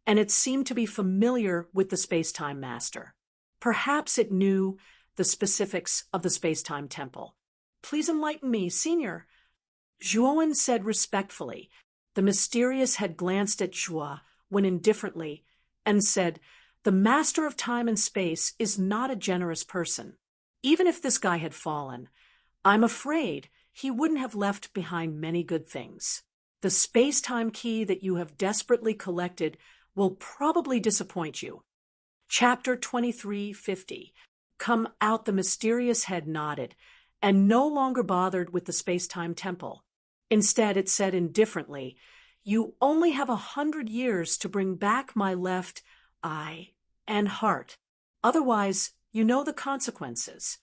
and it seemed to be familiar with the space-time master. Perhaps it knew the specifics of the space-time temple. "Please enlighten me, Senior." Zhuowen said respectfully. The mysterious head glanced at Zhua when indifferently and said, "The master of time and space is not a generous person. Even if this guy had fallen, I'm afraid he wouldn't have left behind many good things. The space-time key that you have desperately collected will probably disappoint you." Chapter 2350. Come out. The mysterious head nodded, and no longer bothered with the space-time temple. Instead, it said indifferently, "You only have 100 years to bring back my left eye and heart. Otherwise, you know the consequences."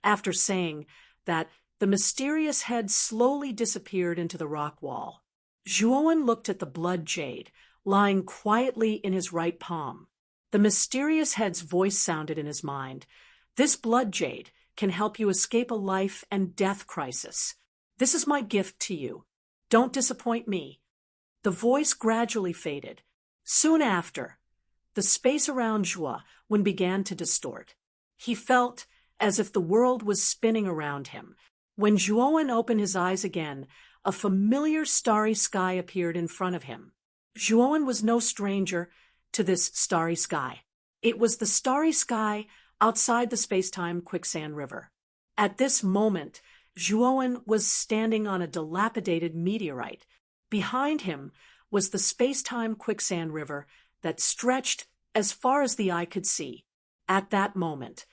After saying that, the mysterious head slowly disappeared into the rock wall. Zhuowen looked at the blood jade, lying quietly in his right palm. The mysterious head's voice sounded in his mind. "This blood jade can help you escape a life and death crisis. This is my gift to you. Don't disappoint me." The voice gradually faded. Soon after, The space around Zhuowen began to distort. He felt as if the world was spinning around him. When Zhuowen opened his eyes again, a familiar starry sky appeared in front of him. Zhuowen was no stranger to this starry sky. It was the starry sky outside the space-time quicksand river. At this moment, Zhuowen was standing on a dilapidated meteorite. Behind him was the space-time quicksand river that stretched as far as the eye could see. At that moment,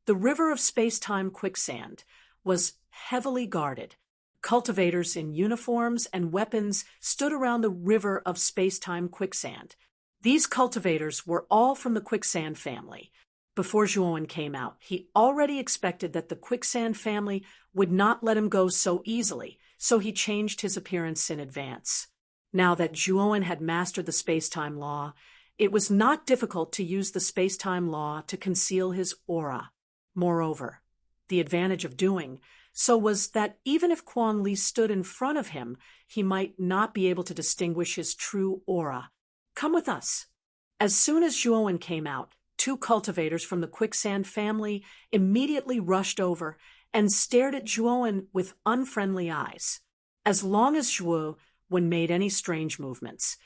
the river of space-time quicksand was heavily guarded. Cultivators in uniforms and weapons stood around the river of space-time quicksand. These cultivators were all from the quicksand family. Before Zhuowen came out, he already expected that the quicksand family would not let him go so easily, so he changed his appearance in advance. Now that Zhuowen had mastered the space-time law, it was not difficult to use the space-time law to conceal his aura. Moreover, the advantage of doing so was that even if Quan Li stood in front of him, he might not be able to distinguish his true aura. Come with us. As soon as Zhuowen came out, 2 cultivators from the quicksand family immediately rushed over and stared at Zhuowen with unfriendly eyes. As long as Zhuowen made any strange movements,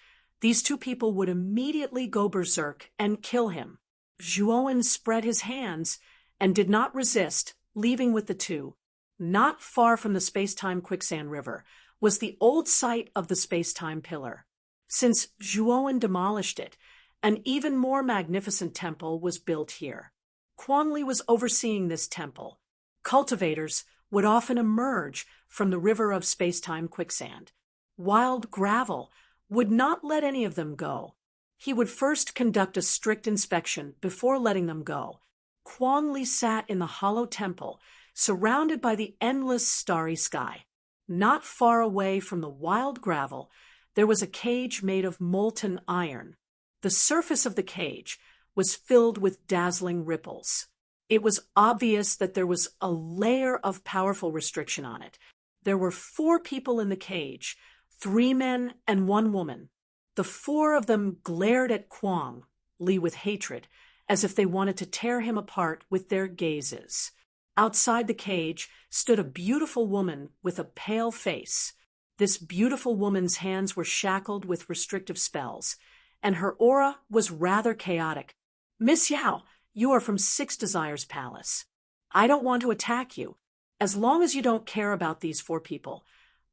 these 2 people would immediately go berserk and kill him. Zhuowen spread his hands and did not resist, leaving with the 2. Not far from the space-time quicksand river was the old site of the space-time pillar. Since Zhuowen demolished it, an even more magnificent temple was built here. Quan Li was overseeing this temple. Cultivators would often emerge from the river of space-time quicksand. Wild gravel would not let any of them go. He would first conduct a strict inspection before letting them go. Quan Li sat in the hollow temple, surrounded by the endless starry sky. Not far away from the wild gravel, there was a cage made of molten iron. The surface of the cage was filled with dazzling ripples. It was obvious that there was a layer of powerful restriction on it. There were 4 people in the cage, 3 men and 1 woman. The 4 of them glared at Quan Li with hatred, as if they wanted to tear him apart with their gazes. Outside the cage stood a beautiful woman with a pale face. This beautiful woman's hands were shackled with restrictive spells, and her aura was rather chaotic. Miss Yao, you are from 6 Desires Palace. I don't want to attack you. As long as you don't care about these 4 people,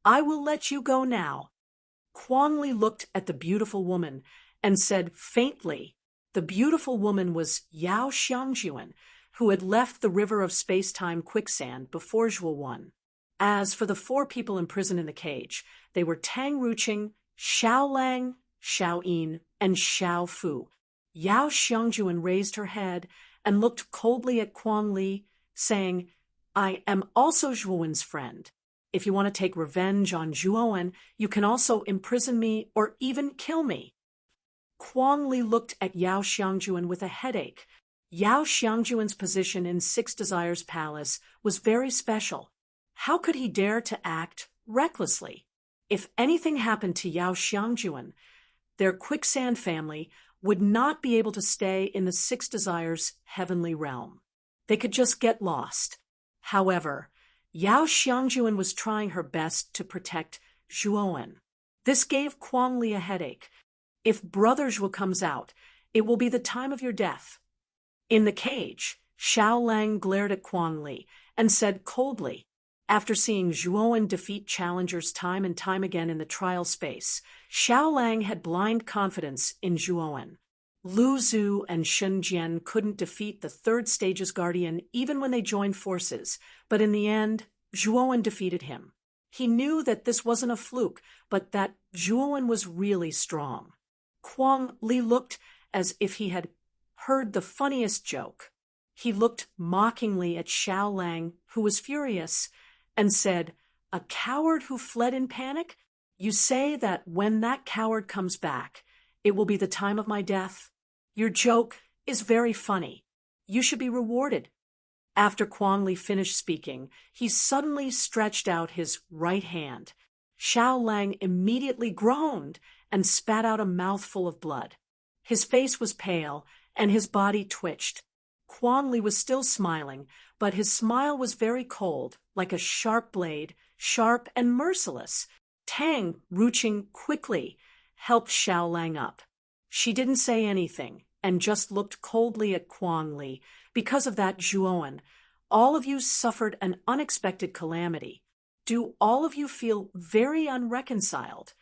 I will let you go now. Quan Li looked at the beautiful woman and said faintly, the beautiful woman was Yao Xiangjuan, who had left the river of space-time quicksand before Zhuowen. As for the 4 people imprisoned in the cage, they were Tang Ruqing, Xiao Lang, Xiao Yin, and Xiao Fu. Yao Xiangjuan raised her head and looked coldly at Quan Li, saying, I am also Zhuowen's friend. If you want to take revenge on Zhuowen, you can also imprison me or even kill me. Quan Li looked at Yao Xiangjuan with a headache. Yao Xiangjuan's position in 6 Desires Palace was very special. How could he dare to act recklessly? If anything happened to Yao Xiangjuan, their quicksand family would not be able to stay in the 6 Desires heavenly realm. They could just get lost. However, Yao Xiangjuan was trying her best to protect Zhuowen. This gave Quan Li a headache. If Brother Zhuo comes out, it will be the time of your death. In the cage, Xiao Lang glared at Quan Li and said coldly, after seeing Zhuowen defeat challengers time and time again in the trial space, Xiao Lang had blind confidence in Zhuowen. Lu Zhu and Shen Jian couldn't defeat the 3rd stage's guardian even when they joined forces, but in the end, Zhuowen defeated him. He knew that this wasn't a fluke, but that Zhuowen was really strong. Quan Li looked as if he had heard the funniest joke. He looked mockingly at Xiao Lang, who was furious, and said, a coward who fled in panic? You say that when that coward comes back, it will be the time of my death? Your joke is very funny. You should be rewarded. After Quan Li finished speaking, he suddenly stretched out his right hand. Xiao Lang immediately groaned and spat out a mouthful of blood. His face was pale, and his body twitched. Quan Li was still smiling, but his smile was very cold, like a sharp blade, sharp and merciless. Tang, reaching quickly, helped Xiao Lang up. She didn't say anything, and just looked coldly at Quan Li. Because of that, Zhuowen, all of you suffered an unexpected calamity. Do all of you feel very unreconciled?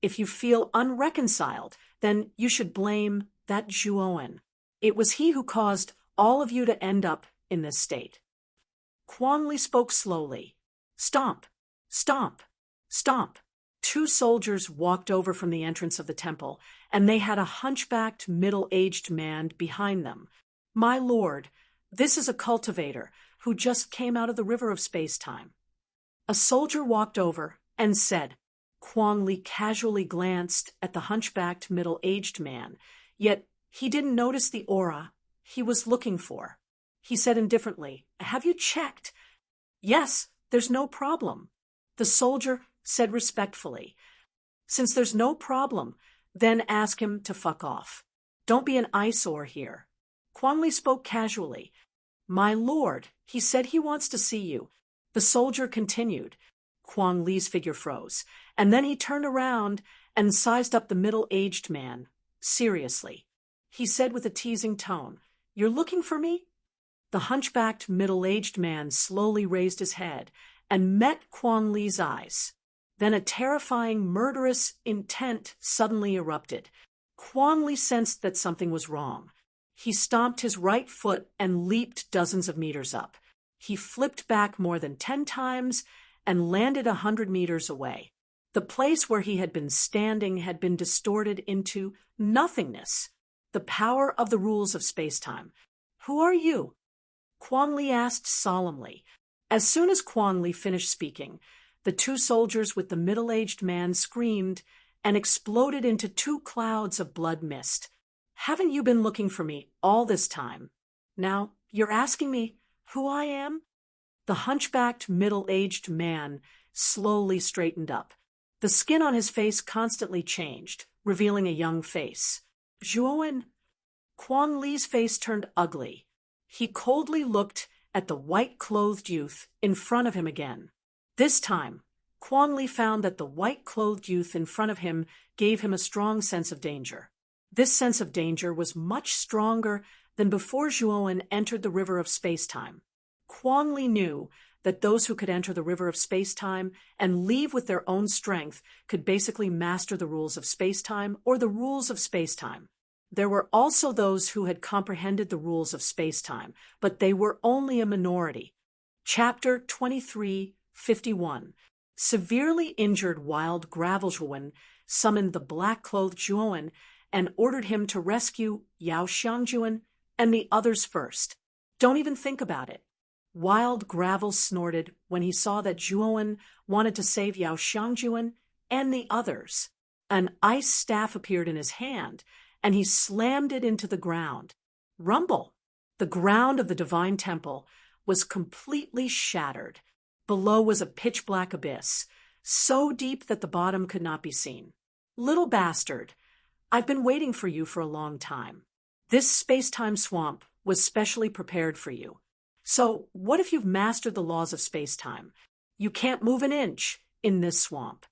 If you feel unreconciled, then you should blame that Zhuowen. It was he who caused all of you to end up in this state. Quan Li spoke slowly. Stomp, stomp, stomp. 2 soldiers walked over from the entrance of the temple, and they had a hunchbacked, middle-aged man behind them. My lord, this is a cultivator who just came out of the river of space-time. A soldier walked over and said. Quan Li casually glanced at the hunchbacked, middle-aged man, yet he didn't notice the aura he was looking for. He said indifferently, Have you checked? Yes, there's no problem. The soldier said respectfully, Since there's no problem, then ask him to fuck off. Don't be an eyesore here. Quan Li spoke casually. My lord, he said he wants to see you. The soldier continued. Quan Li's figure froze, and then he turned around and sized up the middle-aged man, seriously. He said with a teasing tone, You're looking for me? The hunchbacked, middle-aged man slowly raised his head and met Quan Li's eyes. Then a terrifying, murderous intent suddenly erupted. Quan Li sensed that something was wrong. He stomped his right foot and leaped dozens of meters up. He flipped back more than 10 times and landed 100 meters away. The place where he had been standing had been distorted into nothingness. The power of the rules of space-time. Who are you? Quan Li asked solemnly. As soon as Quan Li finished speaking, the 2 soldiers with the middle-aged man screamed and exploded into 2 clouds of blood mist. Haven't you been looking for me all this time? Now, you're asking me who I am? The hunchbacked, middle-aged man slowly straightened up. The skin on his face constantly changed, revealing a young face. Zhuowen. Quan Li's face turned ugly. He coldly looked at the white-clothed youth in front of him again. This time, Quan Li found that the white-clothed youth in front of him gave him a strong sense of danger. This sense of danger was much stronger than before Zhuowen entered the river of space-time. Quan Li knew that those who could enter the river of space-time and leave with their own strength could basically master the rules of space-time or the rules of space-time. There were also those who had comprehended the rules of space-time, but they were only a minority. Chapter 23:51. Severely injured Wild Gravelzhuowen summoned the black-clothed Zhuowen and ordered him to rescue Yao Xiangjuan and the others first. Don't even think about it. Wild Gravel snorted when he saw that Zhuowen wanted to save Yao Xiangjuan and the others. An ice staff appeared in his hand, and he slammed it into the ground. Rumble! The ground of the divine temple was completely shattered. Below was a pitch-black abyss, so deep that the bottom could not be seen. Little bastard, I've been waiting for you for a long time. This space-time swamp was specially prepared for you. So what if you've mastered the laws of space-time? You can't move an inch in this swamp.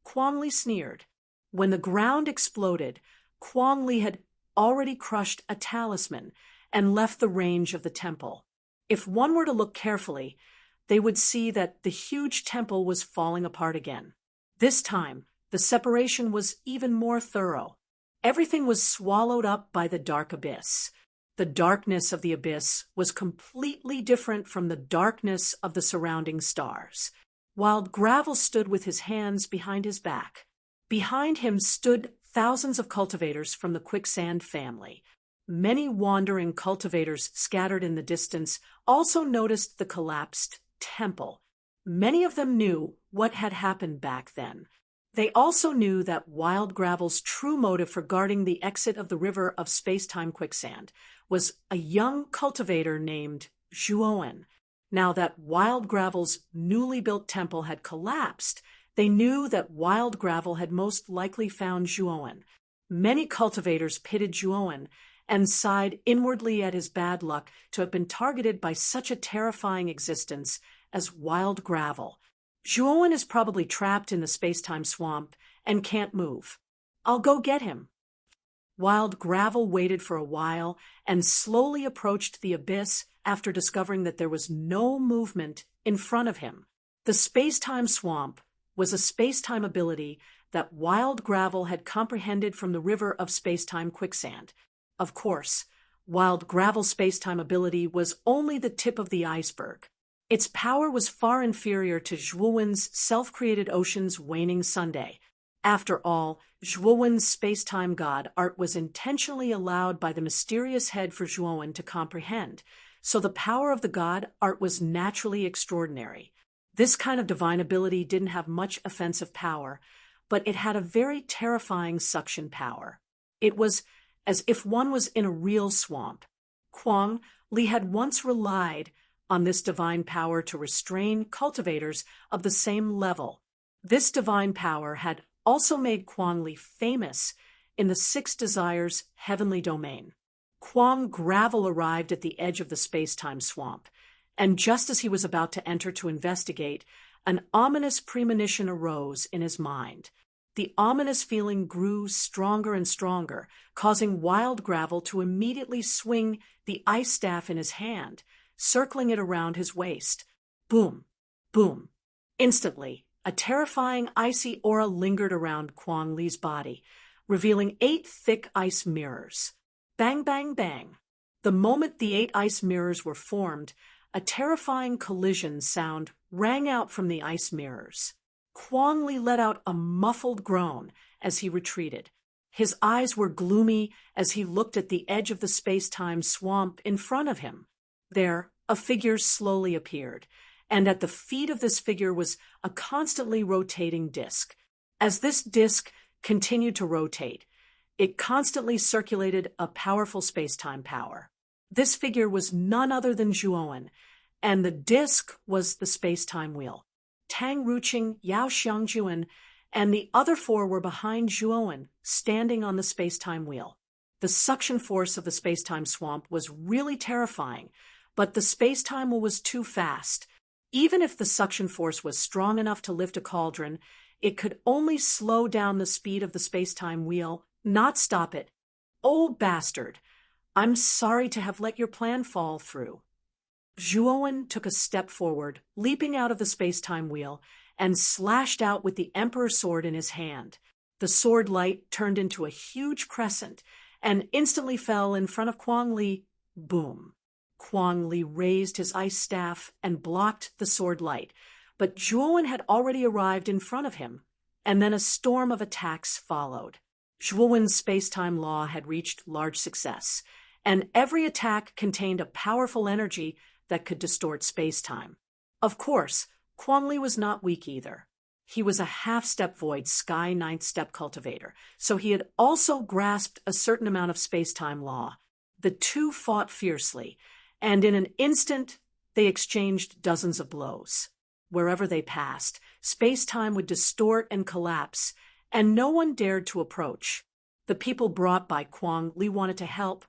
Quan Li sneered. When the ground exploded, Quan Li had already crushed a talisman and left the range of the temple. If one were to look carefully, they would see that the huge temple was falling apart again. This time, the separation was even more thorough. Everything was swallowed up by the dark abyss. The darkness of the abyss was completely different from the darkness of the surrounding stars. Wild Gravel stood with his hands behind his back. Behind him stood thousands of cultivators from the Quicksand family. Many wandering cultivators scattered in the distance also noticed the collapsed temple. Many of them knew what had happened back then. They also knew that Wild Gravel's true motive for guarding the exit of the river of space-time quicksand was a young cultivator named Zhuowen. Now that Wild Gravel's newly built temple had collapsed, they knew that Wild Gravel had most likely found Zhuowen. Many cultivators pitied Zhuowen and sighed inwardly at his bad luck to have been targeted by such a terrifying existence as wild gravel. Zhuowen is probably trapped in the space-time swamp and can't move. I'll go get him. Wild gravel waited for a while and slowly approached the abyss after discovering that there was no movement in front of him. The space-time swamp was a space-time ability that wild gravel had comprehended from the river of space-time quicksand. Of course, wild gravel's space-time ability was only the tip of the iceberg. Its power was far inferior to Zhuowen's self-created ocean's waning Sunday. After all, Zhuowen's space-time god art was intentionally allowed by the mysterious head for Zhuowen to comprehend, so the power of the god art was naturally extraordinary. This kind of divine ability didn't have much offensive power, but it had a very terrifying suction power. It was as if one was in a real swamp. Kwong Li had once relied on this divine power to restrain cultivators of the same level. This divine power had also made Kwong Li famous in the Six Desires heavenly domain. Kwong Gravel arrived at the edge of the space-time swamp, and just as he was about to enter to investigate, an ominous premonition arose in his mind. The ominous feeling grew stronger and stronger, causing Wild Gravel to immediately swing the ice staff in his hand, circling it around his waist. Boom, boom. Instantly, a terrifying icy aura lingered around Kwong Li's body, revealing 8 thick ice mirrors. Bang, bang, bang. The moment the 8 ice mirrors were formed, a terrifying collision sound rang out from the ice mirrors. Kwong Li let out a muffled groan as he retreated. His eyes were gloomy as he looked at the edge of the space-time swamp in front of him. There, a figure slowly appeared, and at the feet of this figure was a constantly rotating disc. As this disc continued to rotate, it constantly circulated a powerful space-time power. This figure was none other than Zhuowen, and the disc was the space-time wheel. Tang Ruqing, Yao Xiangjuan, and the other 4 were behind Zhuowen, standing on the space-time wheel. The suction force of the space-time swamp was really terrifying, but the space-time wheel was too fast. Even if the suction force was strong enough to lift a cauldron, it could only slow down the speed of the space-time wheel, not stop it. Old bastard, I'm sorry to have let your plan fall through. Zhuowen took a step forward, leaping out of the space-time wheel, and slashed out with the Emperor's sword in his hand. The sword light turned into a huge crescent and instantly fell in front of Kwong Li. Boom. Kwong Li raised his ice staff and blocked the sword light, but Zhuowen had already arrived in front of him, and then a storm of attacks followed. Zhuowen's space-time law had reached large success, and every attack contained a powerful energy that could distort space-time. Of course, Kwong Li was not weak either. He was a half-step void Sky 9th step cultivator, so he had also grasped a certain amount of space-time law. The two fought fiercely, and in an instant they exchanged dozens of blows. Wherever they passed, space-time would distort and collapse, and no one dared to approach. The people brought by Kwong Li wanted to help,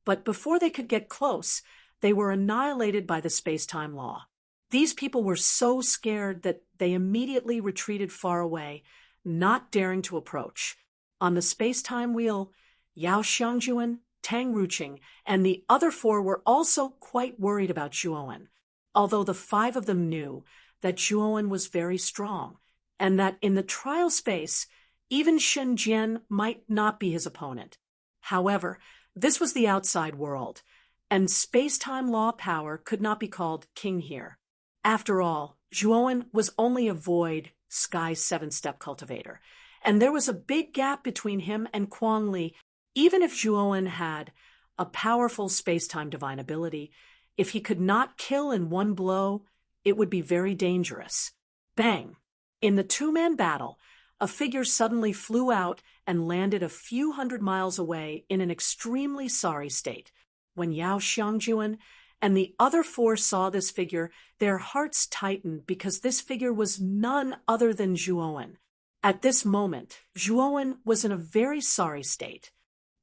but before they could get close, they were annihilated by the space-time law. These people were so scared that they immediately retreated far away, not daring to approach. On the space-time wheel, Yao Xiangjuan, Tang Ruqing, and the other 4 were also quite worried about Zhuowen, although the 5 of them knew that Zhuowen was very strong, and that in the trial space, even Shen Jian might not be his opponent. However, this was the outside world, and space-time law power could not be called king here. After all, Zhuowen was only a void Sky 7-step cultivator, and there was a big gap between him and Kwong Li. Even if Zhuowen had a powerful space-time divine ability, if he could not kill in one blow, it would be very dangerous. Bang! In the 2-man battle, a figure suddenly flew out and landed a few hundred miles away in an extremely sorry state. When Yao Xiangjuan and the other 4 saw this figure, their hearts tightened because this figure was none other than Zhuowen. At this moment, Zhuowen was in a very sorry state.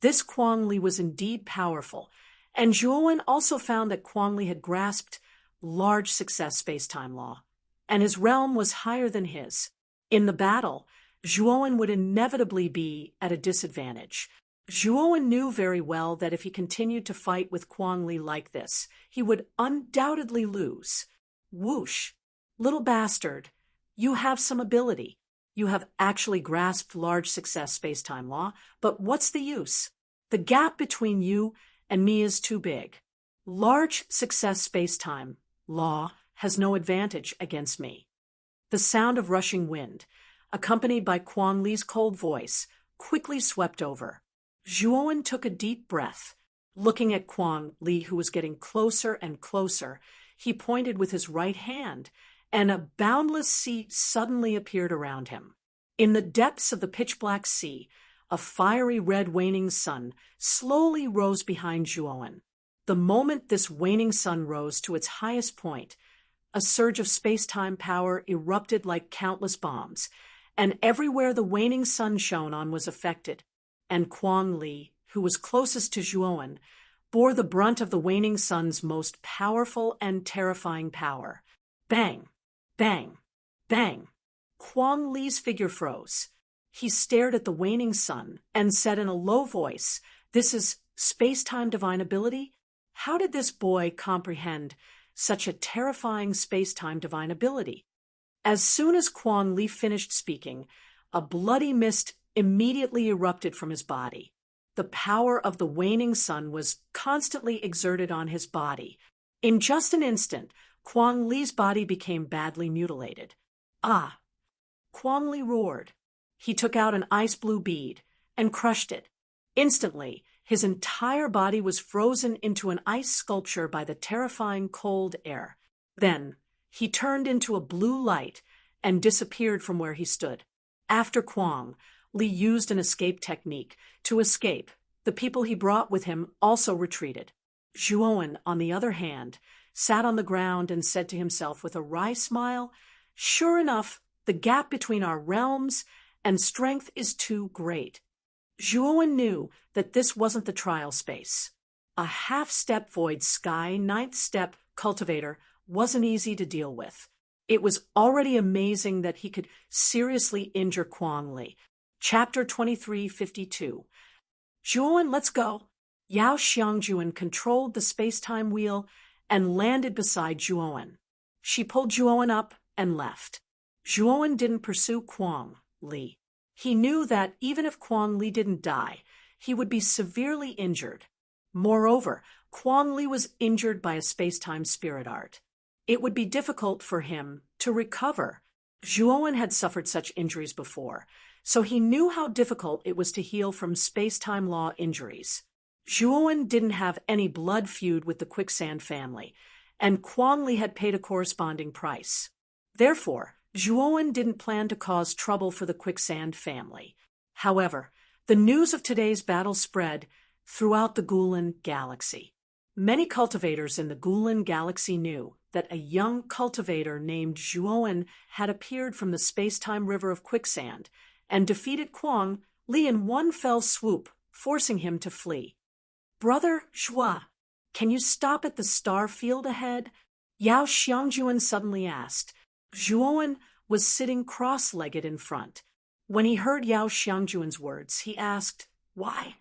This Kuang Li was indeed powerful, and Zhuowen also found that Kuang Li had grasped large success space-time law, and his realm was higher than his. In the battle, Zhuowen would inevitably be at a disadvantage. Zhuowen knew very well that if he continued to fight with Kuang Li like this, he would undoubtedly lose. Whoosh! Little bastard, you have some ability. You have actually grasped large success space-time law, but what's the use? The gap between you and me is too big. Large success space-time law has no advantage against me. The sound of rushing wind, accompanied by Kuang Li's cold voice, quickly swept over. Zhuowen took a deep breath. Looking at Kuang Li, who was getting closer and closer, he pointed with his right hand, and a boundless sea suddenly appeared around him. In the depths of the pitch-black sea, a fiery red waning sun slowly rose behind Zhuowen. The moment this waning sun rose to its highest point, a surge of space-time power erupted like countless bombs, and everywhere the waning sun shone on was affected, and Kuang Li, who was closest to Zhuowen, bore the brunt of the waning sun's most powerful and terrifying power. Bang! Bang! Bang! Kuang Li's figure froze. He stared at the waning sun and said in a low voice, "This is space-time divine ability? How did this boy comprehend such a terrifying space-time divine ability?" As soon as Kuang Li finished speaking, a bloody mist immediately erupted from his body. The power of the waning sun was constantly exerted on his body. In just an instant, Kuang Li's body became badly mutilated. "Ah!" Kuang Li roared. He took out an ice-blue bead and crushed it. Instantly, his entire body was frozen into an ice sculpture by the terrifying cold air. Then, he turned into a blue light and disappeared from where he stood. After Kuang Li used an escape technique to escape, the people he brought with him also retreated. Zhuowen, on the other hand, sat on the ground and said to himself with a wry smile, "Sure enough, the gap between our realms and strength is too great." Zhuowen knew that this wasn't the trial space. A half-step void sky, ninth step cultivator wasn't easy to deal with. It was already amazing that he could seriously injure Kuang Li. Chapter 2352. "Zhuowen, let's go." Yao Xiangjuan controlled the space-time wheel and landed beside Zhuowen. She pulled Zhuowen up and left. Zhuowen didn't pursue Kuang Li. He knew that even if Kuang Li didn't die, he would be severely injured. Moreover, Kuang Li was injured by a space-time spirit art. It would be difficult for him to recover. Zhuowen had suffered such injuries before, so he knew how difficult it was to heal from space-time law injuries. Zhuowen didn't have any blood feud with the Quicksand family, and Kuang Li had paid a corresponding price. Therefore, Zhuowen didn't plan to cause trouble for the Quicksand family. However, the news of today's battle spread throughout the Gulen galaxy. Many cultivators in the Gulen galaxy knew that a young cultivator named Zhuowen had appeared from the space-time river of Quicksand and defeated Kuang Li in one fell swoop, forcing him to flee. "Brother Zhua, can you stop at the star field ahead?" Yao Xiangjuan suddenly asked. Zhuowen was sitting cross-legged in front. When he heard Yao Xiangjuan's words, he asked, "Why?"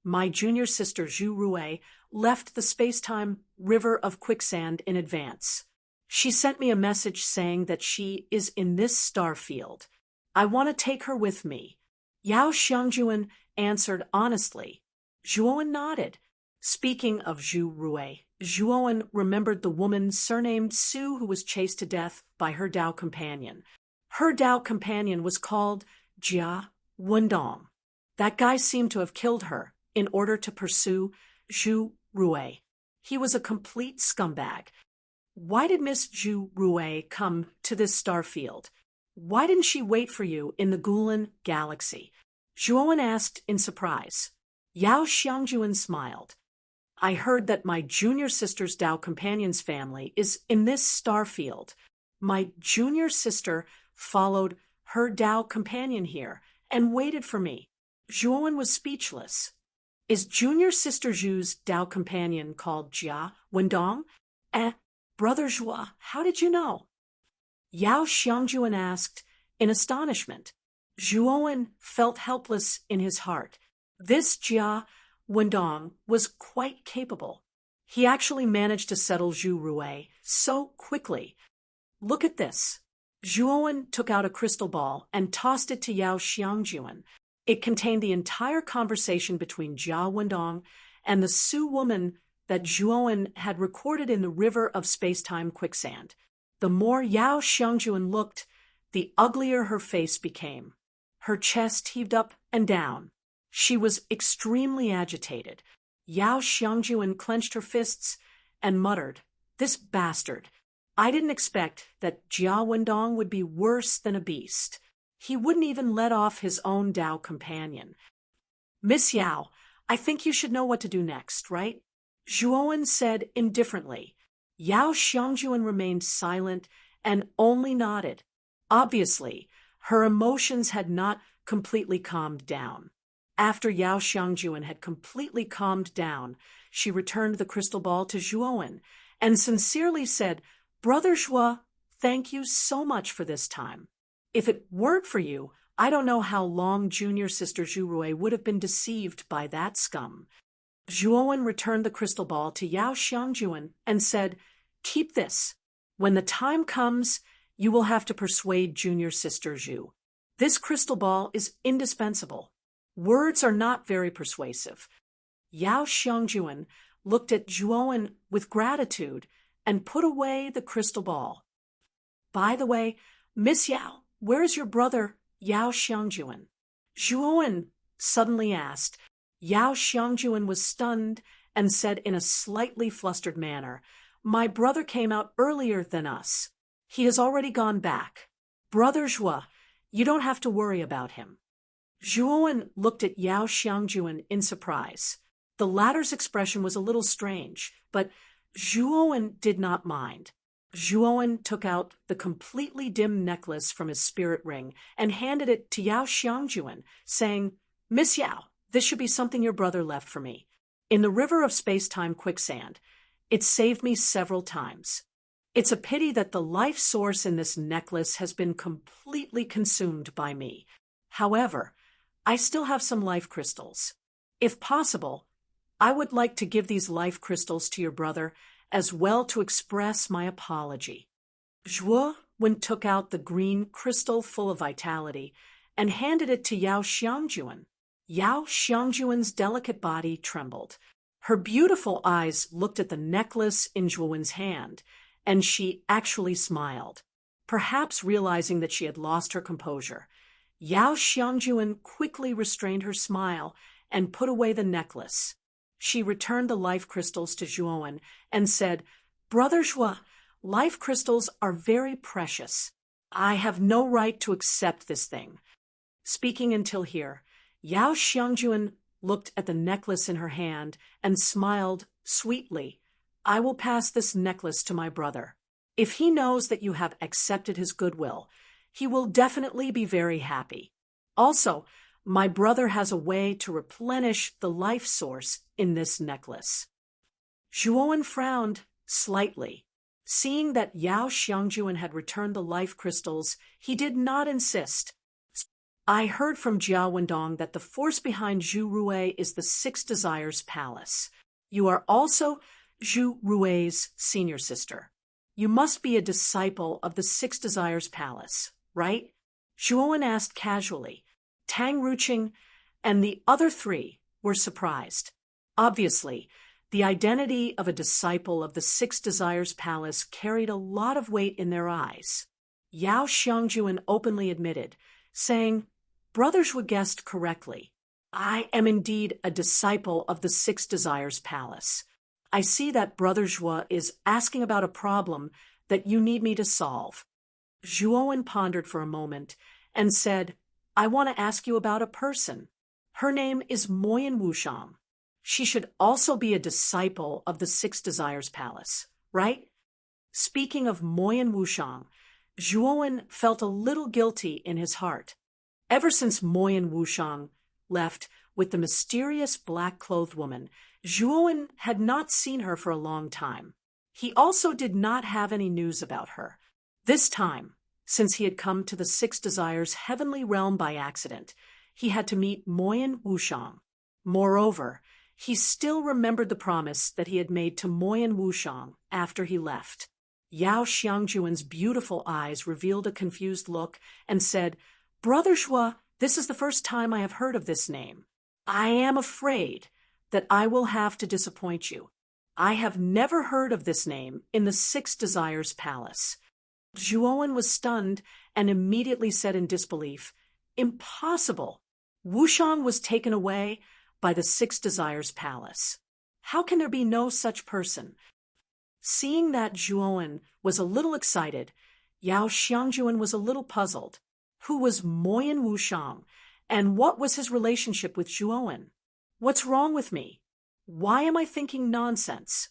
"My junior sister Zhu Rui left the space-time river of Quicksand in advance. She sent me a message saying that she is in this star field. I want to take her with me." Yao Xiangjuan answered honestly. Zhuowen nodded. Speaking of Zhu Rui, Zhuowen remembered the woman surnamed Su who was chased to death by her Dao companion. Her Dao companion was called Jia Wendong. That guy seemed to have killed her in order to pursue Zhu Rui. He was a complete scumbag. Why did Miss Zhu Rui come to this star field? Why didn't she wait for you in the Gulen galaxy? Zhuowen asked in surprise. Yao Xiangjuan smiled. "I heard that my junior sister's Dao companion's family is in this star field. My junior sister followed her Tao companion here, and waited for me. Zhuowen was speechless. Is junior sister Zhu's Tao companion called Jia Wendong? Brother Zhua, how did you know? Yao Xiangjuan asked in astonishment. Zhuowen felt helpless in his heart. This Jia Wendong was quite capable. He actually managed to settle Zhu Rui so quickly. Look at this. Zhuowen took out a crystal ball and tossed it to Yao Xiangjuan. It contained the entire conversation between Jia Wendong and the Su woman that Zhuowen had recorded in the river of space-time quicksand. The more Yao Xiangjuan looked, the uglier her face became. Her chest heaved up and down. She was extremely agitated. Yao Xiangjuan clenched her fists and muttered, "This bastard. I didn't expect that Jia Wendong would be worse than a beast. He wouldn't even let off his own Tao companion. Miss Yao, I think you should know what to do next, right?" Zhuowen said indifferently. Yao Xiangjuan remained silent and only nodded. Obviously, her emotions had not completely calmed down. After Yao Xiangjuan had completely calmed down, she returned the crystal ball to Zhuowen and sincerely said, "Brother Zhua, thank you so much for this time. If it weren't for you, I don't know how long junior sister Zhu Rui would have been deceived by that scum." Zhuowen returned the crystal ball to Yao Xiangjuan and said, "Keep this. When the time comes, you will have to persuade junior sister Zhu. This crystal ball is indispensable. Words are not very persuasive." Yao Xiangjuan looked at Zhuowen with gratitude and put away the crystal ball. "By the way, Miss Yao, where is your brother, Yao Xiangjuan?" Zhuowen suddenly asked. Yao Xiangjuan was stunned and said in a slightly flustered manner, "My brother came out earlier than us. He has already gone back. Brother Zhua, you don't have to worry about him." Zhuowen looked at Yao Xiangjuan in surprise. The latter's expression was a little strange, but Zhuowen did not mind. Zhuowen took out the completely dim necklace from his spirit ring and handed it to Yao Xiangjuan, saying, "Miss Yao, this should be something your brother left for me. In the river of space-time quicksand, it saved me several times. It's a pity that the life source in this necklace has been completely consumed by me. However, I still have some life crystals. If possible, I would like to give these life crystals to your brother as well to express my apology." Zhuowen took out the green crystal full of vitality and handed it to Yao Xiangjuan. Yao Xiangjuan's delicate body trembled. Her beautiful eyes looked at the necklace in Zhuowen's hand, and she actually smiled, perhaps realizing that she had lost her composure. Yao Xiangjuan quickly restrained her smile and put away the necklace. She returned the life crystals to Zhuowen and said, "Brother Zhua, life crystals are very precious. I have no right to accept this thing." Speaking until here, Yao Xiangjuan looked at the necklace in her hand and smiled sweetly. "I will pass this necklace to my brother. If he knows that you have accepted his goodwill, he will definitely be very happy. Also, my brother has a way to replenish the life source in this necklace." Zhuowen frowned slightly. Seeing that Yao Xiangjuan had returned the life crystals, he did not insist. "I heard from Jia Wendong that the force behind Zhu Rui is the Six Desires Palace. You are also Zhu Rui's senior sister. You must be a disciple of the Six Desires Palace, right?" Zhuowen asked casually. Tang Ruqing and the other three were surprised. Obviously, the identity of a disciple of the Six Desires Palace carried a lot of weight in their eyes. Yao Xiangjuan openly admitted, saying, "Brother Zhua guessed correctly. I am indeed a disciple of the Six Desires Palace. I see that Brother Zhua is asking about a problem that you need me to solve." Zhuowen pondered for a moment and said, "I want to ask you about a person. Her name is Moyan Wushang. She should also be a disciple of the Six Desires Palace, right?" Speaking of Moyan Wushang, Zhuowen felt a little guilty in his heart. Ever since Moyan Wushang left with the mysterious black-clothed woman, Zhuowen had not seen her for a long time. He also did not have any news about her. This time, since he had come to the Six Desires heavenly realm by accident, he had to meet Moyan Wushang. Moreover, he still remembered the promise that he had made to Moyan Wushang after he left. Yao Xiangjuan's beautiful eyes revealed a confused look and said, "Brother Shua, this is the first time I have heard of this name. I am afraid that I will have to disappoint you. I have never heard of this name in the Six Desires Palace." Zhuowen was stunned and immediately said in disbelief, "Impossible! Wushang was taken away by the Six Desires Palace. How can there be no such person?" Seeing that Zhuowen was a little excited, Yao Xiangjuan was a little puzzled. Who was Moyan Wushang, and what was his relationship with Zhuowen? What's wrong with me? Why am I thinking nonsense?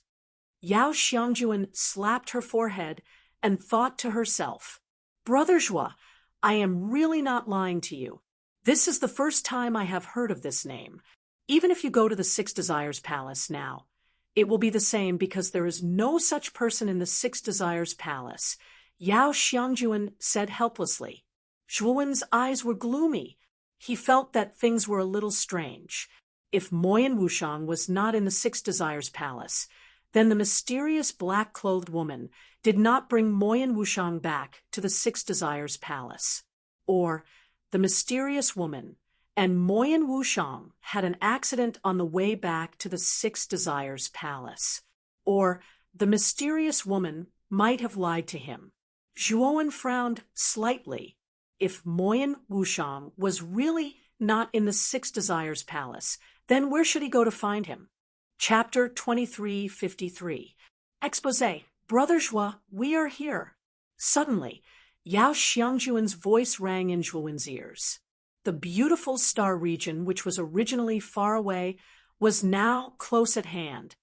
Yao Xiangjuan slapped her forehead and thought to herself, "Brother Zhua, I am really not lying to you. This is the first time I have heard of this name. Even if you go to the Six Desires Palace now, it will be the same because there is no such person in the Six Desires Palace," Yao Xiangjuan said helplessly. Zhuowen's eyes were gloomy. He felt that things were a little strange. If Moyan Wushang was not in the Six Desires Palace, then the mysterious black-clothed woman did not bring Moyan Wushang back to the Six Desires Palace. Or the mysterious woman and Moyan Wushang had an accident on the way back to the Six Desires Palace. Or the mysterious woman might have lied to him. Zhuowen frowned slightly. If Moyan Wushang was really not in the Six Desires Palace, then where should he go to find him? Chapter 2353. Exposé. Brother Zhua, we are here. Suddenly, Yao Xiangjuan's voice rang in Zhuowen's ears. The beautiful star region, which was originally far away, was now close at hand.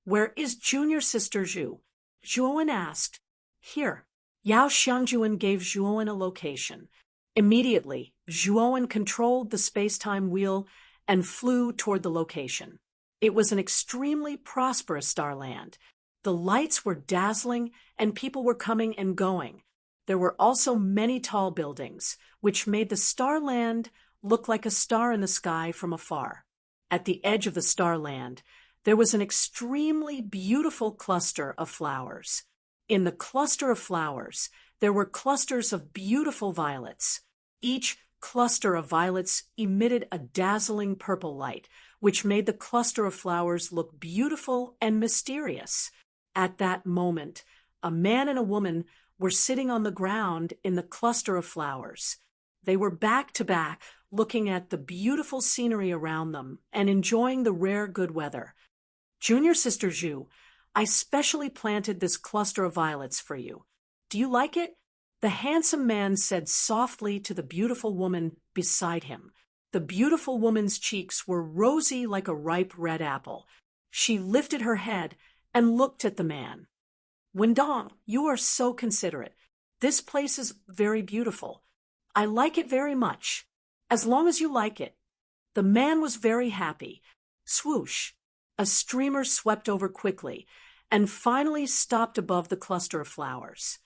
"Where is junior sister Zhu?" Zhuowen asked. "Here." Yao Xiangjuan gave Zhuowen a location. Immediately, Zhuowen controlled the space-time wheel and flew toward the location. It was an extremely prosperous starland. The lights were dazzling and people were coming and going. There were also many tall buildings, which made the starland look like a star in the sky from afar. At the edge of the starland, there was an extremely beautiful cluster of flowers. In the cluster of flowers, there were clusters of beautiful violets. Each cluster of violets emitted a dazzling purple light, which made the cluster of flowers look beautiful and mysterious. At that moment, a man and a woman were sitting on the ground in the cluster of flowers. They were back to back, looking at the beautiful scenery around them and enjoying the rare good weather. "Junior sister Zhu, I specially planted this cluster of violets for you. Do you like it?" The handsome man said softly to the beautiful woman beside him. The beautiful woman's cheeks were rosy like a ripe red apple. She lifted her head and looked at the man. "Wendong, you are so considerate. This place is very beautiful. I like it very much. As long as you like it." The man was very happy. Swoosh! A streamer swept over quickly and finally stopped above the cluster of flowers.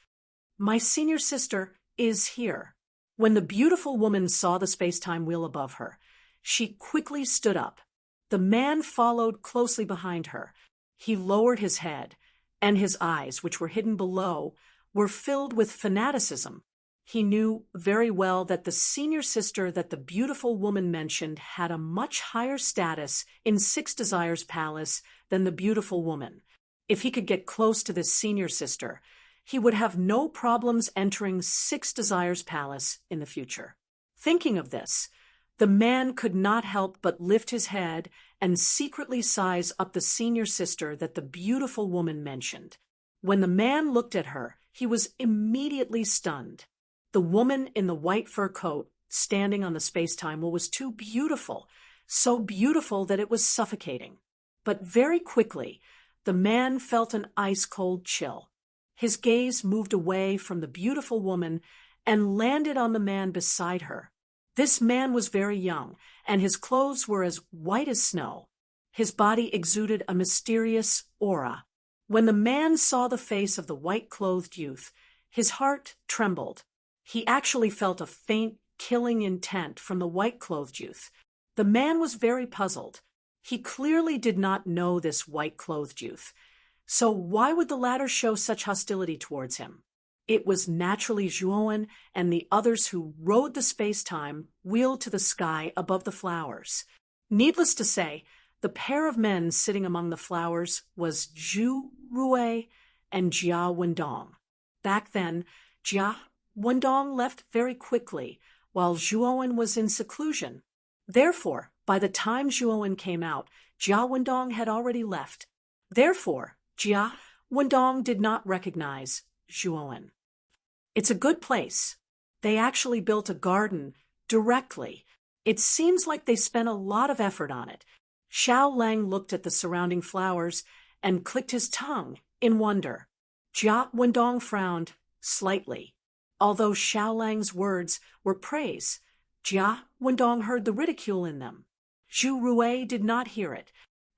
"My senior sister is here." When the beautiful woman saw the space-time wheel above her, she quickly stood up. The man followed closely behind her. He lowered his head, and his eyes, which were hidden below, were filled with fanaticism. He knew very well that the senior sister that the beautiful woman mentioned had a much higher status in Six Desires Palace than the beautiful woman. If he could get close to this senior sister, he would have no problems entering Six Desires Palace in the future. Thinking of this, the man could not help but lift his head and secretly size up the senior sister that the beautiful woman mentioned. When the man looked at her, he was immediately stunned. The woman in the white fur coat, standing on the space-time wheel, was too beautiful, so beautiful that it was suffocating. But very quickly, the man felt an ice-cold chill. His gaze moved away from the beautiful woman and landed on the man beside her. This man was very young, and his clothes were as white as snow. His body exuded a mysterious aura. When the man saw the face of the white-clothed youth, his heart trembled. He actually felt a faint, killing intent from the white-clothed youth. The man was very puzzled. He clearly did not know this white-clothed youth. So why would the latter show such hostility towards him? It was naturally Zhuowen and the others who rode the space-time wheel to the sky above the flowers. Needless to say, the pair of men sitting among the flowers was Zhu Rui and Jia Wendong. Back then, Jia Wendong left very quickly, while Zhuowen was in seclusion. Therefore, by the time Zhuowen came out, Jia Wendong had already left. Therefore, Jia Wendong did not recognize Zhuowen. It's a good place. They actually built a garden directly. It seems like they spent a lot of effort on it. Xiao Lang looked at the surrounding flowers and clicked his tongue in wonder. Jia Wendong frowned slightly. Although Xiao Lang's words were praise, Jia Wendong heard the ridicule in them. Zhu Rui did not hear it.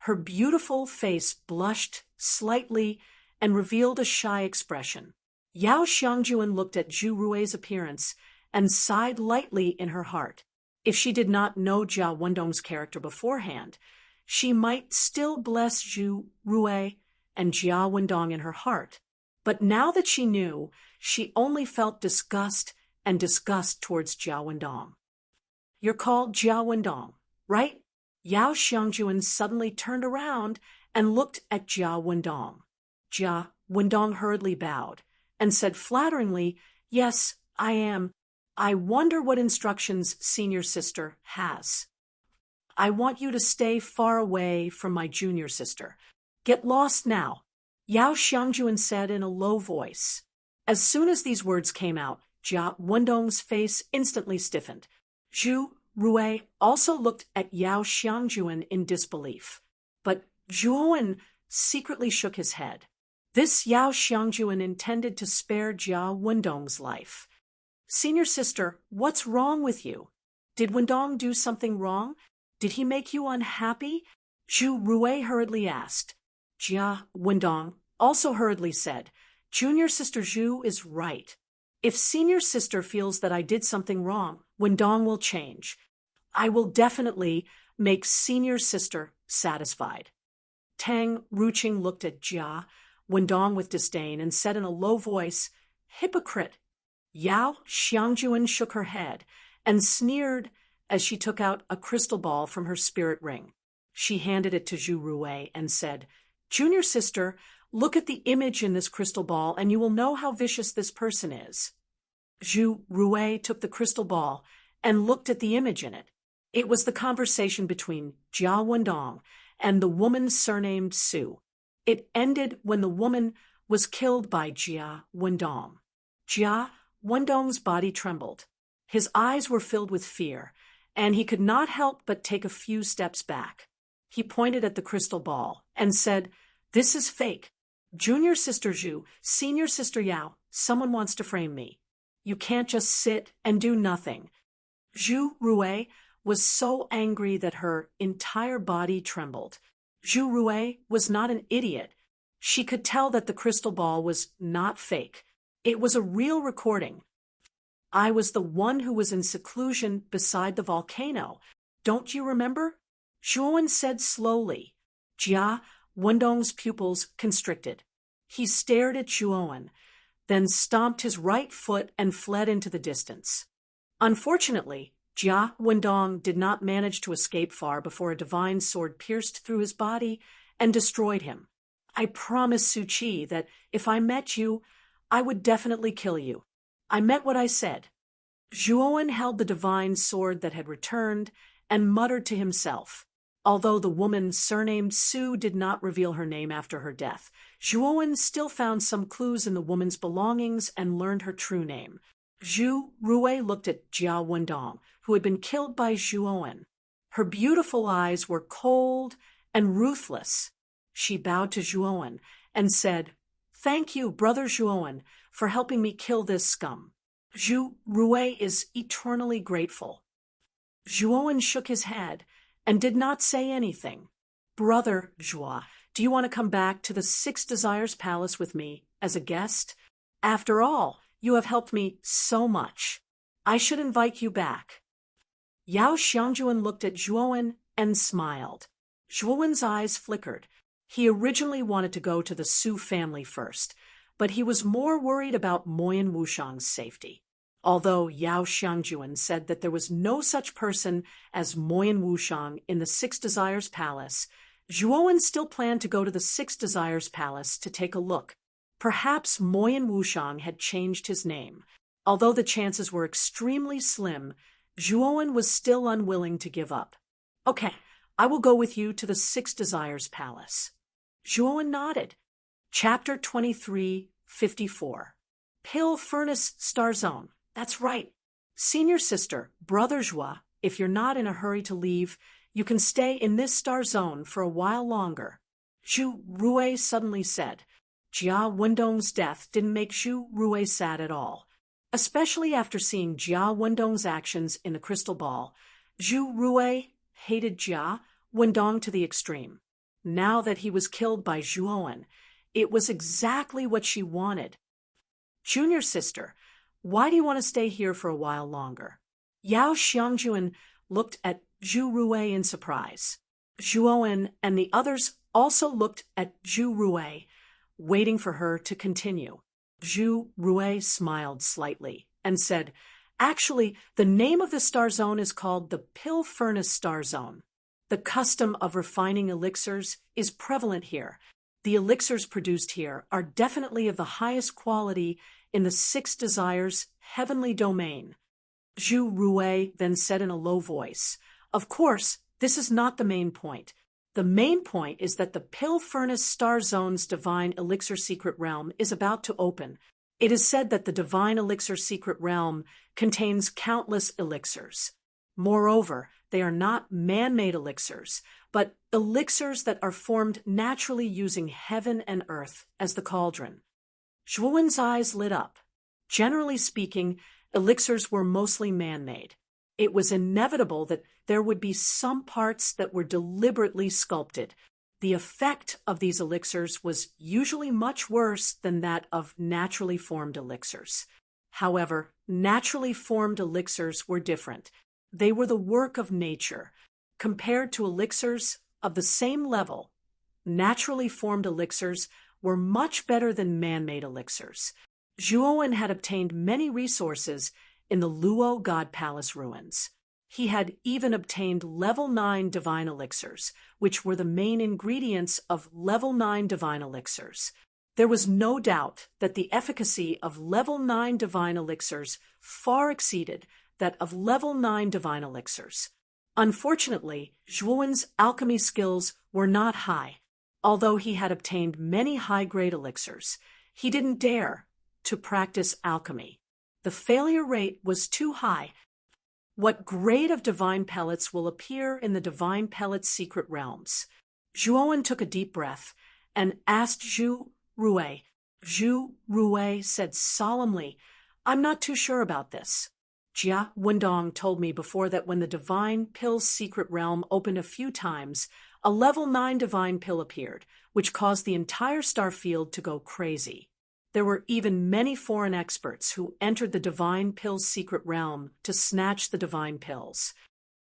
Her beautiful face blushed slightly and revealed a shy expression. Yao Xiangjuan looked at Zhu Rui's appearance and sighed lightly in her heart. If she did not know Jia Wendong's character beforehand, she might still bless Zhu Rui and Jia Wendong in her heart. But now that she knew, she only felt disgust and disgust towards Jia Wendong. You're called Jia Wendong, right? Yao Xiangjuan suddenly turned around and looked at Jia Wendong. Jia Wendong hurriedly bowed and said flatteringly, "Yes, I am. I wonder what instructions senior sister has. I want you to stay far away from my junior sister. Get lost now," Yao Xiangjuan said in a low voice. As soon as these words came out, Jia Wendong's face instantly stiffened. Zhu Rui also looked at Yao Xiangjuan in disbelief. But Zhuowen secretly shook his head. This Yao Xiangjuan intended to spare Jia Wendong's life. "Senior sister, what's wrong with you? Did Wendong do something wrong? Did he make you unhappy?" Zhu Rui hurriedly asked. Jia Wendong also hurriedly said, "Junior sister Zhu is right. If senior sister feels that I did something wrong, Wendong will change. I will definitely make senior sister satisfied." Tang Ruqing looked at Jia Wendong with disdain and said in a low voice, "Hypocrite." Yao Xiangjuan shook her head and sneered as she took out a crystal ball from her spirit ring. She handed it to Zhu Rui and said, "Junior sister, look at the image in this crystal ball and you will know how vicious this person is." Zhu Rui took the crystal ball and looked at the image in it. It was the conversation between Jia Wendong and the woman surnamed Su. It ended when the woman was killed by Jia Wendong. Jia Wendong's body trembled. His eyes were filled with fear, and he could not help but take a few steps back. He pointed at the crystal ball and said, "This is fake. Junior sister Zhu, senior sister Yao, someone wants to frame me. You can't just sit and do nothing." Zhu Rui was so angry that her entire body trembled. Zhu Rui was not an idiot. She could tell that the crystal ball was not fake. It was a real recording. "I was the one who was in seclusion beside the volcano. Don't you remember?" Zhuowen said slowly. Jia Wendong's pupils constricted. He stared at Zhuowen, then stomped his right foot and fled into the distance. Unfortunately, Jia Wendong did not manage to escape far before a divine sword pierced through his body and destroyed him. "I promised Su Qi that if I met you, I would definitely kill you. I meant what I said." Zhuowen held the divine sword that had returned and muttered to himself. Although the woman surnamed Su did not reveal her name after her death, Zhuowen still found some clues in the woman's belongings and learned her true name. Zhu Rui looked at Jia Wendong, who had been killed by Zhuowen. Her beautiful eyes were cold and ruthless. She bowed to Zhuowen and said, Thank you, Brother Zhuowen, for helping me kill this scum. Zhu Rui is eternally grateful. Zhuowen shook his head and did not say anything. Brother Zhua, do you want to come back to the Six Desires Palace with me as a guest? After all, you have helped me so much. I should invite you back. Yao Xiangjuan looked at Zhuowen and smiled. Zhuowen's eyes flickered. He originally wanted to go to the Su family first, but he was more worried about Moyan Wushang's safety. Although Yao Xiangjuan said that there was no such person as Moyan Wushang in the Six Desires Palace, Zhuowen still planned to go to the Six Desires Palace to take a look. Perhaps Moyan Wushang had changed his name. Although the chances were extremely slim, Zhuowen was still unwilling to give up. Okay, I will go with you to the Six Desires Palace. Zhuowen nodded. Chapter 23:54. Pill Furnace Star Zone. That's right. Senior sister, Brother Zhua, if you're not in a hurry to leave, you can stay in this star zone for a while longer. Zhu Rui suddenly said. Jia Wendong's death didn't make Zhu Rui sad at all. Especially after seeing Jia Wendong's actions in the crystal ball, Zhu Rui hated Jia Wendong to the extreme. Now that he was killed by Zhuowen, it was exactly what she wanted. Junior sister, why do you want to stay here for a while longer? Yao Xiangjuan looked at Zhu Rui in surprise. Zhuowen and the others also looked at Zhu Rui, waiting for her to continue. Zhu Rui smiled slightly and said, Actually, the name of the star zone is called the Pill Furnace Star Zone. The custom of refining elixirs is prevalent here. The elixirs produced here are definitely of the highest quality in the Six Desires heavenly domain. Zhu Rui then said in a low voice, Of course, this is not the main point. The main point is that the Pill Furnace Star Zone's Divine Elixir Secret Realm is about to open. It is said that the Divine Elixir Secret Realm contains countless elixirs. Moreover, they are not man-made elixirs, but elixirs that are formed naturally using heaven and earth as the cauldron. Zhuowen's eyes lit up. Generally speaking, elixirs were mostly man-made. It was inevitable that there would be some parts that were deliberately sculpted. The effect of these elixirs was usually much worse than that of naturally formed elixirs. However, naturally formed elixirs were different. They were the work of nature. Compared to elixirs of the same level, naturally formed elixirs were much better than man-made elixirs. Zhuowen had obtained many resources in the Luo God Palace ruins. He had even obtained level 9 divine elixirs, which were the main ingredients of level 9 divine elixirs. There was no doubt that the efficacy of level 9 divine elixirs far exceeded that of level 9 divine elixirs. Unfortunately, Zhuowen's alchemy skills were not high. Although he had obtained many high-grade elixirs, he didn't dare to practice alchemy. The failure rate was too high. What grade of divine pellets will appear in the divine pellets secret realms? Zhuowen took a deep breath and asked Zhu Rui. Zhu Rui said solemnly, I'm not too sure about this. Jia Wendong told me before that when the divine pill's secret realm opened a few times, a level 9 divine pill appeared, which caused the entire star field to go crazy. There were even many foreign experts who entered the divine pill's secret realm to snatch the divine pills.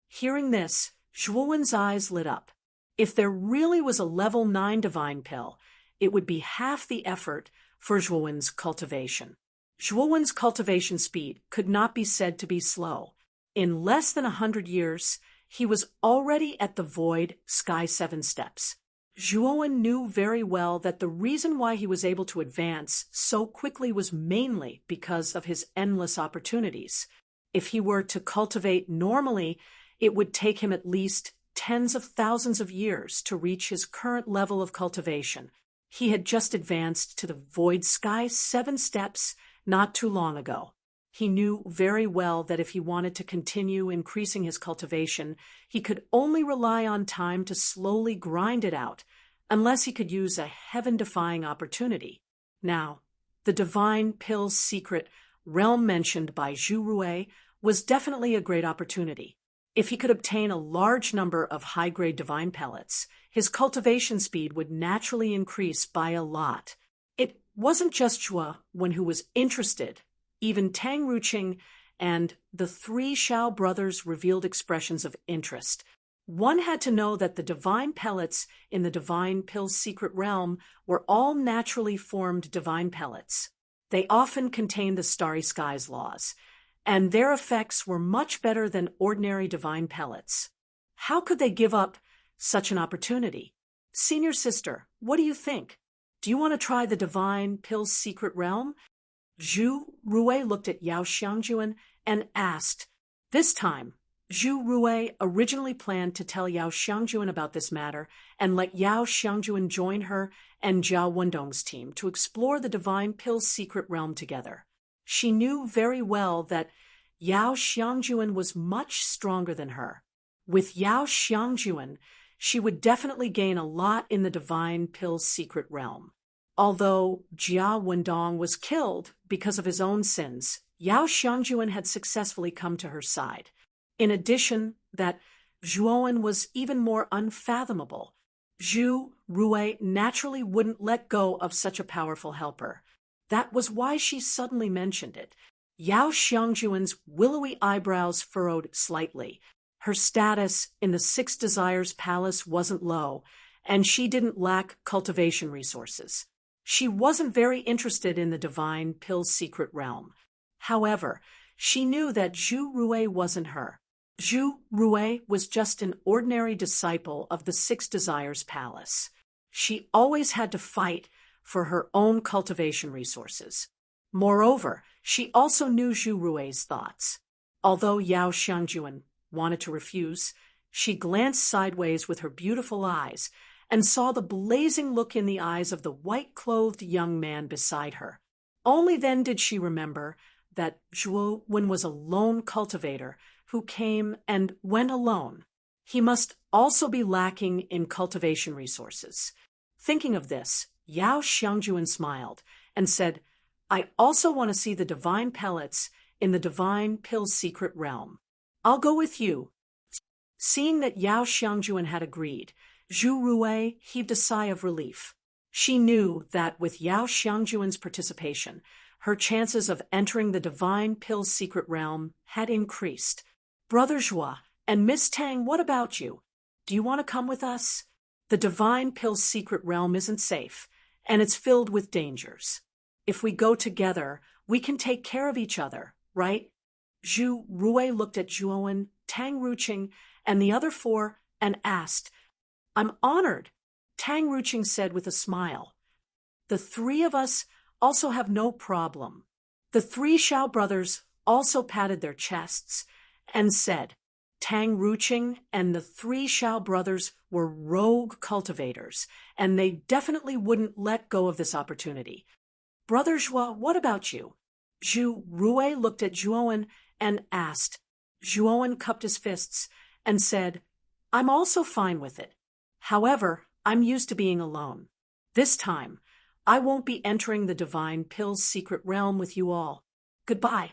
Hearing this, Zhuowen's eyes lit up. If there really was a level 9 divine pill, it would be half the effort for Zhuowen's cultivation. Zhuowen's cultivation speed could not be said to be slow. In less than 100 years, he was already at the void sky 7 steps. Zhuowen knew very well that the reason why he was able to advance so quickly was mainly because of his endless opportunities. If he were to cultivate normally, it would take him at least tens of thousands of years to reach his current level of cultivation. He had just advanced to the void sky 7 steps not too long ago. He knew very well that if he wanted to continue increasing his cultivation, he could only rely on time to slowly grind it out, unless he could use a heaven-defying opportunity. Now, the divine pill's secret realm mentioned by Zhu Rui was definitely a great opportunity. If he could obtain a large number of high-grade divine pellets, his cultivation speed would naturally increase by a lot. It wasn't just Zhua Wen who was interested. Even Tang Ruqing and the three Xiao brothers revealed expressions of interest. One had to know that the divine pellets in the divine pill's secret realm were all naturally formed divine pellets. They often contained the starry skies laws, and their effects were much better than ordinary divine pellets. How could they give up such an opportunity? Senior sister, what do you think? Do you want to try the divine pill's secret realm? Zhu Rui looked at Yao Xiangjuan and asked. This time, Zhu Rui originally planned to tell Yao Xiangjuan about this matter and let Yao Xiangjuan join her and Zhao Wendong's team to explore the divine pill's secret realm together. She knew very well that Yao Xiangjuan was much stronger than her. With Yao Xiangjuan, she would definitely gain a lot in the divine pill's secret realm. Although Zhao Wendong was killed because of his own sins, Yao Xiangjuan had successfully come to her side. In addition, that Zhuowen was even more unfathomable. Zhu Rui naturally wouldn't let go of such a powerful helper. That was why she suddenly mentioned it. Yao Xiangjuan's willowy eyebrows furrowed slightly. Her status in the Six Desires Palace wasn't low, and she didn't lack cultivation resources. She wasn't very interested in the divine pill's secret realm. However, she knew that Zhu Rui wasn't her. Zhu Rui was just an ordinary disciple of the Six Desires Palace. She always had to fight for her own cultivation resources. Moreover, she also knew Zhu Rui's thoughts. Although Yao Xiangjuan wanted to refuse, she glanced sideways with her beautiful eyes and saw the blazing look in the eyes of the white-clothed young man beside her. Only then did she remember that Zhuo Wen was a lone cultivator who came and went alone. He must also be lacking in cultivation resources. Thinking of this, Yao Xiangjuan smiled and said, I also want to see the divine pellets in the divine pill's secret realm. I'll go with you. Seeing that Yao Xiangjuan had agreed, Zhu Rui heaved a sigh of relief. She knew that with Yao Xiangjuan's participation, her chances of entering the divine pill's secret realm had increased. Brother Zhua and Miss Tang, what about you? Do you want to come with us? The divine pill's secret realm isn't safe, and it's filled with dangers. If we go together, we can take care of each other, right? Zhu Rui looked at Zhuowen, Tang Ruqing, and the other four and asked. I'm honored, Tang Ruqing said with a smile. The three of us also have no problem. The three Xiao brothers also patted their chests and said, Tang Ruqing and the three Xiao brothers were rogue cultivators, and they definitely wouldn't let go of this opportunity. Brother Zhua, what about you? Zhu Rui looked at Zhuowen and asked. Zhuowen cupped his fists and said, I'm also fine with it. However, I'm used to being alone. This time, I won't be entering the divine pill's secret realm with you all. Goodbye.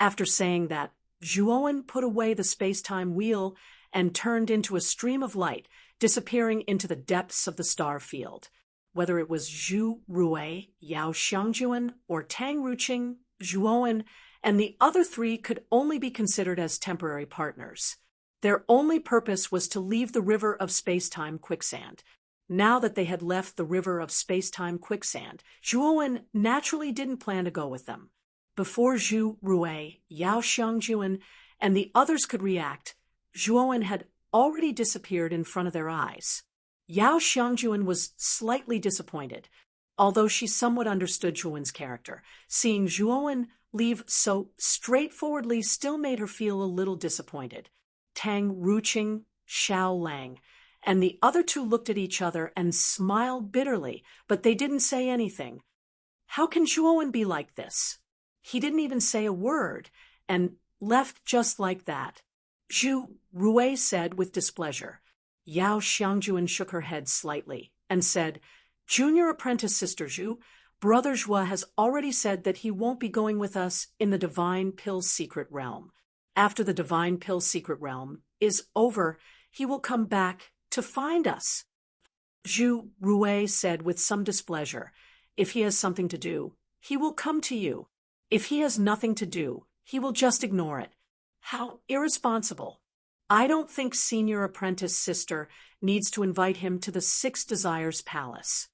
After saying that, Zhuowen put away the space-time wheel and turned into a stream of light, disappearing into the depths of the star field. Whether it was Zhu Rui, Yao Xiangjuan, or Tang Ruqing, Zhuowen, and the other three could only be considered as temporary partners. Their only purpose was to leave the river of space-time quicksand. Now that they had left the river of space-time quicksand, Zhuowen naturally didn't plan to go with them. Before Zhu Rui, Yao Xiangjuan, and the others could react, Zhuowen had already disappeared in front of their eyes. Yao Xiangjuan was slightly disappointed, although she somewhat understood Zhuowen's character. Seeing Zhuowen leave so straightforwardly still made her feel a little disappointed. Tang Ruqing, Xiao Lang, and the other two looked at each other and smiled bitterly, but they didn't say anything. How can Zhuowen be like this? He didn't even say a word, and left just like that. Zhu Rui said with displeasure. Yao Xiangjuan shook her head slightly and said, Junior apprentice Sister Zhu, Brother Zhua has already said that he won't be going with us in the Divine Pill's secret realm. After the Divine Pill's secret realm is over, he will come back to find us. Zhu Rui said with some displeasure, if he has something to do, he will come to you. If he has nothing to do, he will just ignore it. How irresponsible. I don't think Senior Apprentice Sister needs to invite him to the Six Desires Palace.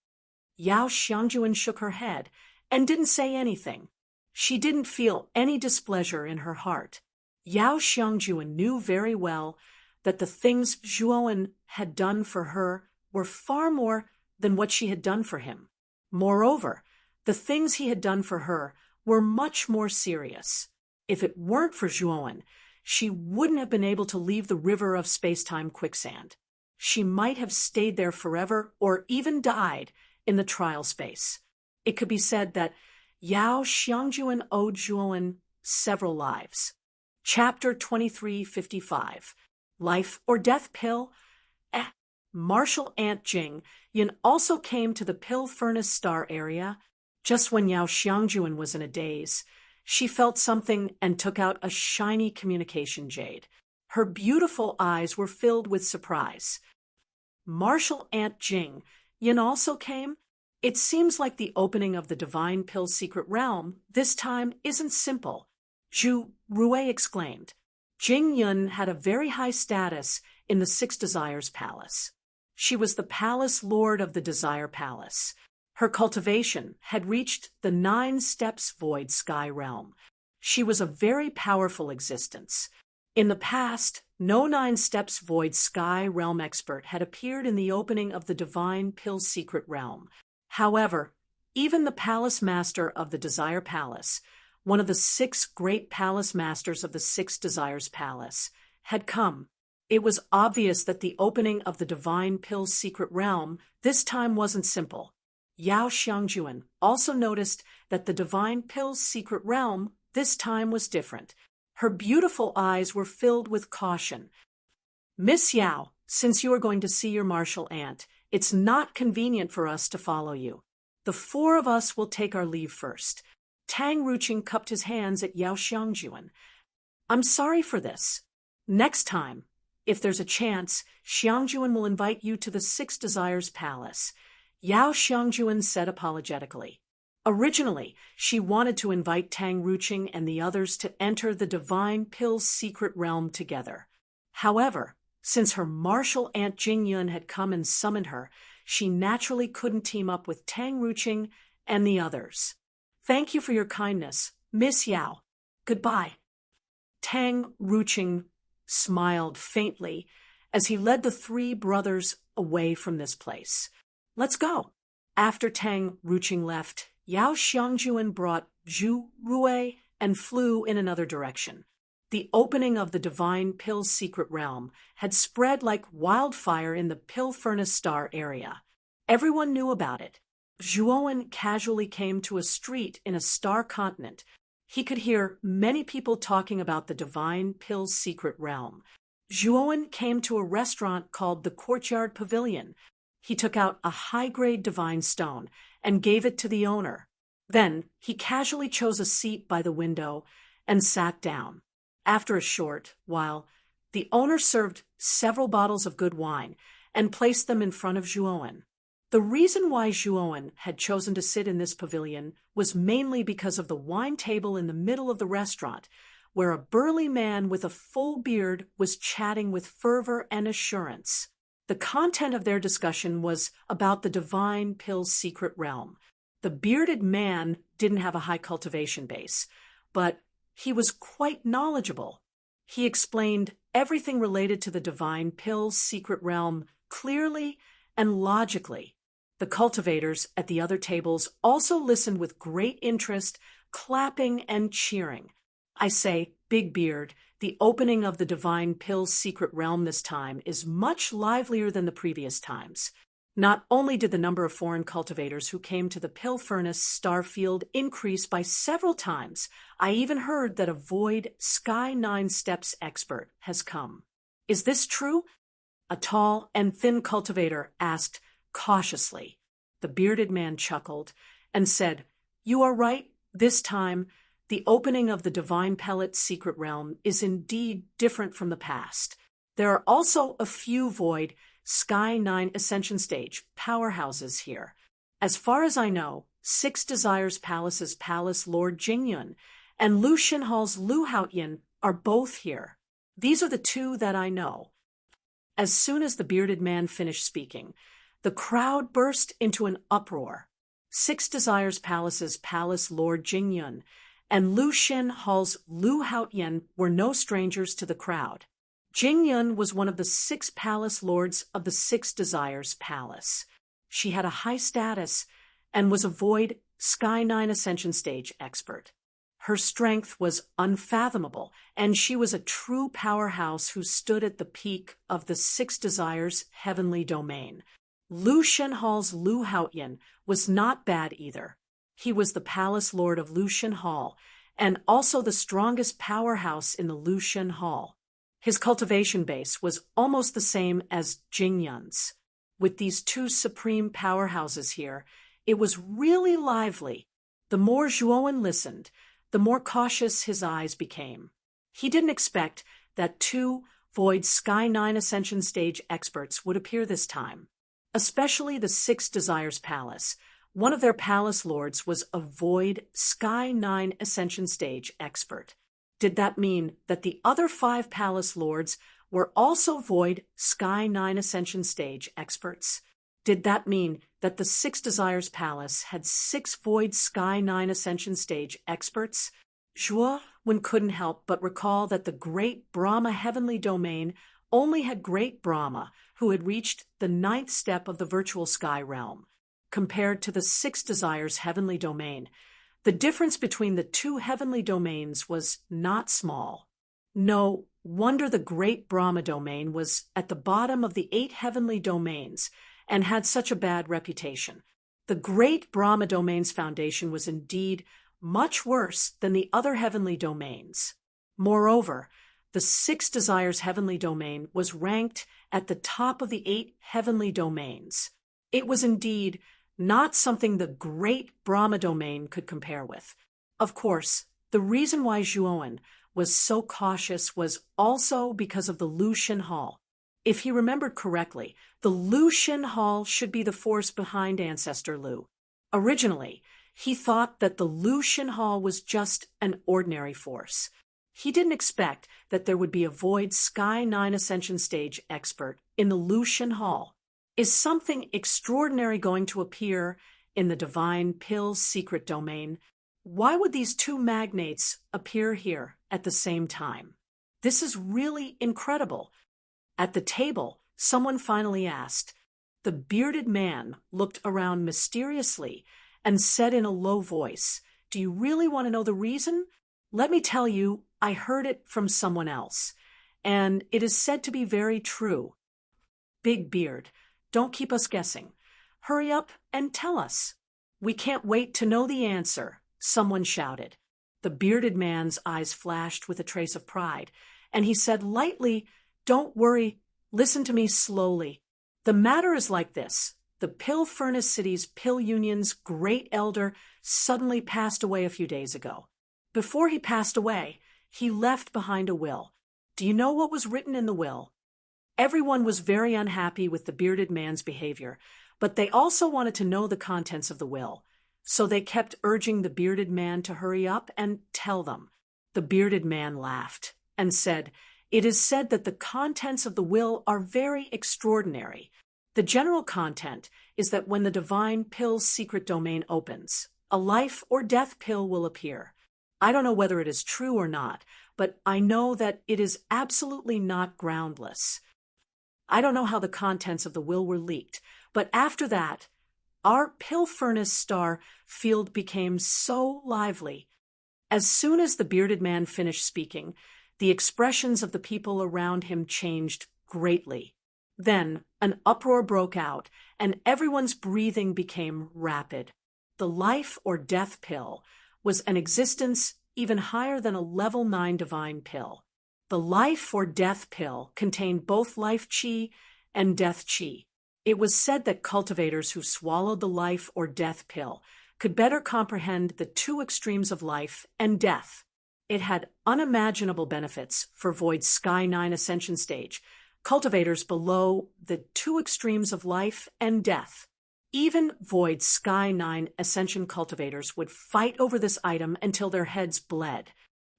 Yao Xiangjuan shook her head and didn't say anything. She didn't feel any displeasure in her heart. Yao Xiangjuan knew very well that the things Zhuowen had done for her were far more than what she had done for him. Moreover, the things he had done for her were much more serious. If it weren't for Zhuowen, she wouldn't have been able to leave the river of space-time quicksand. She might have stayed there forever or even died in the trial space. It could be said that Yao Xiangjuan owed Zhuowen several lives. Chapter 2355, Life or Death Pill? Martial Ant Jing Yin also came to the Pill Furnace Star area. Just when Yao Xiangjuan was in a daze, she felt something and took out a shiny communication jade. Her beautiful eyes were filled with surprise. Martial Ant Jing Yin also came? It seems like the opening of the Divine Pill's secret realm this time isn't simple. Zhu Rui exclaimed. Jing Yun had a very high status in the Six Desires Palace. She was the Palace Lord of the Desire Palace. Her cultivation had reached the 9 steps void sky realm. She was a very powerful existence. In the past, no 9 steps void sky realm expert had appeared in the opening of the Divine Pill's secret realm. However, even the Palace Master of the Desire Palace, one of the 6 great Palace Masters of the Six Desires Palace, had come. It was obvious that the opening of the Divine Pill's secret realm this time wasn't simple. Yao Xiangjuan also noticed that the Divine Pill's secret realm this time was different. Her beautiful eyes were filled with caution. Miss Yao, since you are going to see your martial aunt, it's not convenient for us to follow you. The 4 of us will take our leave first. Tang Ruqing cupped his hands at Yao Xiangjuan. I'm sorry for this. Next time, if there's a chance, Xiangjuan will invite you to the Six Desires Palace. Yao Xiangjuan said apologetically. Originally, she wanted to invite Tang Ruqing and the others to enter the Divine Pill's secret realm together. However, since her martial aunt Jing Yun had come and summoned her, she naturally couldn't team up with Tang Ruqing and the others. Thank you for your kindness, Miss Yao. Goodbye. Tang Ruqing smiled faintly as he led the 3 brothers away from this place. Let's go. After Tang Ruqing left, Yao Xiangjuan brought Zhu Rui and flew in another direction. The opening of the Divine Pill's secret realm had spread like wildfire in the Pill Furnace Star area. Everyone knew about it. Zhuowen casually came to a street in a star continent. He could hear many people talking about the Divine Pill's secret realm. Zhuowen came to a restaurant called the Courtyard Pavilion. He took out a high-grade divine stone and gave it to the owner. Then he casually chose a seat by the window and sat down. After a short while, the owner served several bottles of good wine and placed them in front of Zhuowen. The reason why Zhuowen had chosen to sit in this pavilion was mainly because of the wine table in the middle of the restaurant, where a burly man with a full beard was chatting with fervor and assurance. The content of their discussion was about the Divine Pill's secret realm. The bearded man didn't have a high cultivation base, but he was quite knowledgeable. He explained everything related to the Divine Pill's secret realm clearly and logically. The cultivators at the other tables also listened with great interest, clapping and cheering. I say, Big Beard, the opening of the Divine Pill's secret realm this time is much livelier than the previous times. Not only did the number of foreign cultivators who came to the Pill Furnace star field increase by several times, I even heard that a Void Sky 9 Steps expert has come. Is this true? A tall and thin cultivator asked cautiously. The bearded man chuckled and said, "You are right, this time. The opening of the Divine Pellet's secret realm is indeed different from the past. There are also a few void Sky 9 Ascension Stage powerhouses here. As far as I know, Six Desires Palace's Palace Lord Jingyun and Lu Xinhal's Lu Haoyan are both here. These are the two that I know." As soon as the bearded man finished speaking, the crowd burst into an uproar. Six Desires Palace's Palace Lord Jingyun and Lu Xinhal's Lu Haoyan were no strangers to the crowd. Jingyun was one of the 6 palace lords of the Six Desires Palace. She had a high status and was a void Sky 9 Ascension Stage expert. Her strength was unfathomable, and she was a true powerhouse who stood at the peak of the Six Desires heavenly domain. Lu Xinhal's Lu Haoyan was not bad either. He was the palace lord of Lu Xinhal, and also the strongest powerhouse in the Lu Xinhal. His cultivation base was almost the same as Jingyun's. With these two supreme powerhouses here, it was really lively. The more Zhuowen listened, the more cautious his eyes became. He didn't expect that 2 void Sky 9 Ascension Stage experts would appear this time. Especially the Six Desires Palace. One of their palace lords was a void Sky 9 Ascension Stage expert. Did that mean that the other 5 palace lords were also void Sky 9 Ascension Stage experts? Did that mean that the Six Desires Palace had 6 void Sky 9 Ascension Stage experts? Zhuowen couldn't help but recall that the Great Brahma Heavenly Domain only had Great Brahma, who had reached the 9th step of the Virtual Sky Realm. Compared to the Six Desires Heavenly Domain, the difference between the 2 heavenly domains was not small. No wonder the Great Brahma Domain was at the bottom of the 8 heavenly domains and had such a bad reputation. The Great Brahma Domain's foundation was indeed much worse than the other heavenly domains. Moreover, the Six Desires Heavenly Domain was ranked at the top of the 8 heavenly domains. It was indeed not something the Great Brahma Domain could compare with. Of course, the reason why Zhuowen was so cautious was also because of the Lu Xinhal. If he remembered correctly, the Lu Xinhal should be the force behind Ancestor Lu. Originally, he thought that the Lu Xinhal was just an ordinary force. He didn't expect that there would be a void Sky 9 Ascension Stage expert in the Lu Xinhal. Is something extraordinary going to appear in the Divine Pill's secret domain? Why would these 2 magnates appear here at the same time? This is really incredible. At the table, someone finally asked. The bearded man looked around mysteriously and said in a low voice, "Do you really want to know the reason? Let me tell you, I heard it from someone else, and it is said to be very true." "Big Beard, don't keep us guessing. Hurry up and tell us." "We can't wait to know the answer," someone shouted. The bearded man's eyes flashed with a trace of pride, and he said lightly, "Don't worry, listen to me slowly. The matter is like this. The Pill Furnace City's Pill Union's great elder suddenly passed away a few days ago. Before he passed away, he left behind a will. Do you know what was written in the will?" Everyone was very unhappy with the bearded man's behavior, but they also wanted to know the contents of the will. So they kept urging the bearded man to hurry up and tell them. The bearded man laughed and said, "It is said that the contents of the will are very extraordinary. The general content is that when the Divine Pill's secret domain opens, a life or death pill will appear. I don't know whether it is true or not, but I know that it is absolutely not groundless. I don't know how the contents of the will were leaked, but after that, our Pill Furnace star field became so lively." As soon as the bearded man finished speaking, the expressions of the people around him changed greatly. Then an uproar broke out, and everyone's breathing became rapid. The life or death pill was an existence even higher than a level 9 divine pill. The life or death pill contained both life chi and death chi. It was said that cultivators who swallowed the life or death pill could better comprehend the two extremes of life and death. It had unimaginable benefits for Void's Sky 9 ascension stage, cultivators below the two extremes of life and death. Even Void's Sky 9 ascension cultivators would fight over this item until their heads bled.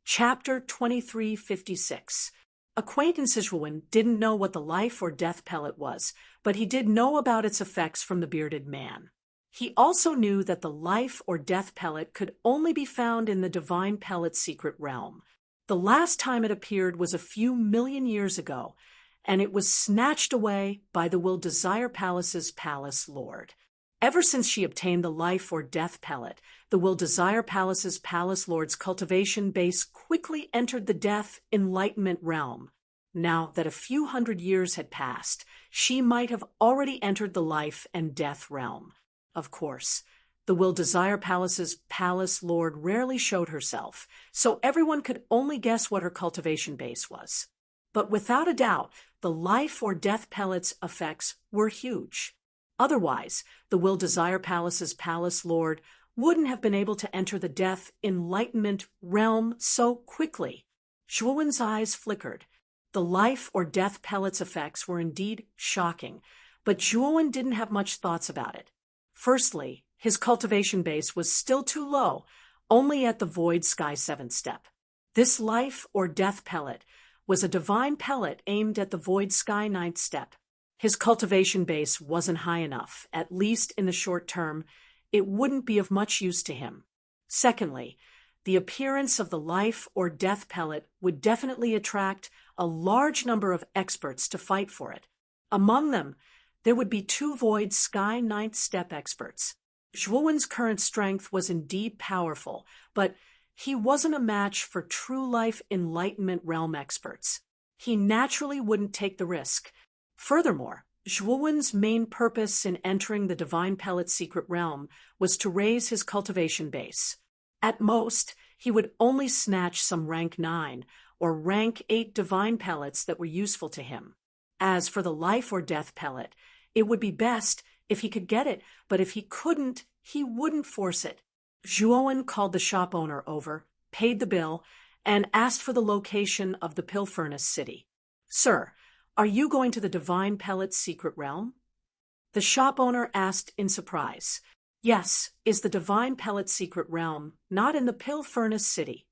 Chapter 2356. Acquaintance Zhuowen didn't know what the life or death pellet was, but he did know about its effects from the bearded man. He also knew that the life or death pellet could only be found in the divine pellet's secret realm. The last time it appeared was a few million years ago, and it was snatched away by the Will Desire Palace's palace lord. Ever since she obtained the life or death pellet, the Will Desire Palace's palace lord's cultivation base quickly entered the death enlightenment realm. Now that a few hundred years had passed, she might have already entered the life and death realm. Of course, the Will Desire Palace's palace lord rarely showed herself, so everyone could only guess what her cultivation base was. But without a doubt, the life or death pellet's effects were huge. Otherwise, the Will Desire Palace's palace lord wouldn't have been able to enter the death enlightenment realm so quickly. Zhuowen's eyes flickered. The life or death pellet's effects were indeed shocking, but Zhuowen didn't have much thoughts about it. Firstly, his cultivation base was still too low, only at the Void Sky 7th step. This life or death pellet was a divine pellet aimed at the Void Sky 9th step. His cultivation base wasn't high enough, at least in the short term. It wouldn't be of much use to him. Secondly, the appearance of the life or death pellet would definitely attract a large number of experts to fight for it. Among them, there would be 2 Void Sky 9th step experts. Zhuowen's current strength was indeed powerful, but he wasn't a match for true life enlightenment realm experts. He naturally wouldn't take the risk. Furthermore, Zhuowen's main purpose in entering the divine pellet's secret realm was to raise his cultivation base. At most, he would only snatch some rank 9 or rank 8 divine pellets that were useful to him. As for the life or death pellet, it would be best if he could get it, but if he couldn't, he wouldn't force it. Zhuowen called the shop owner over, paid the bill, and asked for the location of the Pill Furnace City. "Sir, are you going to the divine pellet's secret realm?" The shop owner asked in surprise. "Yes, is the divine pellet's secret realm not in the Pill Furnace City?"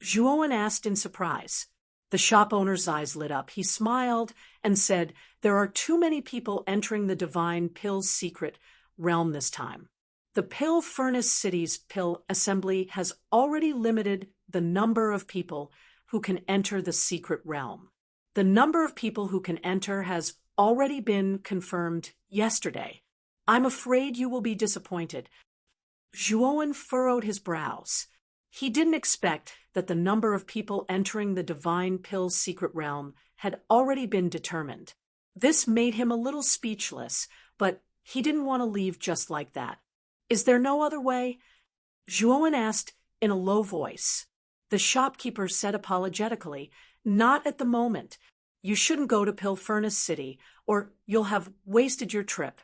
Zhuowen asked in surprise. The shop owner's eyes lit up. He smiled and said, "There are too many people entering the divine pill's secret realm this time. The Pill Furnace City's pill assembly has already limited the number of people who can enter the secret realm. The number of people who can enter has already been confirmed yesterday. I'm afraid you will be disappointed." Zhuowen furrowed his brows. He didn't expect that the number of people entering the divine pill's secret realm had already been determined. This made him a little speechless, but he didn't want to leave just like that. "Is there no other way?" Zhuowen asked in a low voice. The shopkeeper said apologetically, "Not at the moment. You shouldn't go to Pill Furnace City, or you'll have wasted your trip."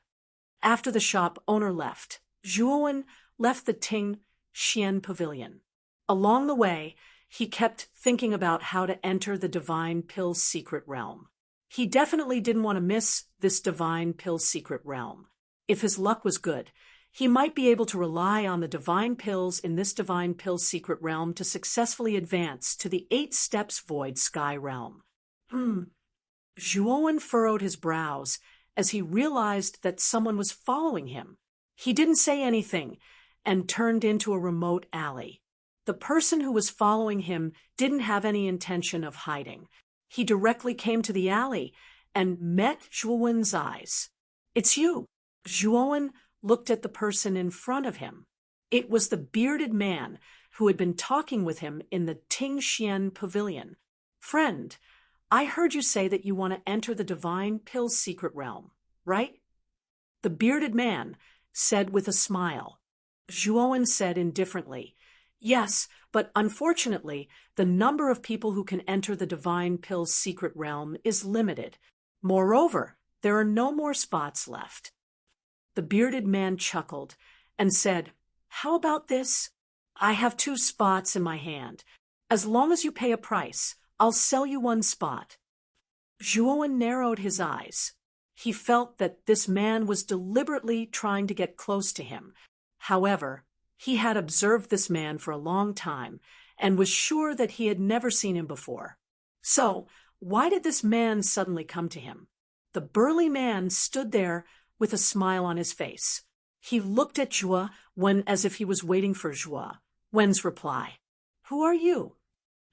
After the shop owner left, Zhuowen left the Ting Xian Pavilion. Along the way, he kept thinking about how to enter the divine pill's secret realm. He definitely didn't want to miss this divine pill's secret realm. If his luck was good, he might be able to rely on the divine pills in this divine pill's secret realm to successfully advance to the 8 steps Void Sky realm. Zhuowen furrowed his brows as he realized that someone was following him. He didn't say anything and turned into a remote alley. The person who was following him didn't have any intention of hiding. He directly came to the alley and met Zhuowen's eyes. "It's you." Zhuowen looked at the person in front of him. It was the bearded man who had been talking with him in the Ting Xian Pavilion. "Friend, I heard you say that you want to enter the divine pill's secret realm, right?" The bearded man said with a smile. Zhuowen said indifferently, "Yes, but unfortunately, the number of people who can enter the divine pill's secret realm is limited. Moreover, there are no more spots left." The bearded man chuckled and said, How about this? I have 2 spots in my hand. As long as you pay a price, I'll sell you 1 spot. Zhuowen narrowed his eyes. He felt that this man was deliberately trying to get close to him. However, he had observed this man for a long time and was sure that he had never seen him before. So, why did this man suddenly come to him? The burly man stood there with a smile on his face. He looked at Zhuowen as if he was waiting for Zhuowen's reply. Who are you?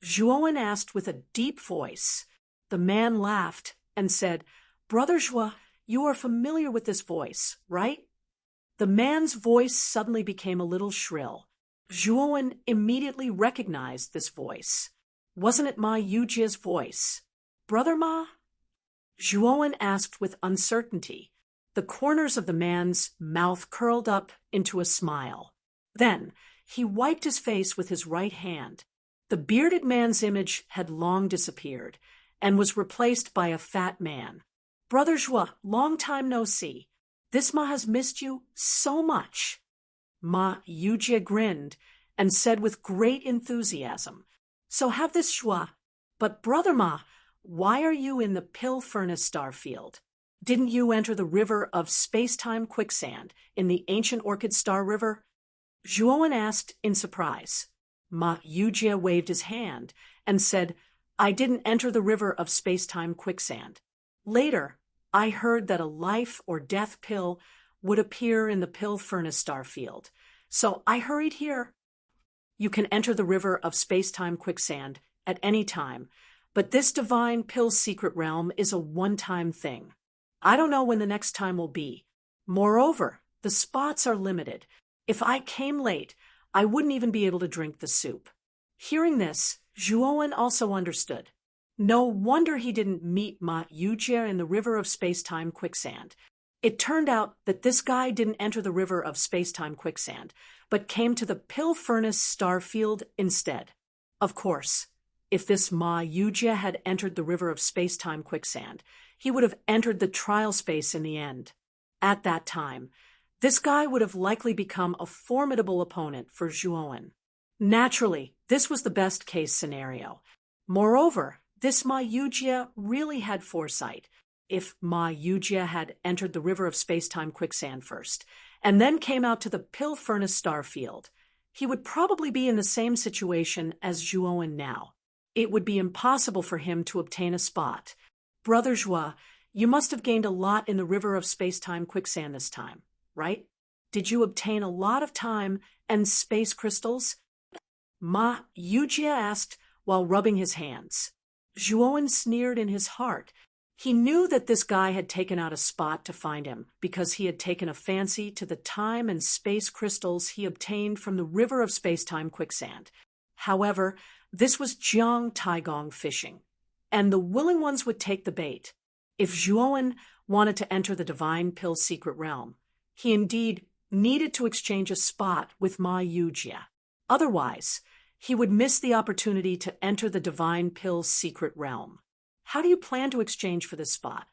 Zhuowen asked with a deep voice. The man laughed and said, Brother Zhuo, you are familiar with this voice, right? The man's voice suddenly became a little shrill. Zhuowen immediately recognized this voice. Wasn't it Ma Yujia's voice? Brother Ma? Zhuowen asked with uncertainty. The corners of the man's mouth curled up into a smile. Then he wiped his face with his right hand. The bearded man's image had long disappeared and was replaced by a fat man. Brother Zhuo, long time no see. This Ma has missed you so much. Ma Yujia grinned and said with great enthusiasm, So have this Zhuo. But Brother Ma, why are you in the pill furnace star field? Didn't you enter the river of space-time quicksand in the ancient Orchid Star River? Zhuowen asked in surprise. Ma Yujia waved his hand and said, I didn't enter the river of space-time quicksand. Later, I heard that a life or death pill would appear in the pill furnace star field, so I hurried here. You can enter the river of space-time quicksand at any time, but this divine pill secret realm is a one-time thing. I don't know when the next time will be. Moreover, the spots are limited. If I came late, I wouldn't even be able to drink the soup. Hearing this, Zhuowen also understood. No wonder he didn't meet Ma Yujia in the river of space-time quicksand. It turned out that this guy didn't enter the river of space-time quicksand, but came to the pill furnace star field instead. Of course, if this Ma Yujia had entered the river of space-time quicksand, he would have entered the trial space in the end. At that time, this guy would have likely become a formidable opponent for Zhuowen. Naturally, this was the best-case scenario. Moreover, this Ma Yujia really had foresight. If Ma Yujia had entered the river of space-time quicksand first, and then came out to the pill furnace star field, he would probably be in the same situation as Zhuowen now. It would be impossible for him to obtain a spot. Brother Zhuo, you must have gained a lot in the river of space-time quicksand this time, right? Did you obtain a lot of time and space crystals? Ma Yujia asked while rubbing his hands. Zhuowen sneered in his heart. He knew that this guy had taken out a spot to find him because he had taken a fancy to the time and space crystals he obtained from the river of space-time quicksand. However, this was Jiang Taigong fishing, and the willing ones would take the bait. If Zhuowen wanted to enter the divine pill secret realm, he indeed needed to exchange a spot with Ma Yujia. Otherwise, he would miss the opportunity to enter the divine pill secret realm. How do you plan to exchange for this spot?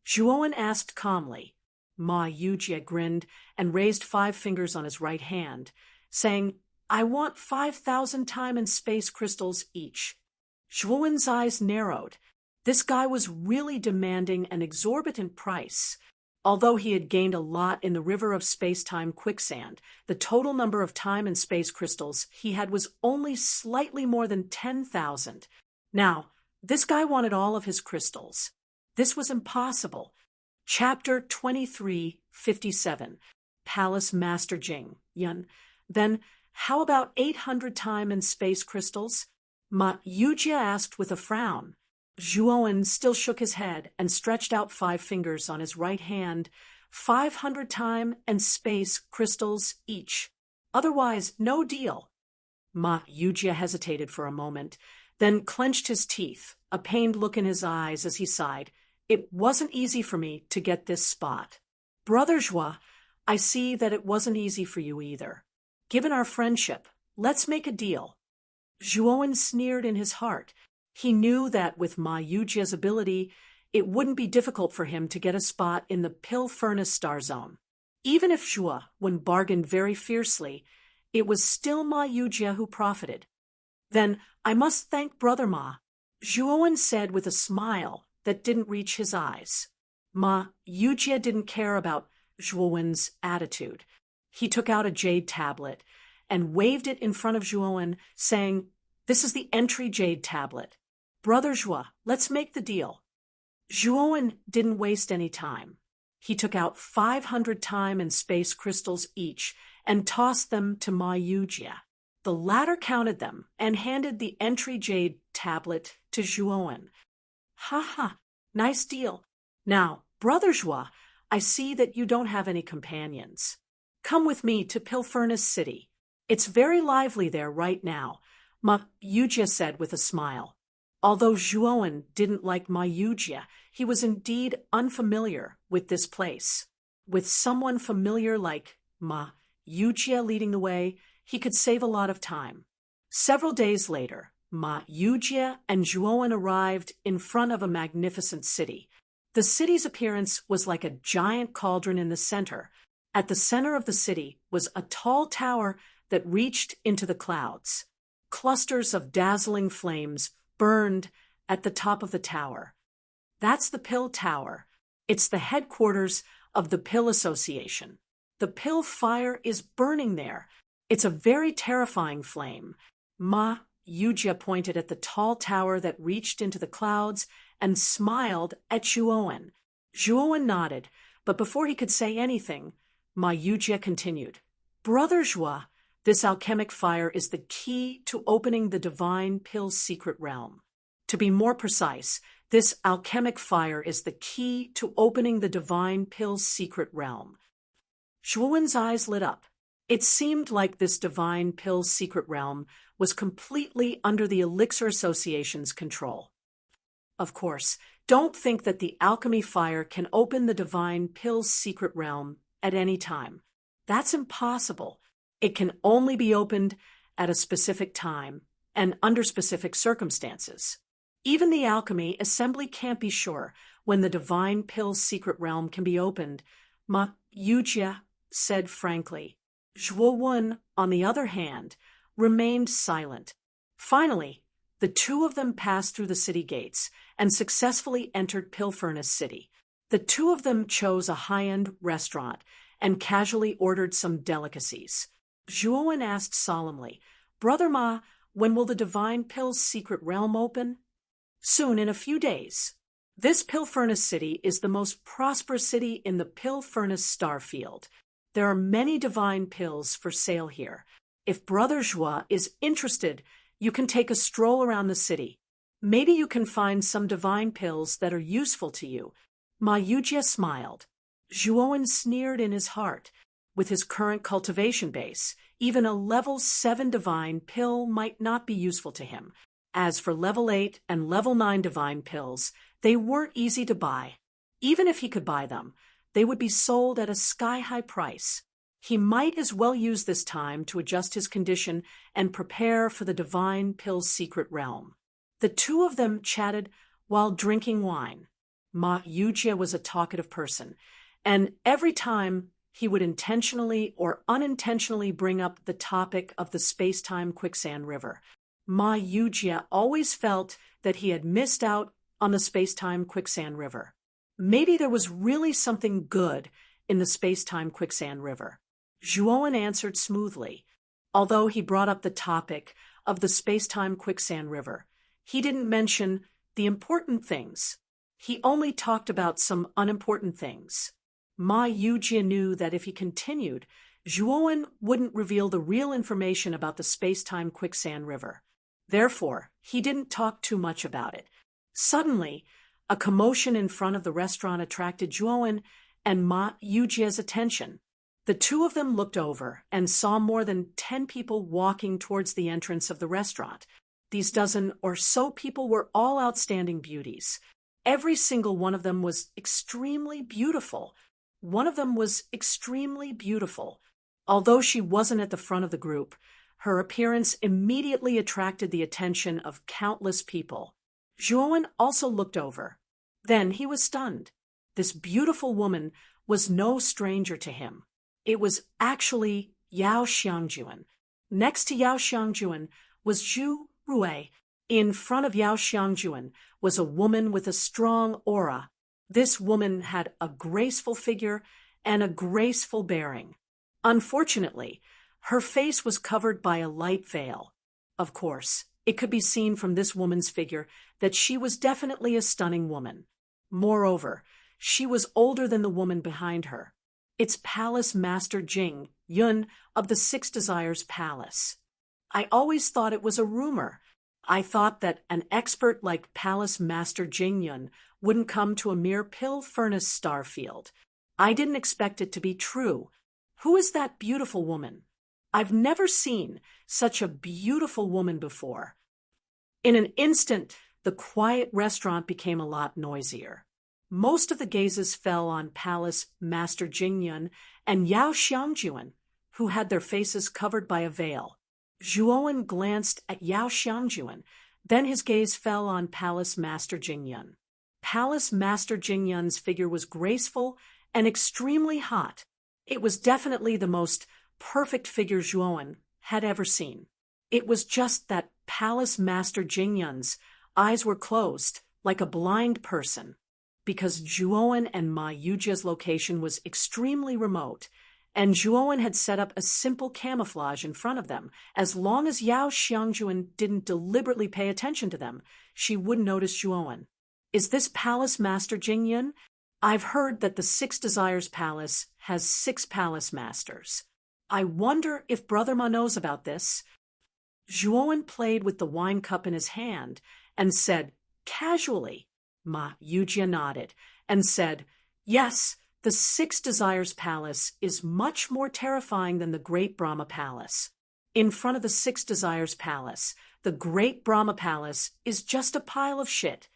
Zhuowen asked calmly. Ma Yujia grinned and raised 5 fingers on his right hand, saying, I want 5,000 time and space crystals each. Zhuowen's eyes narrowed. This guy was really demanding an exorbitant price. Although he had gained a lot in the river of space-time quicksand, the total number of time and space crystals he had was only slightly more than 10,000. Now, this guy wanted all of his crystals. This was impossible. Chapter 2357, Palace Master Jing, Yun. Then, how about 800 time and space crystals? Ma Yujia asked with a frown. Zhuowen still shook his head and stretched out 5 fingers on his right hand, 500 time and space crystals each. Otherwise, no deal. Ma Yujia hesitated for a moment, then clenched his teeth, a pained look in his eyes as he sighed. It wasn't easy for me to get this spot. Brother Zhuo, I see that it wasn't easy for you either. Given our friendship, let's make a deal. Zhuowen sneered in his heart. He knew that with Ma Yujia's ability, it wouldn't be difficult for him to get a spot in the pill furnace star zone. Even if Zhuowen bargained very fiercely, it was still Ma Yujie who profited. Then I must thank Brother Ma, Zhuowen said with a smile that didn't reach his eyes. Ma Yujie didn't care about Zhuowen's attitude. He took out a jade tablet and waved it in front of Zhuowen, saying, "This is the entry jade tablet. Brother Zhuo, let's make the deal." Zhuowen didn't waste any time. He took out 500 time and space crystals each and tossed them to Ma Yujie. The latter counted them and handed the entry jade tablet to Zhuowen. "Ha ha, nice deal. Now, Brother Zhuo, I see that you don't have any companions. Come with me to Pilfurnace City. It's very lively there right now," Ma Yujie said with a smile. Although Zhuowen didn't like Ma Yujie, he was indeed unfamiliar with this place. With someone familiar like Ma Yujie leading the way, he could save a lot of time. Several days later, Ma Yujie and Zhuowen arrived in front of a magnificent city. The city's appearance was like a giant cauldron in the center. At the center of the city was a tall tower that reached into the clouds. Clusters of dazzling flames burned at the top of the tower. That's the Pill Tower. It's the headquarters of the Pill Association. The Pill Fire is burning there. It's a very terrifying flame. Ma Yujie pointed at the tall tower that reached into the clouds and smiled at Zhuowen. Zhuowen nodded, but before he could say anything, Ma Yujie continued, "Brother Zhuo, this alchemic fire is the key to opening the divine Pill's secret realm. To be more precise, this alchemic fire is the key to opening the divine Pill's secret realm." Zhuowen's eyes lit up. It seemed like this divine Pill's secret realm was completely under the Elixir Association's control. Of course, don't think that the alchemy fire can open the divine Pill's secret realm at any time. That's impossible. It can only be opened at a specific time and under specific circumstances. Even the alchemy assembly can't be sure when the divine Pill's secret realm can be opened, Ma Yujie said frankly. Zhuowen, on the other hand, remained silent. Finally, the two of them passed through the city gates and successfully entered Pilfurnace City. The two of them chose a high-end restaurant and casually ordered some delicacies. Zhuowen asked solemnly, "Brother Ma, when will the divine Pill's secret realm open?" "Soon, in a few days. This Pilfurnace City is the most prosperous city in the Pilfurnace star field. There are many divine pills for sale here. If Brother Zhuo is interested, you can take a stroll around the city. Maybe you can find some divine pills that are useful to you." Ma Yujie smiled. Zhuowen sneered in his heart. With his current cultivation base, even a level 7 divine pill might not be useful to him. As for level 8 and level 9 divine pills, they weren't easy to buy. Even if he could buy them, they would be sold at a sky-high price. He might as well use this time to adjust his condition and prepare for the divine Pill's secret realm. The two of them chatted while drinking wine. Ma Yujie was a talkative person, and every time he would intentionally or unintentionally bring up the topic of the space-time quicksand river. Ma Yujie always felt that he had missed out on the space-time quicksand river. Maybe there was really something good in the space-time quicksand river. Zhuowen answered smoothly. Although he brought up the topic of the space-time quicksand river, he didn't mention the important things. He only talked about some unimportant things. Ma Yujie knew that if he continued, Zhuowen wouldn't reveal the real information about the space-time quicksand river. Therefore, he didn't talk too much about it. Suddenly, a commotion in front of the restaurant attracted Zhuowen and Ma Yujie's attention. The two of them looked over and saw more than 10 people walking towards the entrance of the restaurant. These dozen or so people were all outstanding beauties. Every single one of them was extremely beautiful. One of them was extremely beautiful. Although she wasn't at the front of the group, her appearance immediately attracted the attention of countless people. Zhuowen also looked over. Then he was stunned. This beautiful woman was no stranger to him. It was actually Yao Xiangjuan, Next to Yao Xiangjuan was Zhu Rui. In front of Yao Xiangjuan was a woman with a strong aura. This woman had a graceful figure and a graceful bearing. Unfortunately, her face was covered by a light veil. Of course, it could be seen from this woman's figure that she was definitely a stunning woman. Moreover, she was older than the woman behind her. It's Palace Master Jing Yun of the Six Desires Palace. I always thought it was a rumor. I thought that an expert like Palace Master Jing Yun wouldn't come to a mere pill furnace starfield. I didn't expect it to be true. Who is that beautiful woman? I've never seen such a beautiful woman before. In an instant, the quiet restaurant became a lot noisier. Most of the gazes fell on Palace Master Jingyun and Yao Xiangjuan, who had their faces covered by a veil. Zhuowen glanced at Yao Xiangjuan, then his gaze fell on Palace Master Jingyun. Palace Master Jingyun's figure was graceful and extremely hot. It was definitely the most perfect figure Zhuowen had ever seen. It was just that Palace Master Jingyun's eyes were closed, like a blind person. Because Zhuowen and Ma Yujia's location was extremely remote, and Zhuowen had set up a simple camouflage in front of them. As long as Yao Xiangjuan didn't deliberately pay attention to them, she wouldn't notice Zhuowen. Is this Palace Master Jingyun? I've heard that the Six Desires Palace has 6 Palace Masters. I wonder if Brother Ma knows about this. Zhuowen played with the wine cup in his hand and said, casually. Ma Yujia nodded and said, yes, the Six Desires Palace is much more terrifying than the Great Brahma Palace. In front of the Six Desires Palace, the Great Brahma Palace is just a pile of shit.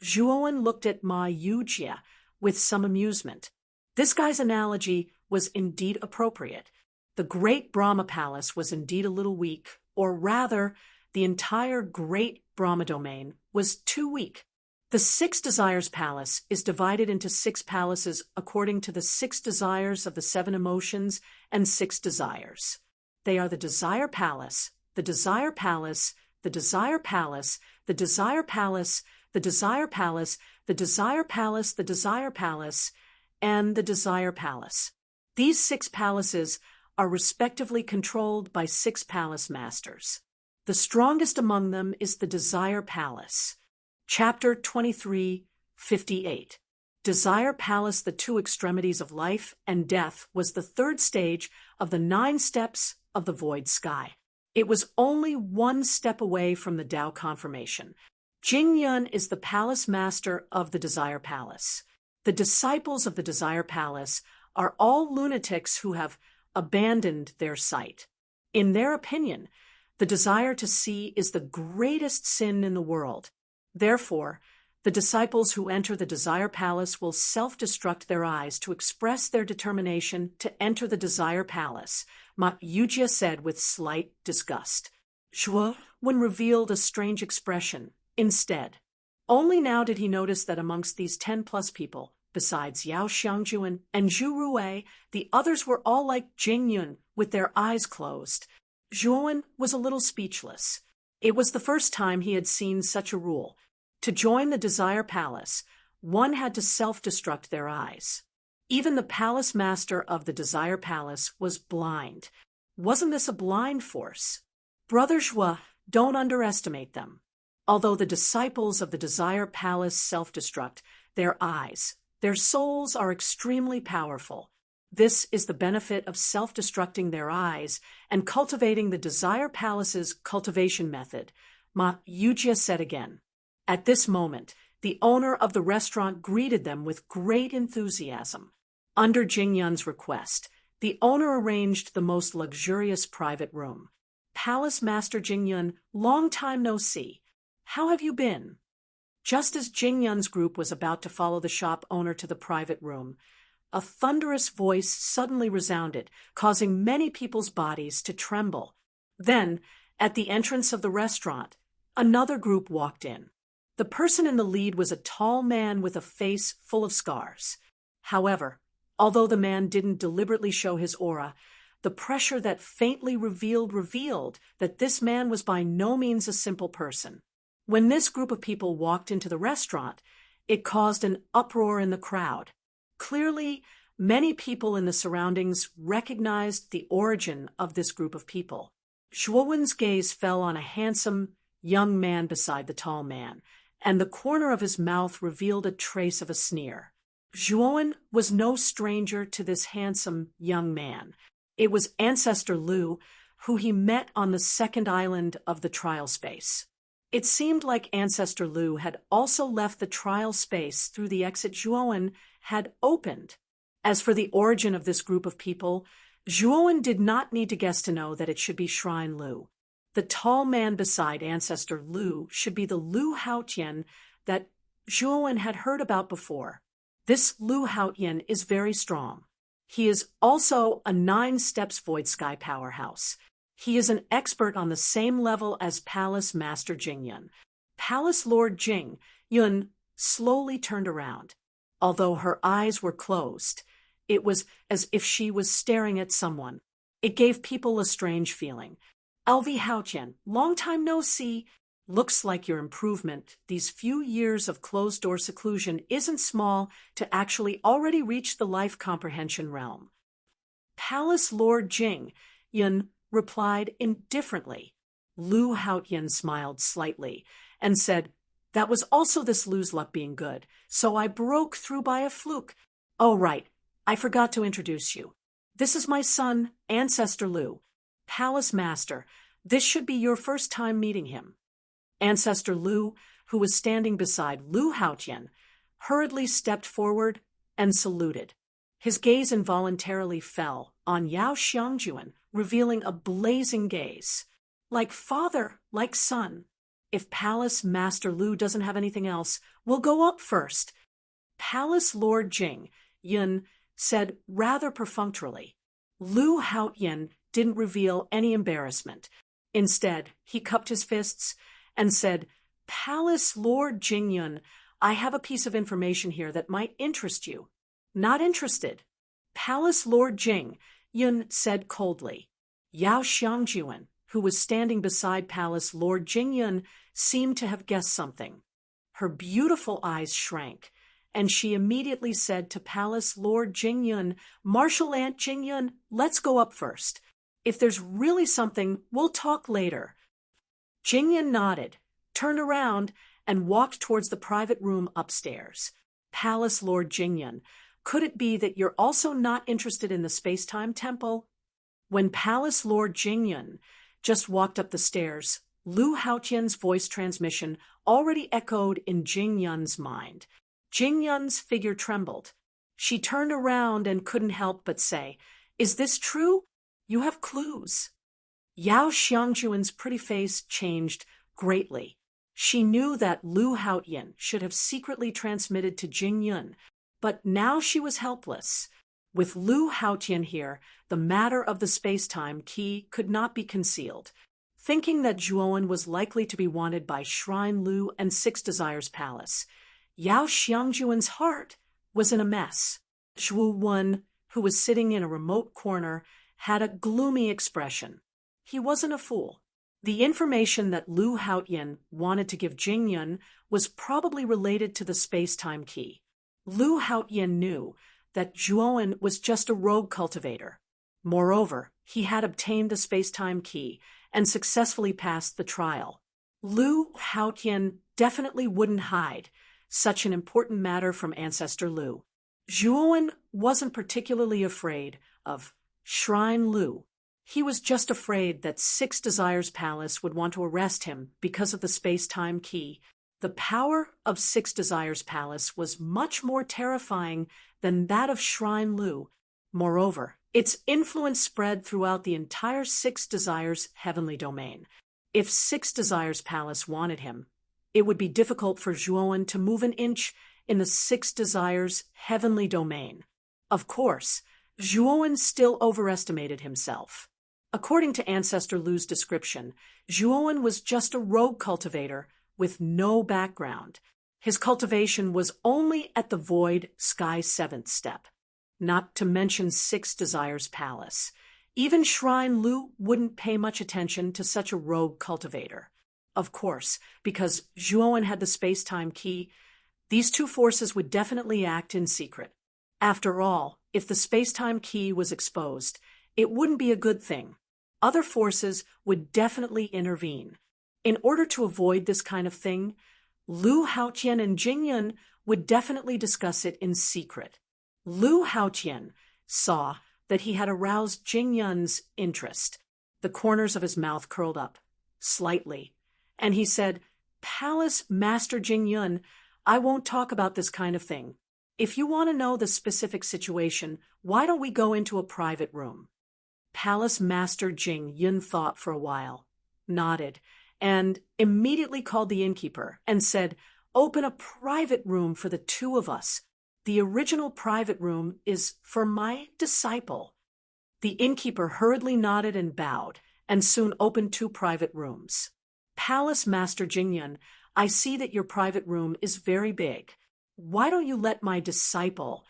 Zhuowen looked at Ma Yujia with some amusement. This guy's analogy was indeed appropriate. The Great Brahma Palace was indeed a little weak, or rather, the entire Great Brahma domain was too weak. The Six Desires Palace is divided into 6 palaces according to the 6 desires of the 7 emotions and 6 desires. They are the Desire Palace, the Desire Palace, the Desire Palace, the Desire Palace, the Desire Palace, the Desire Palace, the Desire Palace, and the Desire Palace. These 6 palaces are respectively controlled by 6 palace masters. The strongest among them is the Desire Palace. Chapter 23:58. Desire Palace, the 2 extremities of life and death, was the 3rd stage of the 9 steps of the void sky. It was only 1 step away from the Tao confirmation. Jingyun is the palace master of the Desire Palace. The disciples of the Desire Palace are all lunatics who have abandoned their sight. In their opinion, the desire to see is the greatest sin in the world. Therefore, the disciples who enter the Desire Palace will self-destruct their eyes to express their determination to enter the Desire Palace, Ma Yujia said with slight disgust. Zhuowen revealed a strange expression. Instead, only now did he notice that amongst these 10+ people, besides Yao Xiangjuan and Zhu Rui, the others were all like Jingyun, with their eyes closed. Zhuowen was a little speechless. It was the first time he had seen such a rule. To join the Desire Palace, one had to self-destruct their eyes. Even the palace master of the Desire Palace was blind. Wasn't this a blind force? Brother Zhuo, don't underestimate them. Although the disciples of the Desire Palace self-destruct their eyes, their souls are extremely powerful. This is the benefit of self-destructing their eyes and cultivating the Desire Palace's cultivation method, Ma Yujia said again. At this moment, the owner of the restaurant greeted them with great enthusiasm. Under Jingyun's request, the owner arranged the most luxurious private room. Palace Master Jingyun, long time no see. How have you been? Just as Jingyun's group was about to follow the shop owner to the private room, a thunderous voice suddenly resounded, causing many people's bodies to tremble. Then, at the entrance of the restaurant, another group walked in. The person in the lead was a tall man with a face full of scars. However, although the man didn't deliberately show his aura, The pressure that faintly revealed that this man was by no means a simple person. When this group of people walked into the restaurant, it caused an uproar in the crowd. Clearly, many people in the surroundings recognized the origin of this group of people. Zhuowen's gaze fell on a handsome, young man beside the tall man, and the corner of his mouth revealed a trace of a sneer. Zhuowen was no stranger to this handsome young man. It was Ancestor Lu, who he met on the second island of the trial space. It seemed like Ancestor Lu had also left the trial space through the exit Zhuowen had opened. As for the origin of this group of people, Zhuowen did not need to guess to know that it should be Shrine Lu. The tall man beside Ancestor Lu should be the Lu Haotian that Zhuowen had heard about before. This Lu Haotian is very strong. He is also a 9 steps Void Sky powerhouse. He is an expert on the same level as Palace Master Jingyun. Palace Lord Jingyun slowly turned around. Although her eyes were closed, it was as if she was staring at someone. It gave people a strange feeling. LV Haotian, long time no see. Looks like your improvement, these few years of closed-door seclusion, isn't small to actually already reach the life comprehension realm. Palace Lord Jingyun replied indifferently. Lu Haotian smiled slightly and said, "That was also this Lu's luck being good, so I broke through by a fluke. Oh, right, I forgot to introduce you. This is my son, Ancestor Lu, Palace Master. This should be your first time meeting him." Ancestor Lu, who was standing beside Lu Haotian, hurriedly stepped forward and saluted. His gaze involuntarily fell on Yao Xiangjuan, revealing a blazing gaze. Like father, like son. If Palace Master Lu doesn't have anything else, we'll go up first. Palace Lord Jingyun said rather perfunctorily. Lu Haotian didn't reveal any embarrassment. Instead, he cupped his fists and said, "Palace Lord Jingyun, I have a piece of information here that might interest you." "Not interested." Palace Lord Jingyun said coldly. Yao Xiangjuan, who was standing beside Palace Lord Jingyun, seemed to have guessed something. Her beautiful eyes shrank, and she immediately said to Palace Lord Jingyun, "Martial Aunt Jingyun, let's go up first. If there's really something, we'll talk later." Jingyun nodded, turned around, and walked towards the private room upstairs. Palace Lord Jingyun, could it be that you're also not interested in the space-time temple? When Palace Lord Jingyun just walked up the stairs, Lu Haotian's voice transmission already echoed in Jingyun's mind. Jingyun's figure trembled. She turned around and couldn't help but say, "Is this true? You have clues." Yao Xiangjuan's pretty face changed greatly. She knew that Lu Haotian should have secretly transmitted to Jingyun, but now she was helpless. With Lu Haotian here, the matter of the space-time key could not be concealed. Thinking that Zhuowen was likely to be wanted by Shrine Lu and Six Desires Palace, Yao Xiangjuan's heart was in a mess. Zhuowen, who was sitting in a remote corner, had a gloomy expression. He wasn't a fool. The information that Lu Haotian wanted to give Jingyun was probably related to the space-time key. Lu Haotian knew that Zhuowen was just a rogue cultivator. Moreover, he had obtained the space-time key and successfully passed the trial. Lu Haotian definitely wouldn't hide such an important matter from Ancestor Lu. Zhuowen wasn't particularly afraid of Shrine Lu. He was just afraid that Six Desires Palace would want to arrest him because of the space-time key. The power of Six Desires Palace was much more terrifying than that of Shrine Lu. Moreover, its influence spread throughout the entire Six Desires heavenly domain. If Six Desires Palace wanted him, it would be difficult for Zhuowen to move an inch in the Six Desires heavenly domain. Of course, Zhuowen still overestimated himself. According to Ancestor Lu's description, Zhuowen was just a rogue cultivator with no background. His cultivation was only at the Void Sky 7th step, not to mention Six Desires Palace. Even Shrine Lu wouldn't pay much attention to such a rogue cultivator. Of course, because Zhuowen had the space-time key, these two forces would definitely act in secret. After all, if the space-time key was exposed, it wouldn't be a good thing. Other forces would definitely intervene. In order to avoid this kind of thing, Lu Haotian and Jingyun would definitely discuss it in secret. Lu Haotian saw that he had aroused Jingyun's interest. The corners of his mouth curled up, slightly, and he said, "Palace Master Jingyun, I won't talk about this kind of thing. If you want to know the specific situation, why don't we go into a private room?" Palace Master Jingyun thought for a while, nodded, and immediately called the innkeeper and said, "Open a private room for the two of us. The original private room is for my disciple." The innkeeper hurriedly nodded and bowed, and soon opened two private rooms. "Palace Master Jingyun, I see that your private room is very big. Why don't you let my disciple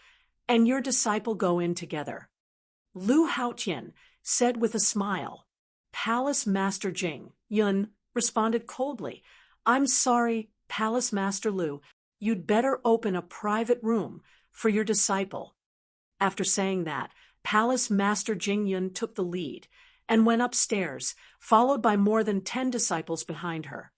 and your disciple go in together?" Lu Haotian said with a smile. Palace Master Jingyun responded coldly, "I'm sorry, Palace Master Lu, you'd better open a private room for your disciple." After saying that, Palace Master Jingyun took the lead and went upstairs, followed by more than 10 disciples behind her.